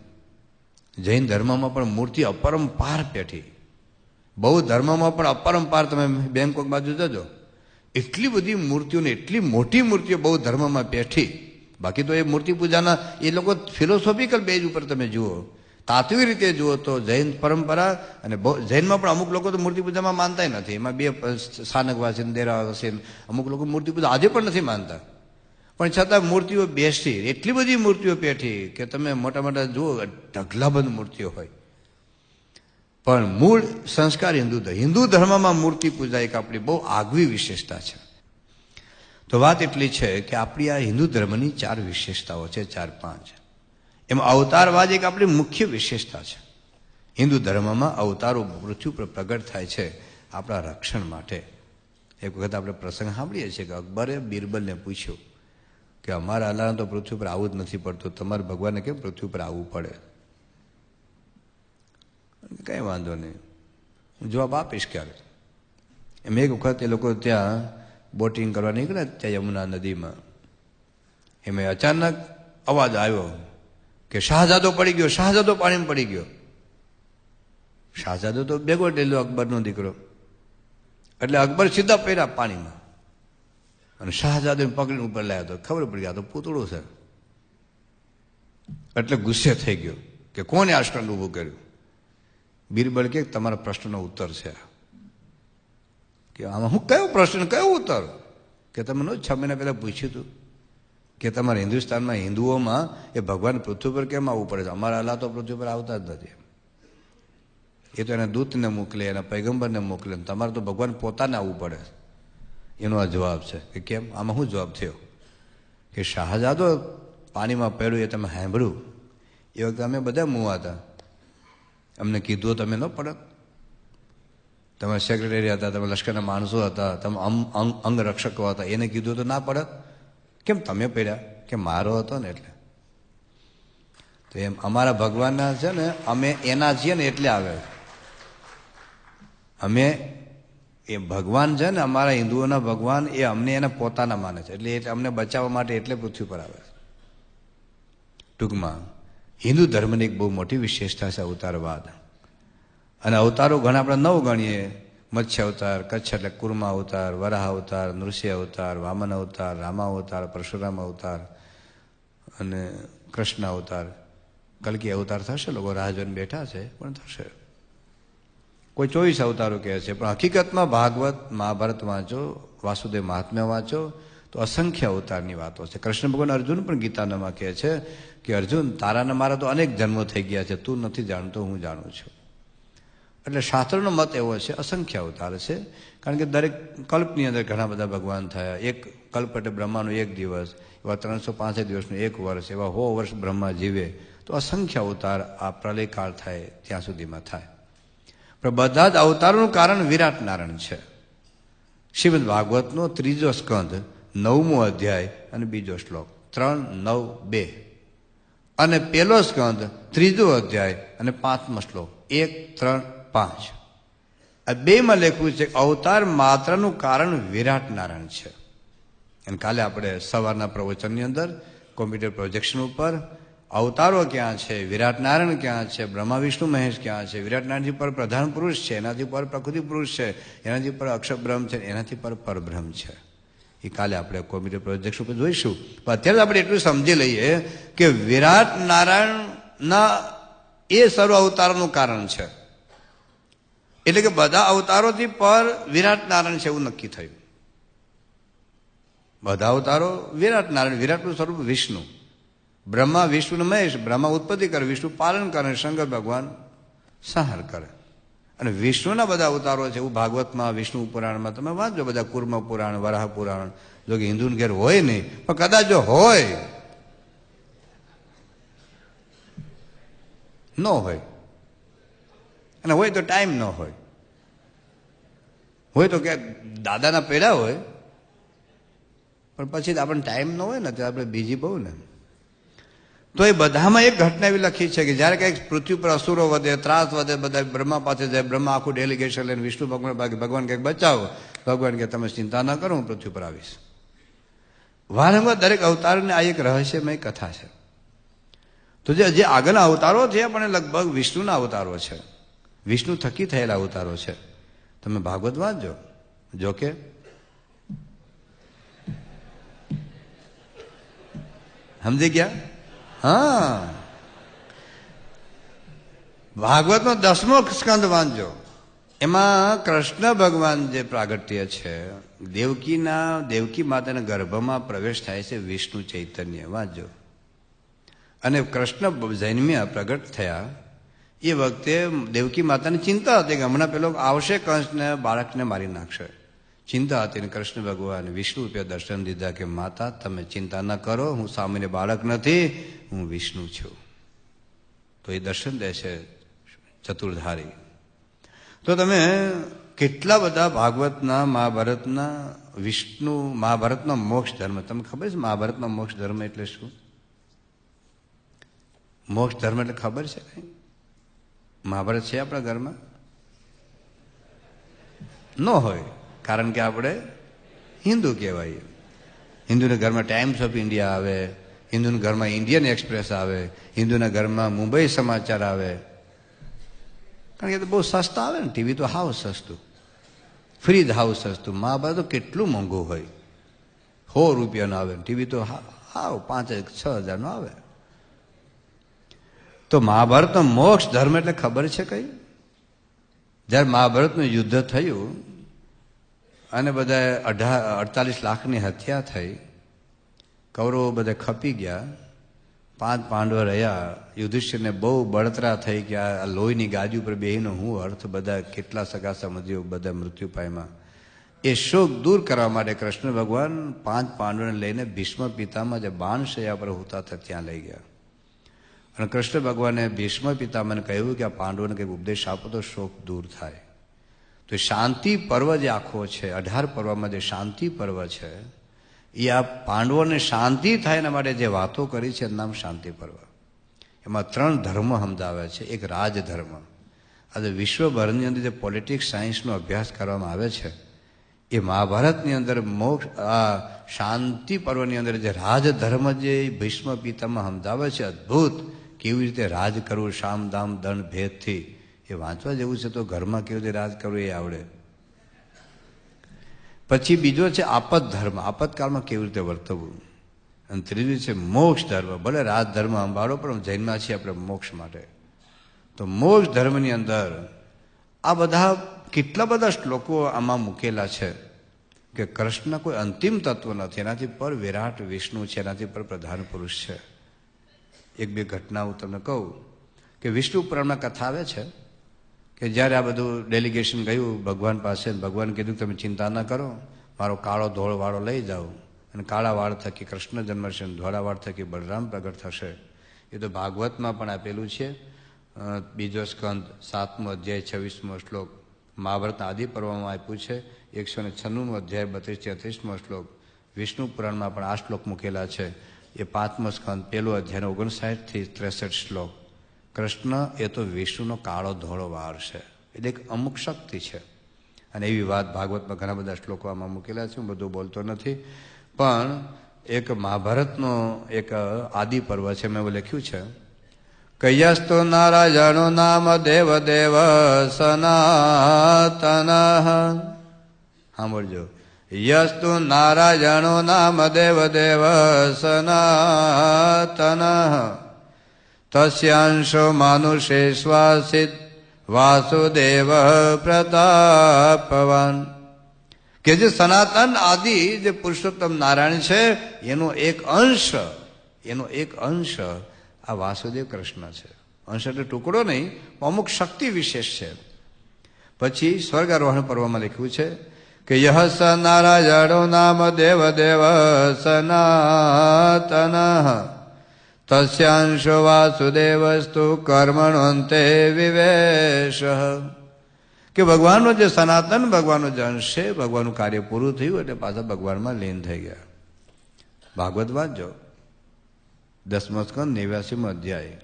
જૈન ધર્મમાં પણ મૂર્તિ અપરંપાર પેઠી. બૌદ્ધ ધર્મમાં પણ અપરંપાર. તમે બેંકોક બાજુ જજો, એટલી બધી મૂર્તિઓને એટલી મોટી મૂર્તિઓ બૌદ્ધ ધર્મમાં પેઠી. બાકી તો એ મૂર્તિ પૂજાના એ લોકો ફિલોસોફિકલ બેઝ ઉપર તમે જુઓ, તાત્વિક રીતે જુઓ તો જૈન પરંપરા અને જૈનમાં પણ અમુક લોકો તો મૂર્તિ પૂજામાં માનતા નથી. એમાં બે સ્થાનકવાસી, દેરાવાસી, અમુક લોકો મૂર્તિ પૂજા આજે પણ નથી માનતા. પણ છતાં મૂર્તિઓ બેસી, એટલી બધી મૂર્તિઓ પેઠી કે તમે મોટા મોટા જુઓ ઢગલાબંધ મૂર્તિઓ હોય. પણ મૂળ સંસ્કાર હિન્દુ ધર્મમાં મૂર્તિ પૂજા એક આપણી બહુ આગવી વિશેષતા છે. તો વાત એટલી છે કે આપણી આ હિન્દુ ધર્મની 4 વિશેષતાઓ છે, 4-5. એમાં અવતારવાદ એક આપણી મુખ્ય વિશેષતા છે. હિન્દુ ધર્મમાં અવતારો પૃથ્વી પર પ્રગટ થાય છે આપણા રક્ષણ માટે. એક વખત આપણે પ્રસંગ સાંભળીએ છીએ કે અકબરે બિરબલને પૂછ્યું કે અમારા અલ્લાહને તો પૃથ્વી પર આવવું જ નથી પડતું, તમારે ભગવાનને કેમ પૃથ્વી પર આવવું પડે? કંઈ વાંધો નહીં, હું જવાબ આપીશ ક્યારે. એમ એક વખત એ લોકો ત્યાં બોટિંગ કરવા નીકળ્યા ત્યાં યમુના નદીમાં. એમાં અચાનક અવાજ આવ્યો કે શાહજાદો પડી ગયો, શાહજાદો પાણીમાં પડી ગયો. શાહજાદો તો ભેગો ડેલો અકબરનો દીકરો, એટલે અકબર સીધા પડ્યા પાણીમાં અને શાહજાદોને પકડીને ઉપર લાવ્યો તો ખબર પડી આ તો પૂતળું છે. એટલે ગુસ્સે થઈ ગયો કે કોને આ સ્ટંડ ઊભું કર્યું. બિરબલ કે તમારા પ્રશ્નનો ઉત્તર છે. કે આમાં હું કયો પ્રશ્ન, કયો ઉત્તર? કે તમને 6 મહિના પહેલા પૂછ્યું હતું કે તમારા હિન્દુસ્તાનમાં હિન્દુઓમાં એ ભગવાન પૃથ્વી પર કેમ આવવું પડે છે? અમારા અલ્લાહ તો પૃથ્વી પર આવતા જ નથી. એ તો એના દૂતને મોકલે, એના પૈગંબરને મોકલે, તમારે તો ભગવાન પોતાને આવવું પડે. એનો આ જવાબ છે. કે કેમ? આમાં શું જવાબ થયો? કે શાહજાદો પાણીમાં પડ્યું એ તમે સાંભળ્યું એ વખતે અમે બધા મુવા હતા, અમને કીધું તમે ન પડત. તમે સેક્રેટરી હતા, તમે લશ્કરના માણસો હતા, તમે અંગરક્ષકો હતા, એને કીધું તો ના પડત. કેમ તમે પડ્યા? કે મારો હતો ને એટલે. તો એમ અમારા ભગવાનના છે ને, અમે એના છીએ ને એટલે આવે. અમે એ ભગવાન છે ને, અમારા હિન્દુઓના ભગવાન એ અમને એના પોતાના માને છે, એટલે અમને બચાવવા માટે એટલે પૃથ્વી પર આવે. ટૂંકમાં હિન્દુ ધર્મની એક બહુ મોટી વિશેષતા છે અવતારવાદ. અને અવતારો ઘણા આપણે 9 ગણીએ. મત્સ્ય અવતાર, કચ્છ એટલે કુર્મા અવતાર, વરાહ અવતાર, નૃસિંહ અવતાર, વામન અવતાર, રામા અવતાર, પરશુરામ અવતાર અને કૃષ્ણ અવતાર. કલ્કી અવતાર થશે, લોકો રાહ જોઈને બેઠા છે, પણ થશે. કોઈ 24 અવતારો કહે છે, પણ હકીકતમાં ભાગવત, મહાભારત વાંચો, વાસુદેવ મહાત્મ્ય વાંચો તો અસંખ્ય અવતારની વાતો છે. કૃષ્ણ ભગવાન અર્જુન પણ ગીતાનામાં કહે છે કે અર્જુન, તારાને મારા તો અનેક જન્મો થઈ ગયા છે, તું નથી જાણતો, હું જાણું છું. એટલે શાસ્ત્રનો મત એવો છે અસંખ્ય અવતાર છે, કારણ કે દરેક કલ્પની અંદર ઘણા બધા ભગવાન થયા. એક કલ્પ એટલે બ્રહ્માનો 1 દિવસ, એવા 365 દિવસનું 1 વર્ષ, એવા 100 વર્ષ બ્રહ્મા જીવે, તો અસંખ્ય અવતાર આ પ્રલયકાળ થાય ત્યાં સુધીમાં થાય. પણ બધા જ અવતારોનું કારણ વિરાટ નારાયણ છે. શ્રીમદ ભાગવતનો 3જો સ્કંધ 9મો અધ્યાય અને 2જો શ્લોક 3:9-2 અને 1લો સ્કંધ 3જો અધ્યાય અને 5મો શ્લોક 1-3-5. આ 2માં લખ્યું છે અવતાર માત્રનું કારણ વિરાટ નારાયણ છે. અને કાલે આપણે સવારના પ્રવચનની અંદર કોમ્પ્યુટર પ્રોજેક્શન ઉપર અવતારો ક્યાં છે, વિરાટ નારાયણ ક્યાં છે, બ્રહ્મા વિષ્ણુ મહેશ ક્યાં છે, વિરાટ નારાયણજી પર પ્રધાન પુરુષ છે, એનાથી પર પ્રકૃતિ પુરુષ છે, એનાથી પર અક્ષર બ્રહ્મ છે, એનાથી પર પરબ્રહ્મ છે. એ કાલે આપણે કોમ્પ્યુટર પ્રોજેક્ટ ઉપર જોઈશું. પણ અત્યારે આપણે એટલું સમજી લઈએ કે વિરાટ નારાયણના એ સર્વ અવતારોનું કારણ છે. એટલે કે બધા અવતારોથી પર વિરાટ નારાયણ છે એવું નક્કી થયું. બધા અવતારો વિરાટ નારાયણ, વિરાટનું સ્વરૂપ વિષ્ણુ. બ્રહ્મા વિષ્ણુ મહેશ, બ્રહ્મા ઉત્પત્તિ કરે, વિષ્ણુ પાલન કરે, શંકર ભગવાન સંહાર કરે. અને વિષ્ણુના બધા અવતારો છે એવું ભાગવતમાં, વિષ્ણુ પુરાણમાં તમે વાંચજો, બધા કુર્મ પુરાણ, વરાહ પુરાણ. જો કે હિન્દુને ઘેર હોય નહીં, પણ કદાચ જો હોય ન હોય, અને હોય તો ટાઈમ ન હોય, હોય તો કે દાદાના પેડા હોય, પણ પછી આપણને ટાઈમ ન હોય ને તો આપણે બીજી બહુ ને. તો એ બધામાં એક ઘટના એવી લખી છે કે જયારે કંઈક પૃથ્વી પર અસુરો વધે, ત્રાસ વધે, બધા બ્રહ્મા પાસે જાય, બ્રહ્મા આખું ડેલિગેશન લઈને વિષ્ણુ ભગવાન કંઈક બચાવો, ભગવાન કે તમે ચિંતા ના કરો, હું પૃથ્વી પર આવીશ. વારંવાર દરેક અવતારની આ એક રહસ્યમય કથા છે. તો જે આગળના અવતારો છે પણ લગભગ વિષ્ણુના અવતારો છે, વિષ્ણુ થકી થયેલા અવતારો છે. તમે ભાગવત વાંચજો. જોકે સમજી ગયા? હા, ભાગવતનો 10મો સ્કંદ વાંચજો. એમાં કૃષ્ણ ભગવાન જે પ્રાગટ્ય છે, દેવકી માતાના ગર્ભમાં પ્રવેશ થાય છે વિષ્ણુ ચૈતન્ય. વાંચજો. અને કૃષ્ણ જન્મ્યા, પ્રગટ થયા એ વખતે દેવકી માતાની ચિંતા હતી કે હમણાં પેલો આવશે કંસને બાળકને મારી નાખશે. ચિંતા હતી. કૃષ્ણ ભગવાન વિષ્ણુ રૂપે દર્શન દીધા કે માતા તમે ચિંતા ન કરો, હું સામાન્ય બાળક નથી, હું વિષ્ણુ છું. તો એ દર્શન દે છે ચતુર્ધારી. તો તમે કેટલા બધા ભાગવતના, મહાભારતના, વિષ્ણુ મહાભારતનો મોક્ષ ધર્મ, તમને ખબર છે મહાભારતનો મોક્ષ ધર્મ એટલે શું? મોક્ષ ધર્મ એટલે ખબર છે કઈ? મહાભારત છે આપણા ઘરમાં? ન હોય, કારણ કે આપણે હિન્દુ કહેવાય. હિન્દુના ઘરમાં ટાઈમ્સ ઓફ ઇન્ડિયા આવે, હિન્દુના ઘરમાં ઇન્ડિયન એક્સપ્રેસ આવે, હિન્દુના ઘરમાં મુંબઈ સમાચાર આવે. કારણ કે બહુ સસ્તા આવે ને, ટીવી તો હાવ સસ્તું, ફ્રીજ હાવ સસ્તું. મહાભારત તો કેટલું મોંઘું હોય, 100 રૂપિયાનું આવે, ટીવી તો હાવ 5,000-6,000 આવે. તો મહાભારતનો મોક્ષ ધર્મ એટલે ખબર છે કઈ? જયારે મહાભારતનું યુદ્ધ થયું અને બધા 48 લાખની હત્યા થઈ, કૌરવો બધા ખપી ગયા, 5 પાંડવ રહ્યા. યુધિષ્ઠિરને બહુ બળતરા થઈ કે આ લોહીની ગાદી ઉપર બેહીનો હું અર્થ, બધા કેટલા સગા સંબંધીઓ બધા મૃત્યુ પામ્યા. એ શોક દૂર કરવા માટે કૃષ્ણ ભગવાન 5 પાંડવોને લઈને ભીષ્મ પિતામહ જે બાણશૈયા પર હોતા હતા ત્યાં લઈ ગયા. અને કૃષ્ણ ભગવાને ભીષ્મ પિતામહને કહ્યું કે આ પાંડવોને કંઈક ઉપદેશ આપો તો શોક દૂર થાય. તો શાંતિ પર્વ જે આખો છે, 18 પર્વમાં જે શાંતિ પર્વ છે, એ આ પાંડવોને શાંતિ થાય એના માટે જે વાતો કરી છે એનું નામ શાંતિ પર્વ. એમાં 3 ધર્મ સમજાવે છે. એક રાજધર્મ. આજે વિશ્વભરની અંદર જે પોલિટિક્સ સાયન્સનો અભ્યાસ કરવામાં આવે છે એ મહાભારતની અંદર મોક્ષ આ શાંતિ પર્વની અંદર જે રાજધર્મ જે ભીષ્મ પિતામહ સમજાવે છે, અદ્ભુત કેવી રીતે રાજ કરવું, શામ દામ દંડ ભેદથી, એ વાંચવા જેવું છે. તો ઘરમાં કેવી રીતે રાજ કરવું એ આવડે. પછી બીજો છે આપત ધર્મ, આપતકાળમાં કેવી રીતે વર્તવું. અને ત્રીજું છે મોક્ષ ધર્મ. ભલે રાજધર્મ સંભાળો પણ જૈનમાં છીએ આપણે મોક્ષ માટે. તો મોક્ષ ધર્મની અંદર આ બધા કેટલા બધા શ્લોકો આમાં મૂકેલા છે કે કૃષ્ણ કોઈ અંતિમ તત્વ નથી, એનાથી પર વિરાટ વિષ્ણુ છે, એનાથી પર પ્રધાન પુરુષ છે. 1-2 ઘટના હું તમને કહું કે વિષ્ણુ પુરાણમાં કથા આવે છે કે જ્યારે આ બધું ડેલિગેશન ગયું ભગવાન પાસે, ભગવાન કીધું તમે ચિંતા ના કરો, મારો કાળો ધોળ વાળો લઈ જાઓ. અને કાળા વાળ થકી કૃષ્ણ જન્મશે, ધોળા વાળ થકી બલરામ પ્રગટ થશે. એ તો ભાગવતમાં પણ આપેલું છે. 2 સ્કંદ 7મો અધ્યાય 26મો શ્લોક. મહાભારતના આદિ પર્વમાં આપ્યું છે 196મો અધ્યાય 32-33મો શ્લોક. વિષ્ણુ પુરાણમાં પણ આ શ્લોક મૂકેલા છે. એ 5મો સ્કંદ 1લો અધ્યાય 59થી 63 શ્લોક. કૃષ્ણ એ તો વિષ્ણુનો કાળો ધોળો વાળ છે, એટલે એક અમુક શક્તિ છે. અને એવી વાત ભાગવતમાં ઘણા બધા શ્લોકો આમાં મૂકેલા છે, હું બધું બોલતો નથી. પણ એક મહાભારતનો એક આદિ પર્વ છે, મેં એવું લખ્યું છે કે યસ્તુ નારાયણો નામ દેવ દેવ સનાતન. સાંભળજો, યસ્તુ નારાયણો નામ દેવ દેવ સનાતન તસ્યાંશો માનુષે શ્વાસિત વાસુદેવ પ્રતાપવાન. કે જે સનાતન આદિ જે પુરુષોત્તમ નારાયણ છે એનો એક અંશ આ વાસુદેવ કૃષ્ણ છે. અંશ એટલે ટુકડો નહીં, અમુક શક્તિ વિશેષ છે. પછી સ્વર્ગારોહણ પર્વમાં લખ્યું છે કે યહ સ નારાયણો નામ દેવ દેવ સનાતન તસ્યાંશો વાસુદેવસ્તુ કર્મણોંતે વિવેશ. કે ભગવાનનો જે સનાતન ભગવાનનો જે અંશ છે, ભગવાનનું કાર્ય પૂરું થયું એટલે પાછા ભગવાનમાં લીન થઈ ગયા. ભાગવત વાંચજો, 10મો સ્કંદ 89મો અધ્યાય.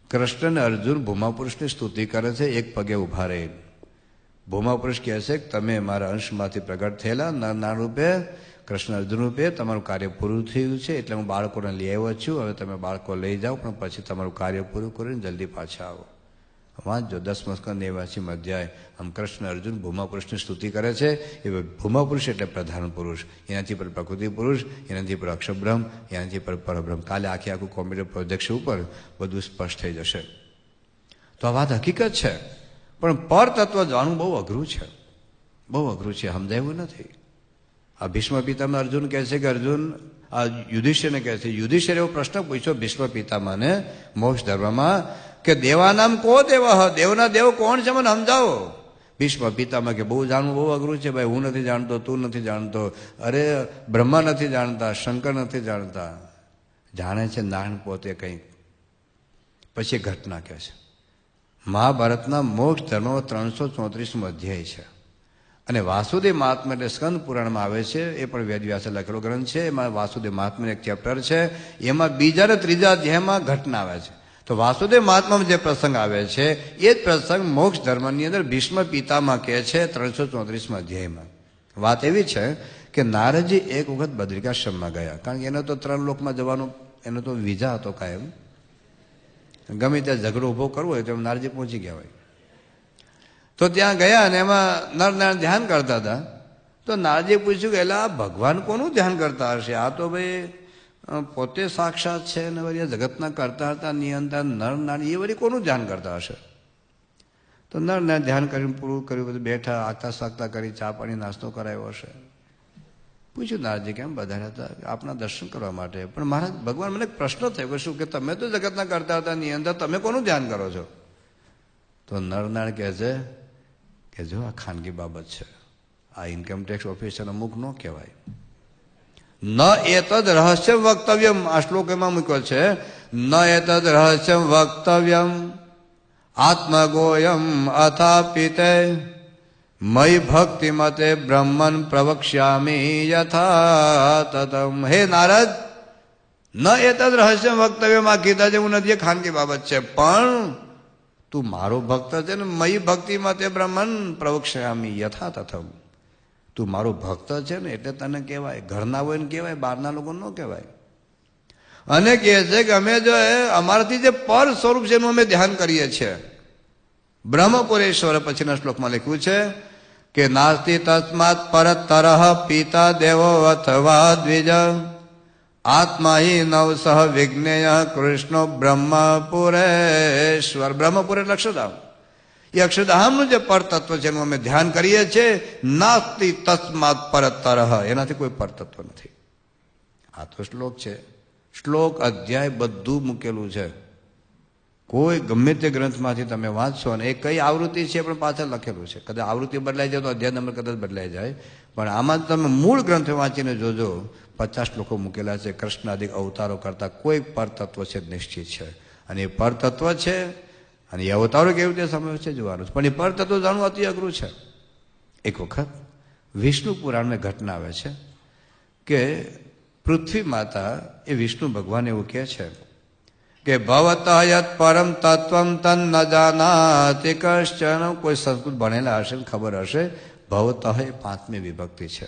કૃષ્ણ અને અર્જુન ભૂમાપુરુષની સ્તુતિ કરે છે એક પગે ઉભા રહી. ભૂમાપુરુષ કહે છે કે તમે મારા અંશમાંથી પ્રગટ થયેલા નર રૂપે, કૃષ્ણ અર્જુન રૂપે તમારું કાર્ય પૂરું થયું છે એટલે હું બાળકોને લઈ આવ્યો છું. હવે તમે બાળકો લઈ જાઓ, પણ પછી તમારું કાર્ય પૂરું કરીને જલ્દી પાછા આવો. વાંચજો 10મો સ્કંદ 89મો અધ્યાય. આમ કૃષ્ણ અર્જુન ભૂમાપુરુષની સ્તુતિ કરે છે. એ ભૂમાપુરુષ એટલે પ્રધાન પુરુષ, એનાથી પર પ્રકૃતિ પુરુષ, એનાથી પર અક્ષરબ્રહ્મ, એનાથી પર પરબ્રહ્મ. કાલે આખું કોમ્પ્યુટર પ્રોજેક્ટ ઉપર બધું સ્પષ્ટ થઈ જશે. તો આ વાત હકીકત છે, પણ પર તત્વ જાણવું બહુ અઘરું છે, બહુ અઘરું છે, સમજાયું નથી. આ ભીષ્મ પિતામહ અર્જુન કહે છે કે અર્જુન આ યુધિષ્ઠિરને કહે છે, યુધિષ્ઠિર એવો પ્રશ્ન પૂછ્યો ભીષ્મ પિતામહને મોક્ષ ધર્મમાં કે દેવાનામ કો દેવ, દેવના દેવ કોણ છે મને સમજાવો. ભીષ્મ પિતામહ કે બહુ જાણવું બહુ અઘરું છે ભાઈ, હું નથી જાણતો, તું નથી જાણતો, અરે બ્રહ્મા નથી જાણતા, શંકર નથી જાણતા, જાણે છે નારાયણ પોતે કંઈક. પછી ઘટના કહે છે, મહાભારતના મોક્ષ ધર્મ 334મો અધ્યાય છે અને વાસુદેવ મહાત્મા એટલે સ્કંદ પુરાણમાં આવે છે. એ પણ વેદવ્યાસે લખેલો ગ્રંથ છે. એમાં વાસુદેવ મહાત્માનું એક ચેપ્ટર છે. એમાં બીજા અને ત્રીજા અધ્યાયમાં ઘટના આવે છે. તો વાસુદેવ મહાત્મામાં જે પ્રસંગ આવે છે એ જ પ્રસંગ મોક્ષ ધર્મની અંદર ભીષ્મ પિતામહ કહે છે 334મા અધ્યાયમાં. વાત એવી છે કે નારદજી એક વખત બદ્રિકાશ્રમમાં ગયા, કારણ કે એને તો 3 લોકમાં જવાનો એનો તો વિઝા હતો કાયમ. ગમે ત્યાં ઝઘડો ઉભો કરવો હોય તો નારદજી પહોંચી ગયા હોય. તો ત્યાં ગયા અને એમાં નરનારાયણ ધ્યાન કરતા હતા. તો નારદજીએ પૂછ્યું કે એટલે આ ભગવાન કોનું ધ્યાન કરતા હશે? આ તો ભાઈ પોતે સાક્ષાત છે ને વળી જગતના કરતા હતા નિયંતા નરનારાયણ, એ વળી કોનું ધ્યાન કરતા હશે? તો નરનારાયણ ધ્યાન કરીને પૂરું કર્યું, બધું બેઠા આગતા સાગતા કરી, ચા પાણી નાસ્તો કરાયો હશે. પૂછ્યું નારદજી કેમ બધા હતા? આપના દર્શન કરવા માટે. પણ મહારાજ ભગવાન મને એક પ્રશ્ન થયો કે શું કે તમે તો જગતના કરતા હતા નિયંતા, તમે કોનું ધ્યાન કરો છો? તો નરનારાયણ કહે છે કે જો આ ખાનગી બાબત છે, આ ઇન્કમટેક્સ ઓફિસરનો મુખ ન કહેવાય. ન એતદ રહસ્યમ વક્તવ્યમ, આ શ્લોક એમાં મૂક્યો છે, ન એતદ રહસ્યમ વક્તવ્યમ આત્મગોયમ અથાપિતે મય ભક્તિ મતે બ્રહ્મન પ્રવક્ષ્યામી યથા તતમ. હે નારદ, ન એતદ રહસ્યમ વક્તવ્યમ, આ કીધા જેવું નથી, ખાનગી બાબત છે, પણ તું મારો ભક્ત છે ને, મય ભક્તિ મતે બ્રહ્મન પ્રવક્ષ્યામી યથા તથમ. તું મારો ભક્ત છે ને એટલે તને કહેવાય, ઘરના હોય ને કહેવાય, બહારના લોકો ન કહેવાય. અને કહે છે કે અમે જો અમારાથી જે પર સ્વરૂપ છે એનું અમે ધ્યાન કરીએ છીએ. બ્રહ્મપુરેશ્વર પછીના શ્લોકમાં લખ્યું છે કે નાસ્તિ તસ્માત પરતરઃ પિતા દેવો અથવા દ્વિજ આત્મા હિ નવસહ વિજ્ઞેય કૃષ્ણો બ્રહ્મપુરેશ્વર. બ્રહ્મપુર એટલે અક્ષરધામ. એ અક્ષરધામનું જે પરતત્વ છે એનું અમે ધ્યાન કરીએ છીએ. નાસ્તિ તસ્માત પરતરઃ, એનાથી કોઈ પરતત્વ નથી. આ તો શ્લોક છે, શ્લોક અધ્યાય બધું મૂકેલું છે. કોઈ ગમે તે ગ્રંથમાંથી તમે વાંચશો અને એ કઈ આવૃત્તિ છે પણ પાછળ લખેલું છે. કદાચ આવૃત્તિ બદલાઈ જાય તો અધ્યાય નંબર કદાચ બદલાઈ જાય, પણ આમાં તમે મૂળ ગ્રંથ વાંચીને જોજો 50 શ્લોકો મૂકેલા છે. કૃષ્ણાદિક અવતારો કરતા કોઈ પરતત્વ છે નિશ્ચિત છે, અને એ પરતત્વ છે અને એ અવતારો કેવી રીતે સમય છે જોવાનું છે. પણ એ પરતત્વ જાણવું અતિ અઘરું છે. એક વખત વિષ્ણુ પુરાણમાં ઘટના આવે છે કે પૃથ્વી માતા એ વિષ્ણુ ભગવાન એવું કહે છે કે ભવતઃ યત પરમ તત્વમ તન ન જાનાતિ કશ્ચન. કોઈ સંસ્કૃત ભણેલા હશે ને ખબર હશે, ભવતઃ એ 5મી વિભક્તિ છે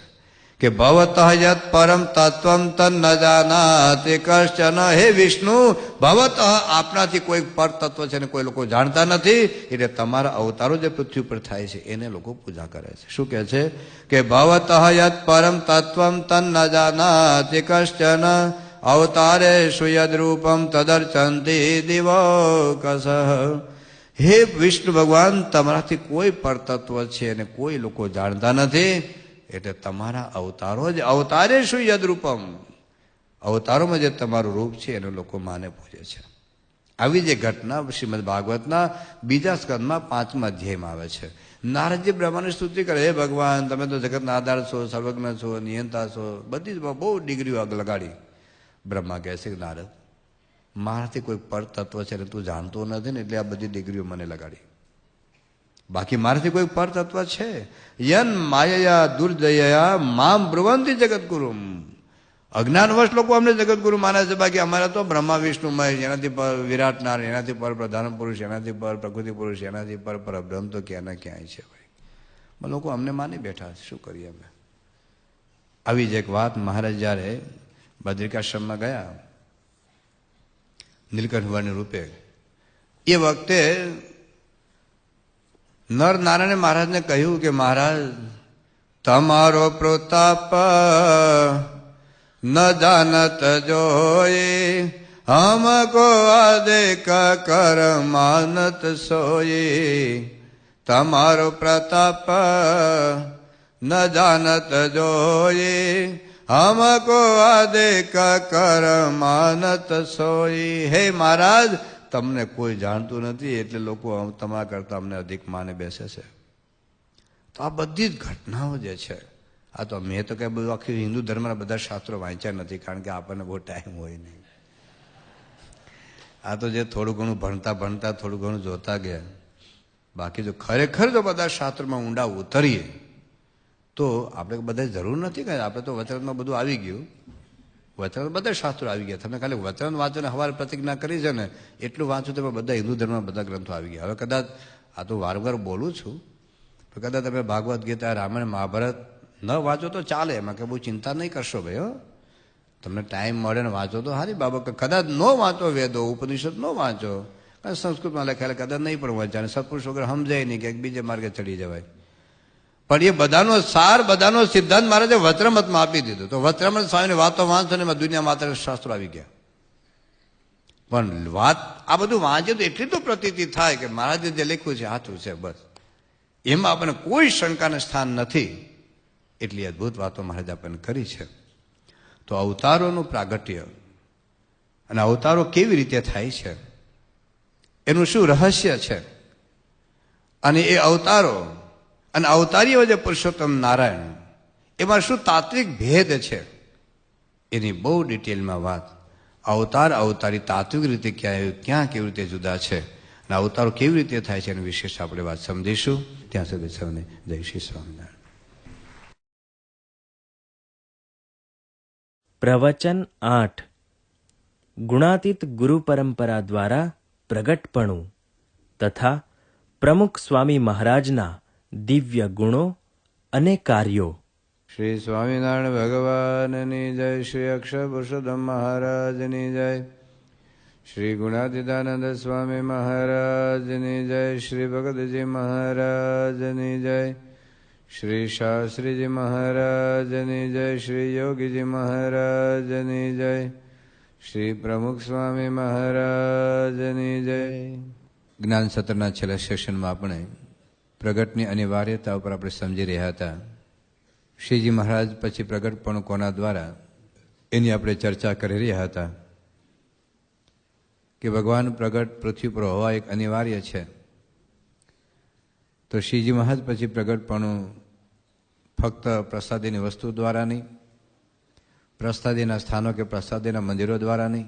કે ભવતઃ યત પરમ તત્વમ તન્ન જાનાતિ કશ્ચન. હે વિષ્ણુ, ભવતઃ આપનાથી કોઈ પર તત્વ છે ને કોઈ લોકો જાણતા નથી, એટલે તમારા અવતારો જે પૃથ્વી પર થાય છે એને લોકો પૂજા કરે છે. શું કહે છે કે ભવતઃ યત પરમ તત્વમ તન્ન જાનાતિ કશ્ચન અવતારેષુ યદ્રૂપમ તદર્ચંતિ દિવોકસઃ. હે વિષ્ણુ ભગવાન, તમારાથી કોઈ પર તત્વ છે અને કોઈ લોકો જાણતા નથી, એટલે તમારા અવતારો જ અવતારેષુ યદ્રૂપમ, અવતારોમાં જે તમારું રૂપ છે એને લોકો માને પૂજે છે. આવી જે ઘટના શ્રીમદ ભાગવતના બીજા સ્કંદમાં 5મા અધ્યાયમાં આવે છે. નારદજી બ્રહ્માની સ્તુતિ કરે, હે ભગવાન, તમે તો જગતના આધાર છો, સર્વજ્ઞ છો, નિયંતા છો, બધી બહુ ડિગ્રીઓ આગ લગાડી. બ્રહ્મા કહે છે કે નારદ, મારાથી કોઈ પર તત્વ છે ને તું જાણતો નથી ને એટલે આ બધી ડિગ્રીઓ મને લગાડી. બાકી મારાથી કોઈ પર તત્વ છે. યન માયયા દુર્જયા મામ બ્રુવંતી જગતગુરુમ. અજ્ઞાનવશ લોકો અમને જગતગુરુ માને છે, બાકી અમારા તો બ્રહ્મા વિષ્ણુ મય, એનાથી પર વિરાટ નારાયણ, એનાથી પર પ્રધાન પુરુષ, એનાથી પર પ્રકૃતિ પુરુષ, એનાથી પર પરબ્રહ્મ તો ક્યાંના ક્યાંય છે ભાઈ. લોકો અમને માની બેઠા છે, શું કરીએ અમે. આવી જ એક વાત મહારાજ જયારે બદ્રિકાશ્રમમાં ગયા નીલકંઠ વર્ણ રૂપે, એ વખતે નર નારાયણે મહારાજને કહ્યું કે મહારાજ, તમારો પ્રતાપ ન જાનત જોઈ, હમકો આદેક કર માનત સોઈ. તમારો પ્રતાપ ન જાનત જોઈ, હમકો આદેક કર માનત સોઈ. હે મહારાજ, તમને કોઈ જાણતું નથી એટલે લોકો તમારા કરતા અમને અધિક માને બેસે છે. તો આ બધી જ ઘટનાઓ જે છે, આ તો મેં તો કઈ બધું આખી હિન્દુ ધર્મના બધા શાસ્ત્રો વાંચ્યા નથી, કારણ કે આપણને બહુ ટાઈમ હોય નહીં. આ તો જે થોડું ઘણું ભણતા થોડું ઘણું જોતા ગયા. બાકી જો ખરેખર જો બધા શાસ્ત્રોમાં ઊંડા ઉતરીએ તો આપણે બધા જરૂર નથી કે આપણે તો વચરામાં બધું આવી ગયું. વચરામાં બધા શાસ્ત્રો આવી ગયા. તમે ખાલી વચરાન વાંચો ને હવારે પ્રતિજ્ઞા કરી છે ને એટલું વાંચો તો બધા હિન્દુ ધર્મમાં બધા ગ્રંથો આવી ગયા. હવે કદાચ આ તો વારંવાર બોલું છું, તો કદાચ તમે ભાગવત ગીતા, રામાયણ, મહાભારત ન વાંચો તો ચાલે, એમાં કે બહુ ચિંતા નહીં કરશો ભાઈ. હો, તમને ટાઈમ મળે ને વાંચો તો સારી બાબત. કદાચ ન વાંચો વેદો ઉપનિષદ ન વાંચો, કારણ સંસ્કૃતમાં લખાયેલા કદાચ નહીં પણ વાંચાય, સત્પુરુષ વગર સમજાય નહીં કે બીજે માર્ગે ચડી જવાય. પણ એ બધાનો સાર, બધાનો સિદ્ધાંત મહારાજે વચરામૃતમાં આપી દીધો. તો વચરામૃત સ્વામીની વાતો વાંચો ને એમાં દુનિયા માત્ર શાસ્ત્રો આવી ગયા. પણ વાત આ બધું વાંચે તો એટલી તો પ્રતીતિ થાય કે મહારાજે જે લખ્યું છે સાચું છે, બસ એમાં આપણને કોઈ શંકાને સ્થાન નથી. એટલી અદભુત વાતો મહારાજ આપણને કરી છે. તો અવતારોનું પ્રાગટ્ય અને અવતારો કેવી રીતે થાય છે, એનું શું રહસ્ય છે, અને એ અવતારો અને અવતારીઓ જે પુરુષોત્તમ નારાયણ, એમાં શું તાત્વિક ભેદ છે, એની બહુ ડિટેલમાં વાત. અવતાર અવતારી તાત્વિક રીતે ક્યાં કેવી રીતે જુદા છે, અને અવતારો કેવી રીતે થાય છે એની વિશેષ આપણે વાત સમજીશું. ત્યાં સુધી સૌને જય શ્રી સ્વામિનારાયણ. પ્રવચન 8. ગુણાતીત ગુરુ પરંપરા દ્વારા પ્રગટપણું તથા પ્રમુખ સ્વામી મહારાજના દિવ્ય ગુણો અને કાર્યો. શ્રી સ્વામિનારાયણ ભગવાનની જય. શ્રી અક્ષર પુરુષોત્તમ મહારાજની જય. શ્રી ગુણાતીતાનંદ સ્વામી મહારાજની જય. શ્રી ભગતજી મહારાજની જય. શ્રી શાસ્ત્રીજી મહારાજની જય. શ્રી યોગીજી મહારાજની જય. શ્રી પ્રમુખ સ્વામી મહારાજની જય. જ્ઞાન સત્રના છેલ્લા સેશનમાં આપણે પ્રગટની અનિવાર્યતા ઉપર આપણે સમજી રહ્યા હતા. શ્રીજી મહારાજ પછી પ્રગટપણું કોના દ્વારા, એની આપણે ચર્ચા કરી રહ્યા હતા કે ભગવાન પ્રગટ પૃથ્વી પર હોવા એક અનિવાર્ય છે. તો શ્રીજી મહારાજ પછી પ્રગટપણું ફક્ત પ્રસાદીની વસ્તુ દ્વારા નહીં, પ્રસાદીના સ્થાનો કે પ્રસાદીના મંદિરો દ્વારા નહીં,